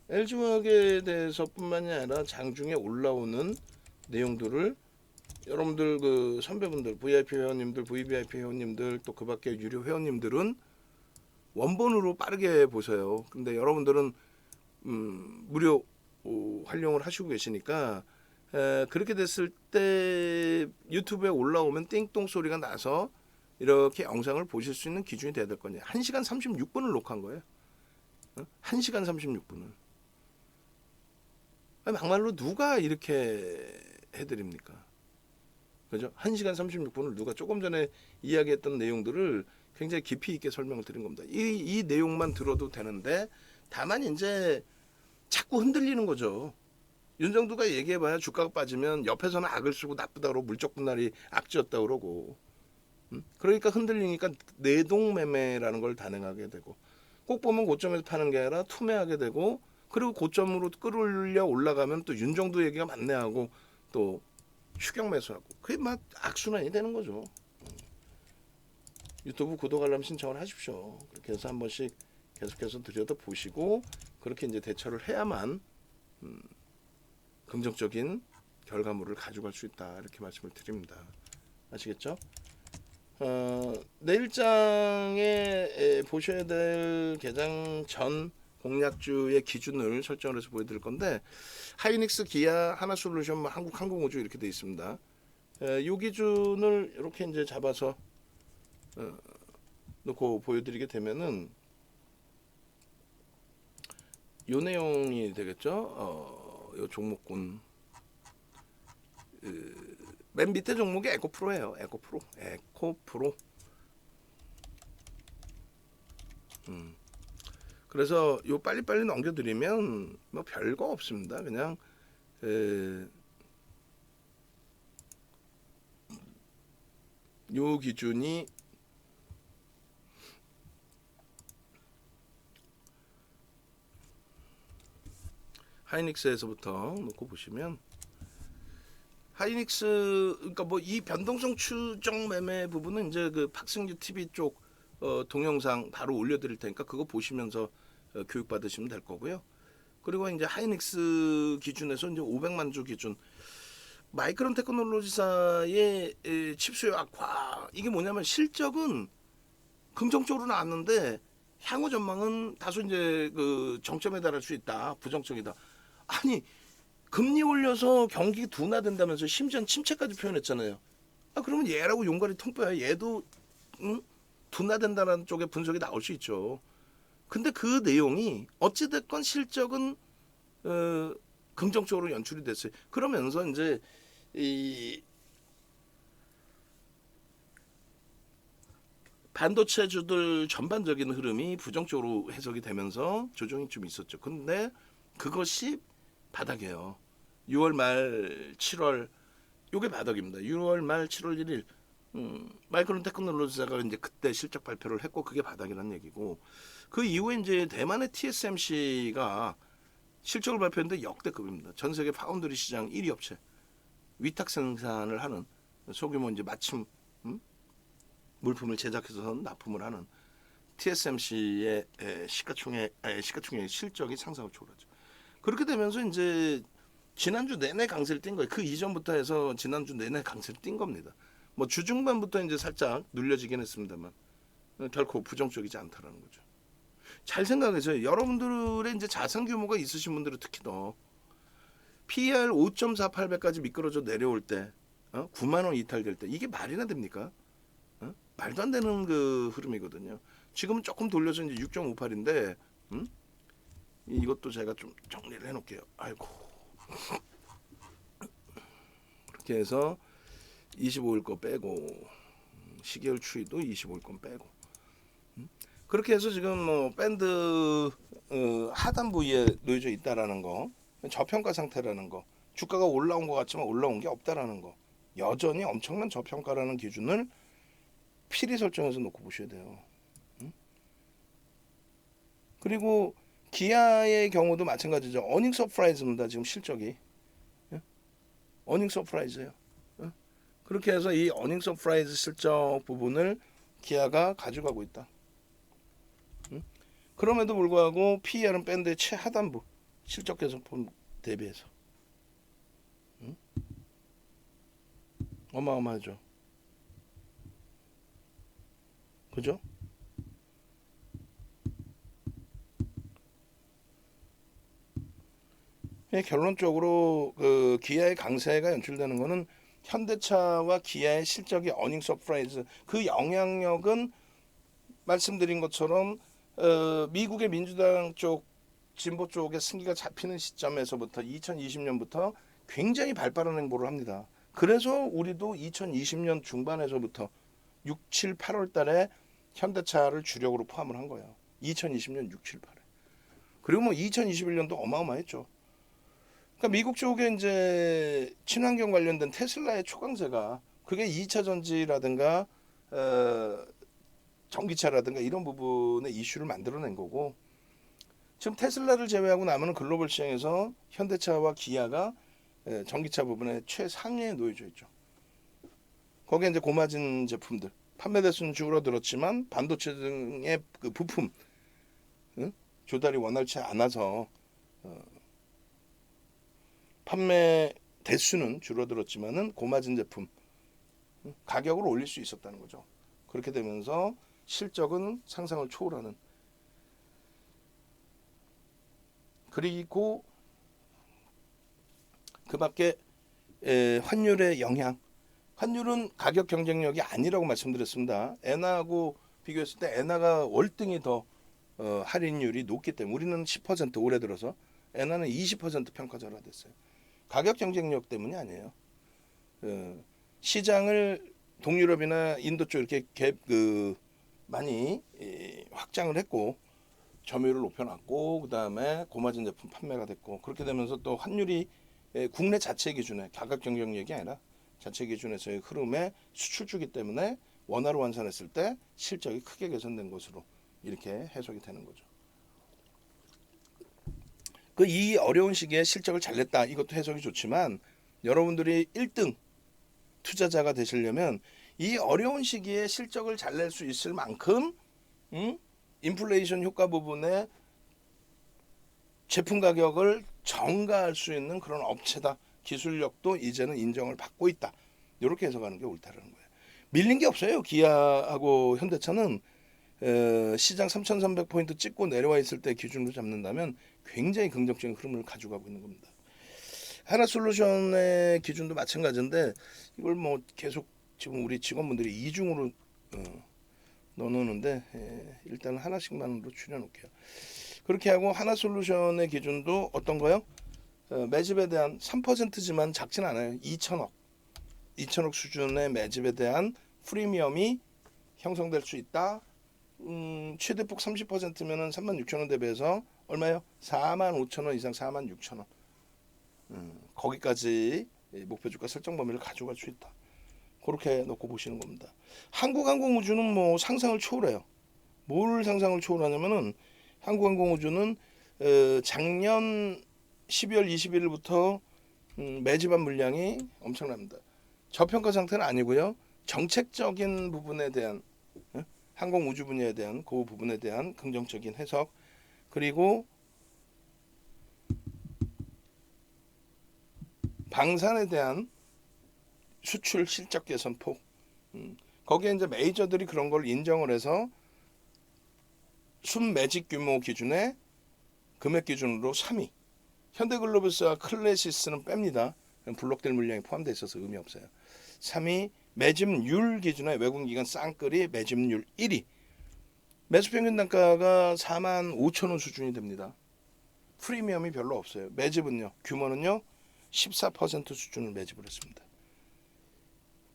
[SPEAKER 1] LG화학에 대해서뿐만이 아니라 장중에 올라오는 내용들을 여러분들 그 선배분들, VIP 회원님들, VVIP 회원님들, 또 그밖에 유료 회원님들은 원본으로 빠르게 보세요. 근데 여러분들은 무료 활용을 하시고 계시니까 그렇게 됐을 때 유튜브에 올라오면 띵동 소리가 나서 이렇게 영상을 보실 수 있는 기준이 돼야 될 거냐. 1시간 36분을 녹화한 거예요. 1시간 36분을. 막말로 누가 이렇게 해드립니까? 그죠? 1시간 36분을 누가 조금 전에 이야기했던 내용들을 굉장히 깊이 있게 설명을 드린 겁니다. 이 내용만 들어도 되는데, 다만 이제 자꾸 흔들리는 거죠. 윤정두가 얘기해봐야 주가가 빠지면 옆에서는 악을 쓰고 나쁘다 그러고 물적 분할이 악재였다 그러고, 그러니까 흔들리니까 내동매매라는 걸 단행하게 되고, 꼭 보면 고점에서 파는 게 아니라 투매하게 되고, 그리고 고점으로 끌어올려 올라가면 또 윤정두 얘기가 맞네 하고 또 추격 매수하고, 그게 막 악순환이 되는 거죠. 유튜브 구독 알람 신청을 하십시오. 그렇게 해서 한 번씩 계속해서 들여다 보시고 그렇게 이제 대처를 해야만 긍정적인 결과물을 가져갈 수 있다 이렇게 말씀을 드립니다. 아시겠죠? 내일장에 보셔야 될 개장 전 공략주의 기준을 설정을 해서 보여드릴 건데, 하이닉스, 기아, 하나솔루션, 한국항공우주 이렇게 되어 있습니다. 이 기준을 이렇게 이제 잡아서 놓고 보여드리게 되면은 요 내용이 되겠죠. 요 종목군 맨 밑에 종목이 에코프로예요. 에코프로. 그래서 요 빨리빨리 넘겨드리면 뭐 별거 없습니다. 그냥 요 기준이 하이닉스에서부터 놓고 보시면 하이닉스 그러니까 뭐 이 변동성 추정 매매 부분은 이제 그 박승규 TV 쪽 동영상 바로 올려드릴 테니까 그거 보시면서 교육 받으시면 될 거고요. 그리고 이제 하이닉스 기준에서 이제 500만 주 기준 마이크론 테크놀로지사의 칩 수요 악화 이게 뭐냐면 실적은 긍정적으로 나왔는데 향후 전망은 다소 이제 그 정점에 달할 수 있다 부정적이다. 아니 금리 올려서 경기 둔화된다면서 심지어 침체까지 표현했잖아요. 아 그러면 얘라고 용가리 통뼈야. 얘도 둔화된다는 쪽의 분석이 나올 수 있죠. 근데 그 내용이 어찌됐건 실적은 긍정적으로 연출이 됐어요. 그러면서 이제 이 반도체주들 전반적인 흐름이 부정적으로 해석이 되면서 조정이 좀 있었죠. 근데 그것이 바닥이에요. 6월 말 7월 요게 바닥입니다. 6월 말 7월 1일 마이크론 테크놀로지사가 이제 그때 실적 발표를 했고 그게 바닥이라는 얘기고 그 이후에 이제 대만의 TSMC가 실적을 발표했는데 역대급입니다. 전 세계 파운드리 시장 1위 업체 위탁 생산을 하는 소규모 이제 마침 물품을 제작해서 납품을 하는 TSMC의 시가총액 실적이 상상을 초월하죠. 그렇게 되면서 이제 지난주 내내 강세를 띈 거예요. 그 이전부터 해서 지난주 내내 강세를 띈 겁니다. 뭐 주중반부터 이제 살짝 눌려지긴 했습니다만 결코 부정적이지 않다라는 거죠. 잘 생각해서 여러분들의 이제 자산 규모가 있으신 분들은 특히 더 PER 5.48배까지 미끄러져 내려올 때 9만 원 이탈될 때 이게 말이나 됩니까? 말도 안 되는 그 흐름이거든요. 지금은 조금 돌려서 이제 6.58인데 이것도 제가 좀 정리를 해놓을게요. 아이고 그렇게 해서 25일 거 빼고 시계열 추이도 25일 건 빼고 그렇게 해서 지금 뭐 밴드 하단부에 놓여져 있다라는 거 저평가 상태라는 거 주가가 올라온 것 같지만 올라온 게 없다라는 거 여전히 엄청난 저평가라는 기준을 필히 설정해서 놓고 보셔야 돼요. 그리고 기아의 경우도 마찬가지죠. 어닝 서프라이즈입니다. 지금 실적이 어닝 서프라이즈예요. 그렇게 해서 이 어닝 서프라이즈 실적 부분을 기아가 가져가고 있다. 그럼에도 불구하고 PER은 밴드의 최하단부 실적 개선폭 대비해서 어마어마하죠. 그죠? 결론적으로 그 기아의 강세가 연출되는 것은 현대차와 기아의 실적이 어닝 서프라이즈 그 영향력은 말씀드린 것처럼 미국의 민주당 쪽 진보 쪽의 승기가 잡히는 시점에서부터 2020년부터 굉장히 발빠른 행보를 합니다. 그래서 우리도 2020년 중반에서부터 6, 7, 8월 달에 현대차를 주력으로 포함을 한 거예요. 2020년 6, 7, 8월. 그리고 뭐 2021년도 어마어마했죠. 그러니까 미국 쪽에 이제 친환경 관련된 테슬라의 초강세가 그게 2차 전지라든가 전기차라든가 이런 부분의 이슈를 만들어낸 거고 지금 테슬라를 제외하고 남은 글로벌 시장에서 현대차와 기아가 전기차 부분에 최상위에 놓여져 있죠. 거기에 이제 고마진 제품들 판매 대수는 줄어들었지만 반도체 등의 그 부품 조달이 원활치 않아서 판매 대수는 줄어들었지만은 고마진 제품 가격을 올릴 수 있었다는 거죠. 그렇게 되면서 실적은 상상을 초월하는 그리고 그 밖에 환율의 영향 환율은 가격 경쟁력이 아니라고 말씀드렸습니다. 엔화하고 비교했을 때 엔화가 월등히 더 할인율이 높기 때문에 우리는 10% 올해 들어서 엔화는 20% 평가절하됐어요. 가격 경쟁력 때문이 아니에요. 시장을 동유럽이나 인도 쪽 이렇게 많이 확장을 했고 점유율을 높여놨고 그 다음에 고마진 제품 판매가 됐고 그렇게 되면서 또 환율이 국내 자체 기준에 가격 경쟁력이 아니라 자체 기준에서의 흐름에 수출주기 때문에 원화로 환산했을 때 실적이 크게 개선된 것으로 이렇게 해석이 되는 거죠. 그 이 어려운 시기에 실적을 잘 냈다. 이것도 해석이 좋지만 여러분들이 1등 투자자가 되시려면 이 어려운 시기에 실적을 잘 낼 수 있을 만큼 인플레이션 효과 부분에 제품 가격을 전가할 수 있는 그런 업체다. 기술력도 이제는 인정을 받고 있다. 이렇게 해석하는 게 옳다는 거예요. 밀린 게 없어요. 기아하고 현대차는 시장 3,300포인트 찍고 내려와 있을 때 기준으로 잡는다면 굉장히 긍정적인 흐름을 가져가고 있는 겁니다. 하나솔루션의 기준도 마찬가지인데 이걸 뭐 계속 지금 우리 직원분들이 이중으로 넣어놓는데 일단 하나씩만으로 추려놓을게요. 그렇게 하고 하나솔루션의 기준도 어떤 거요? 매집에 대한 3%지만 작진 않아요. 2천억 수준의 매집에 대한 프리미엄이 형성될 수 있다. 최대폭 30%면은 36,000원 대비해서 얼마요? 45,000원 이상 46,000원. 거기까지 목표 주가 설정 범위를 가져갈 수 있다. 그렇게 놓고 보시는 겁니다. 한국항공우주는 뭐 상상을 초월해요. 뭘 상상을 초월하냐면은 한국항공우주는 작년 12월 21일부터 매집한 물량이 엄청납니다. 저평가 상태는 아니고요. 정책적인 부분에 대한 항공우주 분야에 대한 그 부분에 대한 긍정적인 해석 그리고 방산에 대한 수출 실적 개선 폭 거기에 이제 메이저들이 그런 걸 인정을 해서 순 매집 규모 기준에 금액 기준으로 3위 현대글로비스와 클래시스는 뺍니다. 블록될 물량이 포함되어 있어서 의미 없어요. 3위 매집률 기준에 외국기관 쌍끌이 매집률 1위 매수평균 단가가 45,000원 수준이 됩니다. 프리미엄이 별로 없어요. 매집은요 규모는요 14% 수준을 매집을 했습니다.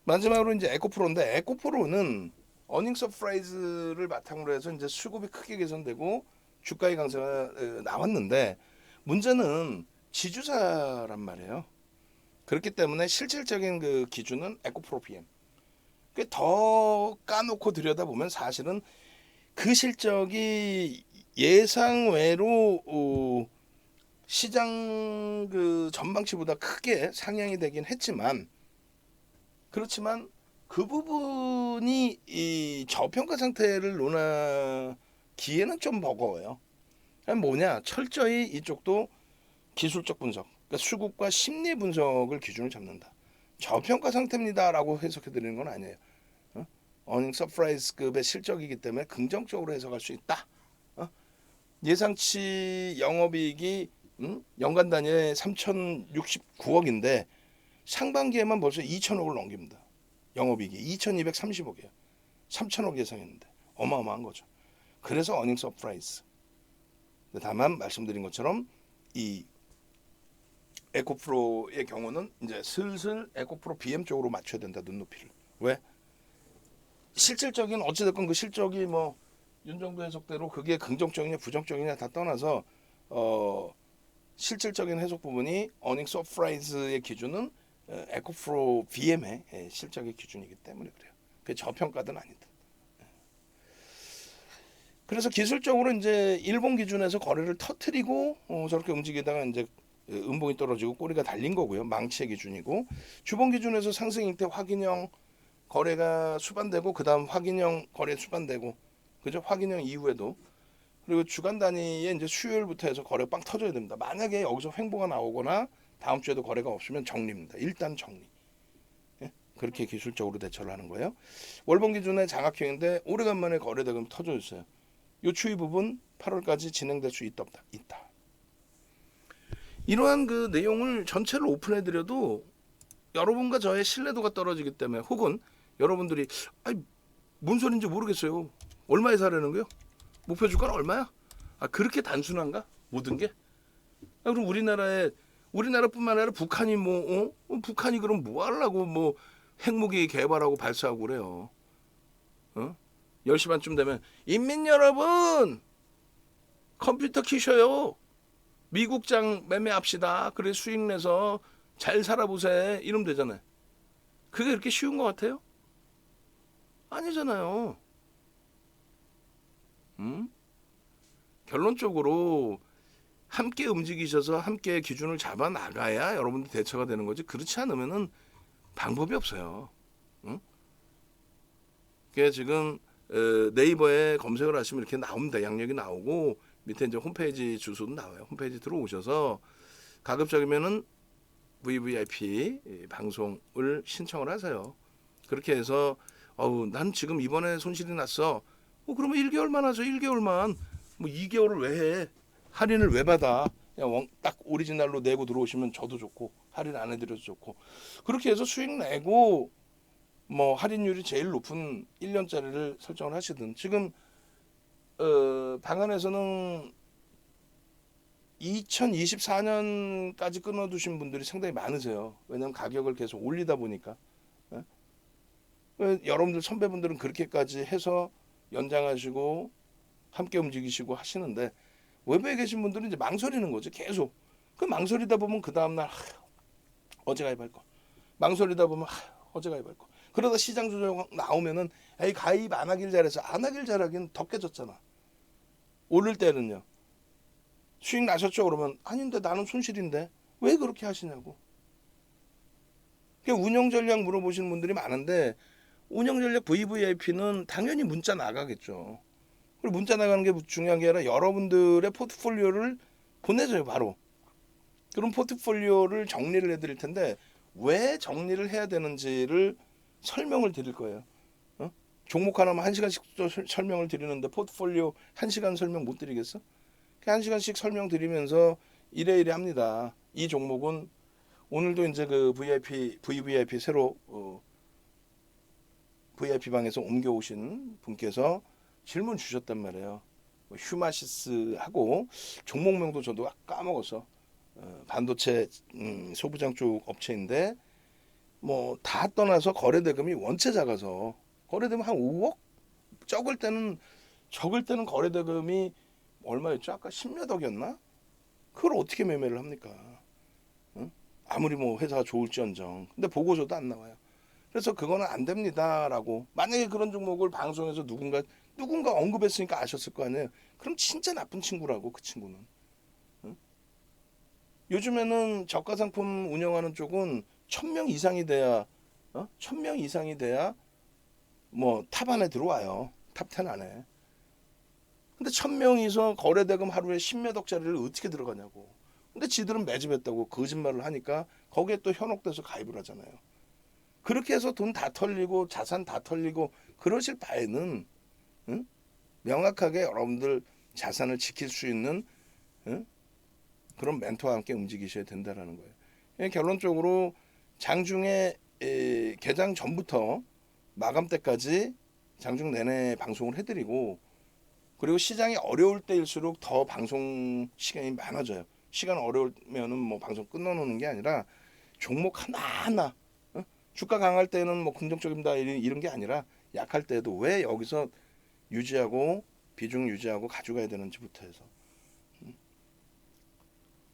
[SPEAKER 1] 마지막으로 이제 에코프로인데 에코프로는 어닝 서프라이즈를 바탕으로 해서 이제 수급이 크게 개선되고 주가의 강세가 나왔는데 문제는 지주사란 말이에요. 그렇기 때문에 실질적인 그 기준은 에코프로 PM. 더 까놓고 들여다보면 사실은 그 실적이 예상외로 시장 그 전망치보다 크게 상향이 되긴 했지만 그렇지만 그 부분이 이 저평가 상태를 논하기에는 좀 버거워요. 뭐냐 철저히 이쪽도 기술적 분석 그러니까 수급과 심리 분석을 기준으로 잡는다. 저평가 상태입니다라고 해석해 드리는 건 아니에요. 어닝 서프라이즈급의 실적이기 때문에 긍정적으로 해석할 수 있다. 예상치 영업이익이 연간 단위에 3,069억인데 상반기에만 벌써 2,000억을 넘깁니다. 영업이익이 2,230억이에요. 3,000억 예상했는데 어마어마한 거죠. 그래서 어닝 서프라이즈. 다만 말씀드린 것처럼 이 에코프로의 경우는 이제 슬슬 에코프로 BM 쪽으로 맞춰야 된다. 눈높이를. 왜? 실질적인 어찌됐건 그 실적이 뭐 윤정도 해석대로 그게 긍정적이냐 부정적이냐 다 떠나서 실질적인 해석 부분이 어닝 서프라이즈의 기준은 에코프로 BM의 실적의 기준이기 때문에 그래요. 그게 저평가든 아니든. 그래서 기술적으로 이제 일본 기준에서 거래를 터트리고 저렇게 움직이다가 이제 음봉이 떨어지고 꼬리가 달린 거고요. 망치의 기준이고 주봉 기준에서 상승 형태 확인형 거래가 수반되고 그다음 확인형 거래 수반되고 그죠? 확인형 이후에도 그리고 주간 단위에 이제 수요일부터 해서 거래 빵 터져야 됩니다. 만약에 여기서 횡보가 나오거나 다음 주에도 거래가 없으면 정리입니다. 일단 정리. 예? 그렇게 기술적으로 대처를 하는 거예요. 월봉 기준의 장악형인데 오래간만에 거래 대금 터져있어요. 요 추이 부분 8월까지 진행될 수 있다 없다? 있다. 이러한 그 내용을 전체를 오픈해드려도 여러분과 저의 신뢰도가 떨어지기 때문에 혹은 여러분들이 아니 뭔 소린지 모르겠어요. 얼마에 사려는 거요? 목표 주가는 얼마야? 그렇게 단순한가? 모든 게? 그럼 우리나라뿐만 아니라 북한이 북한이 그럼 뭐 하려고 뭐 핵무기 개발하고 발사하고 그래요. 10시 반쯤 되면 인민 여러분 컴퓨터 키셔요. 미국장 매매합시다. 그래 수익 내서 잘 살아보세. 이러면 되잖아요. 그게 그렇게 쉬운 것 같아요? 아니잖아요. 결론적으로 함께 움직이셔서 함께 기준을 잡아 나가야 여러분들 대처가 되는 거지. 그렇지 않으면은 방법이 없어요. 응? 그게 지금 네이버에 검색을 하시면 이렇게 나옵니다. 양력이 나오고 밑에 이제 홈페이지 주소도 나와요. 홈페이지 들어오셔서 가급적이면은 VVIP 방송을 신청을 하세요. 그렇게 해서 난 지금 이번에 손실이 났어. 그러면 1개월만 하죠. 1개월만. 뭐 2개월을 왜 해? 할인을 왜 받아? 그냥 딱 오리지널로 내고 들어오시면 저도 좋고 할인 안 해드려도 좋고 그렇게 해서 수익 내고 뭐 할인율이 제일 높은 1년짜리를 설정을 하시든 지금 방안에서는 2024년까지 끊어두신 분들이 상당히 많으세요. 왜냐하면 가격을 계속 올리다 보니까. 예? 여러분들 선배분들은 그렇게까지 해서 연장하시고 함께 움직이시고 하시는데 외부에 계신 분들은 이제 망설이는 거죠. 계속. 그 망설이다 보면 그 다음날 어제 가입할 거. 망설이다 보면 어제 가입할 거. 그러다 시장 조정 나오면은 에이 가입 안 하길 잘해서 안 하길 잘하긴 더 깨졌잖아. 오를 때는요. 수익 나셨죠? 그러면 아닌데 나는 손실인데 왜 그렇게 하시냐고. 운영 전략 물어보시는 분들이 많은데 운영 전략 VVIP는 당연히 문자 나가겠죠. 그리고 문자 나가는 게 중요한 게 아니라 여러분들의 포트폴리오를 보내줘요 바로. 그럼 포트폴리오를 정리를 해드릴 텐데 왜 정리를 해야 되는지를 설명을 드릴 거예요. 종목 하나만 1시간씩 설명을 드리는데 포트폴리오 1시간 설명 못 드리겠어? 1시간씩 설명드리면서 이래 합니다. 이 종목은 오늘도 이제 그 VVIP 새로 VIP 방에서 옮겨오신 분께서 질문 주셨단 말이에요. 휴마시스하고 종목명도 저도 까먹어서 반도체 소부장 쪽 업체인데 뭐 다 떠나서 거래대금이 원체 작아서 거래대금 한 5억? 적을 때는 거래대금이 얼마였죠? 아까 10몇 억이었나? 그걸 어떻게 매매를 합니까? 응? 아무리 뭐 회사가 좋을지언정. 근데 보고서도 안 나와요. 그래서 그거는 안 됩니다라고. 만약에 그런 종목을 방송에서 누군가 언급했으니까 아셨을 거 아니에요. 그럼 진짜 나쁜 친구라고 그 친구는. 응? 요즘에는 저가 상품 운영하는 쪽은 1,000명 이상이 돼야 1,000명 이상이 돼야 뭐 탑 안에 들어와요. 탑 10 안에. 근데 1,000명이서 거래대금 하루에 10몇 억짜리를 어떻게 들어가냐고. 근데 지들은 매집했다고 거짓말을 하니까 거기에 또 현혹돼서 가입을 하잖아요. 그렇게 해서 돈 다 털리고 자산 다 털리고 그러실 바에는 응? 명확하게 여러분들 자산을 지킬 수 있는 응? 그런 멘토와 함께 움직이셔야 된다는 거예요. 결론적으로 장중에 개장 전부터 마감 때까지 장중 내내 방송을 해드리고 그리고 시장이 어려울 때일수록 더 방송 시간이 많아져요. 시간 어려우면은 뭐 방송 끊어놓는 게 아니라 종목 하나하나 주가 강할 때는 뭐 긍정적입니다 이런 게 아니라 약할 때도 왜 여기서 유지하고 비중 유지하고 가져가야 되는지부터 해서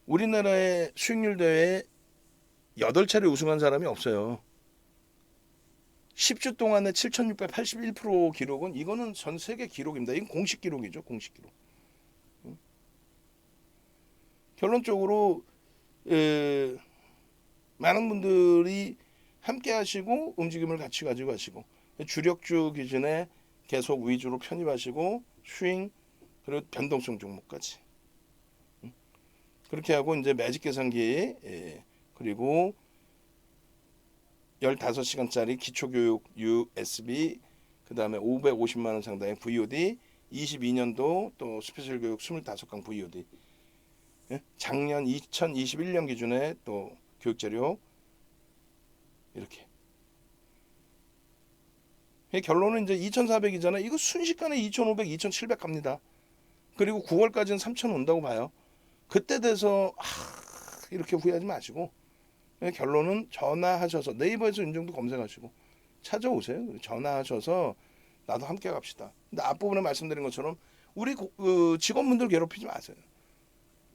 [SPEAKER 1] 우리나라의 수익률 대회에 8차례 우승한 사람이 없어요. 10주 동안에 7,681% 기록은 이거는 전 세계 기록입니다. 이건 공식 기록이죠. 공식 기록. 결론적으로 많은 분들이 함께 하시고 움직임을 같이 가지고 가시고 주력주 기준에 계속 위주로 편입하시고 스윙 그리고 변동성 종목까지 그렇게 하고 이제 매직 계산기 그리고 15시간짜리 기초교육 USB 그다음에 550만 원 상당의 VOD 22년도 또 스페셜 교육 25강 VOD 작년 2021년 기준에 또 교육자료 이렇게 결론은 이제 2,400이잖아. 이거 순식간에 2,500, 2,700 갑니다. 그리고 9월까지는 3,000 온다고 봐요. 그때 돼서 이렇게 후회하지 마시고 결론은 전화하셔서 네이버에서 윤정도 검색하시고 찾아오세요. 전화하셔서 나도 함께 갑시다. 근데 앞부분에 말씀드린 것처럼 우리 직원분들 괴롭히지 마세요.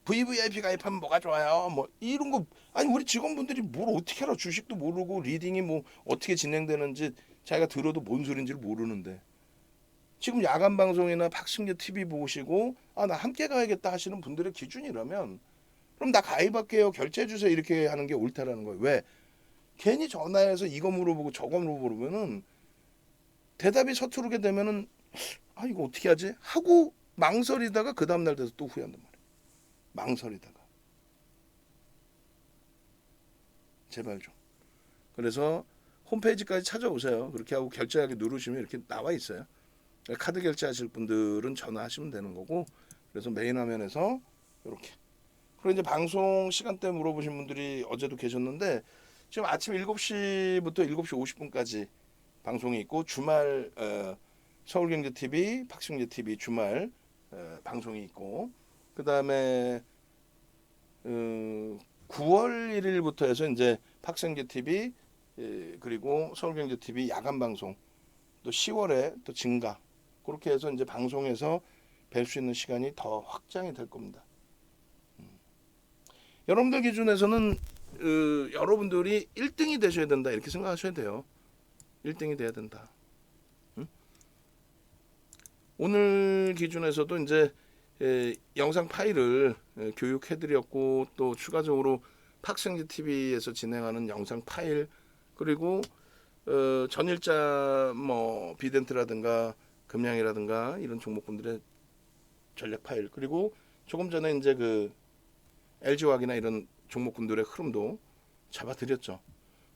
[SPEAKER 1] VVIP 가입하면 뭐가 좋아요? 뭐 이런 거 아니 우리 직원분들이 뭘 어떻게 알아? 주식도 모르고 리딩이 뭐 어떻게 진행되는지 자기가 들어도 뭔 소린지를 모르는데 지금 야간 방송이나 박승규 TV 보시고 나 함께 가야겠다 하시는 분들의 기준이라면 그럼 나 가입할게요 결제해 주세요 이렇게 하는 게 옳다라는 거예요. 왜? 괜히 전화해서 이거 물어보고 저거 물어보면은 대답이 서투르게 되면은 이거 어떻게 하지 하고 망설이다가 그 다음날 돼서 또 후회한단 말이에요. 망설이다가. 제발 좀. 그래서 홈페이지까지 찾아오세요. 그렇게 하고 결제하기 누르시면 이렇게 나와 있어요. 카드 결제하실 분들은 전화하시면 되는 거고. 그래서 메인 화면에서 이렇게. 그리고 이제 방송 시간대 물어보신 분들이 어제도 계셨는데 지금 아침 7시부터 7시 50분까지 방송이 있고 주말 서울경제TV, 박승재TV 주말 방송이 있고 그 다음에 9월 1일부터 해서 이제 박승재TV 그리고 서울경제TV 야간 방송 또 10월에 또 증가 그렇게 해서 이제 방송에서 뵐 수 있는 시간이 더 확장이 될 겁니다. 여러분들 기준에서는 여러분들이 1등이 되셔야 된다 이렇게 생각하셔야 돼요. 1등이 돼야 된다. 응? 오늘 기준에서도 이제 영상 파일을 교육해드렸고 또 추가적으로 팍생지 TV에서 진행하는 영상 파일 그리고 전일자 뭐 비덴트라든가 금양이라든가 이런 종목군들의 전략 파일 그리고 조금 전에 이제 그 LG화학이나 이런 종목군들의 흐름도 잡아드렸죠.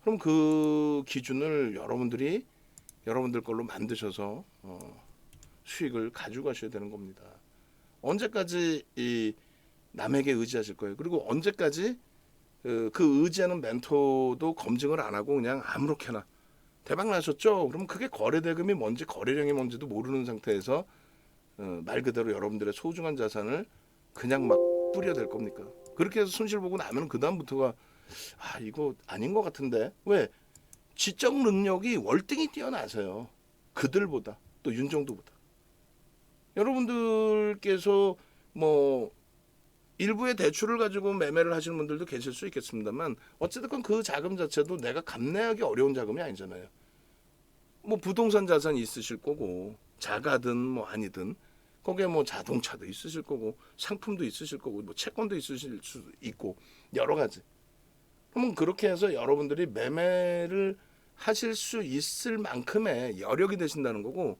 [SPEAKER 1] 그럼 그 기준을 여러분들이 여러분들 걸로 만드셔서 수익을 가져가셔야 되는 겁니다. 언제까지 이 남에게 의지하실 거예요? 그리고 언제까지 그 의지하는 멘토도 검증을 안 하고 그냥 아무렇게나 대박 나셨죠? 그럼 그게 거래대금이 뭔지 거래량이 뭔지도 모르는 상태에서 말 그대로 여러분들의 소중한 자산을 그냥 막 뿌려댈 겁니까? 그렇게 해서 손실 보고 나면 그 다음부터가 이거 아닌 것 같은데 왜? 지적 능력이 월등히 뛰어나서요. 그들보다 또 윤정도보다. 여러분들께서 뭐 일부의 대출을 가지고 매매를 하시는 분들도 계실 수 있겠습니다만 어쨌든 그 자금 자체도 내가 감내하기 어려운 자금이 아니잖아요. 뭐 부동산 자산이 있으실 거고 자가든 뭐 아니든 거기에 뭐 자동차도 있으실 거고 상품도 있으실 거고 뭐 채권도 있으실 수 있고 여러 가지. 그러면 그렇게 해서 여러분들이 매매를 하실 수 있을 만큼의 여력이 되신다는 거고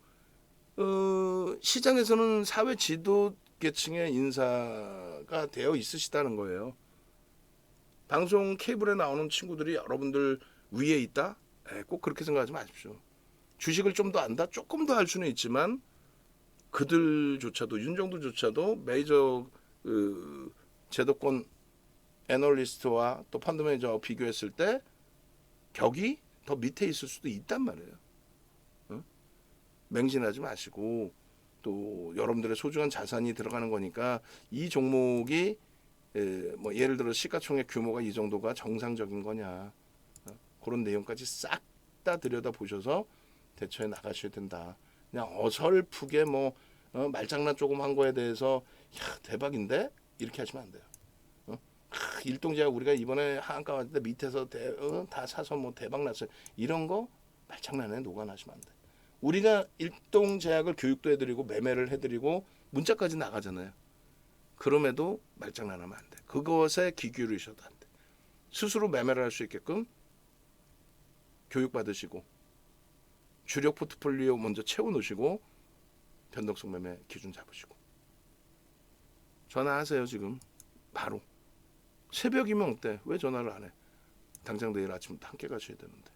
[SPEAKER 1] 시장에서는 사회 지도 계층의 인사가 되어 있으시다는 거예요. 방송 케이블에 나오는 친구들이 여러분들 위에 있다? 꼭 그렇게 생각하지 마십시오. 주식을 좀 더 안다? 조금 더 할 수는 있지만 그들조차도 윤정도조차도 메이저 제도권 애널리스트와 또 펀드 매니저와 비교했을 때 격이 더 밑에 있을 수도 있단 말이에요. 맹신하지 마시고 또 여러분들의 소중한 자산이 들어가는 거니까 이 종목이 뭐 예를 들어 시가총액 규모가 이 정도가 정상적인 거냐 그런 내용까지 싹 다 들여다 보셔서 대처해 나가셔야 된다. 그냥 어설프게 뭐 말장난 조금 한 거에 대해서 대박인데 이렇게 하시면 안 돼요. 일동제약 우리가 이번에 하한가 왔을 때 밑에서 다 사서 뭐 대박 났어요. 이런 거 말장난에 녹아나시면 안 돼. 우리가 일동제약을 교육도 해드리고 매매를 해드리고 문자까지 나가잖아요. 그럼에도 말장난하면 안 돼. 그것에 귀 기울이셔도 안 돼. 스스로 매매를 할 수 있게끔 교육받으시고 주력 포트폴리오 먼저 채워놓으시고 변동성 매매 기준 잡으시고 전화하세요. 지금 바로 새벽이면 어때? 왜 전화를 안 해? 당장 내일 아침부터 함께 가셔야 되는데.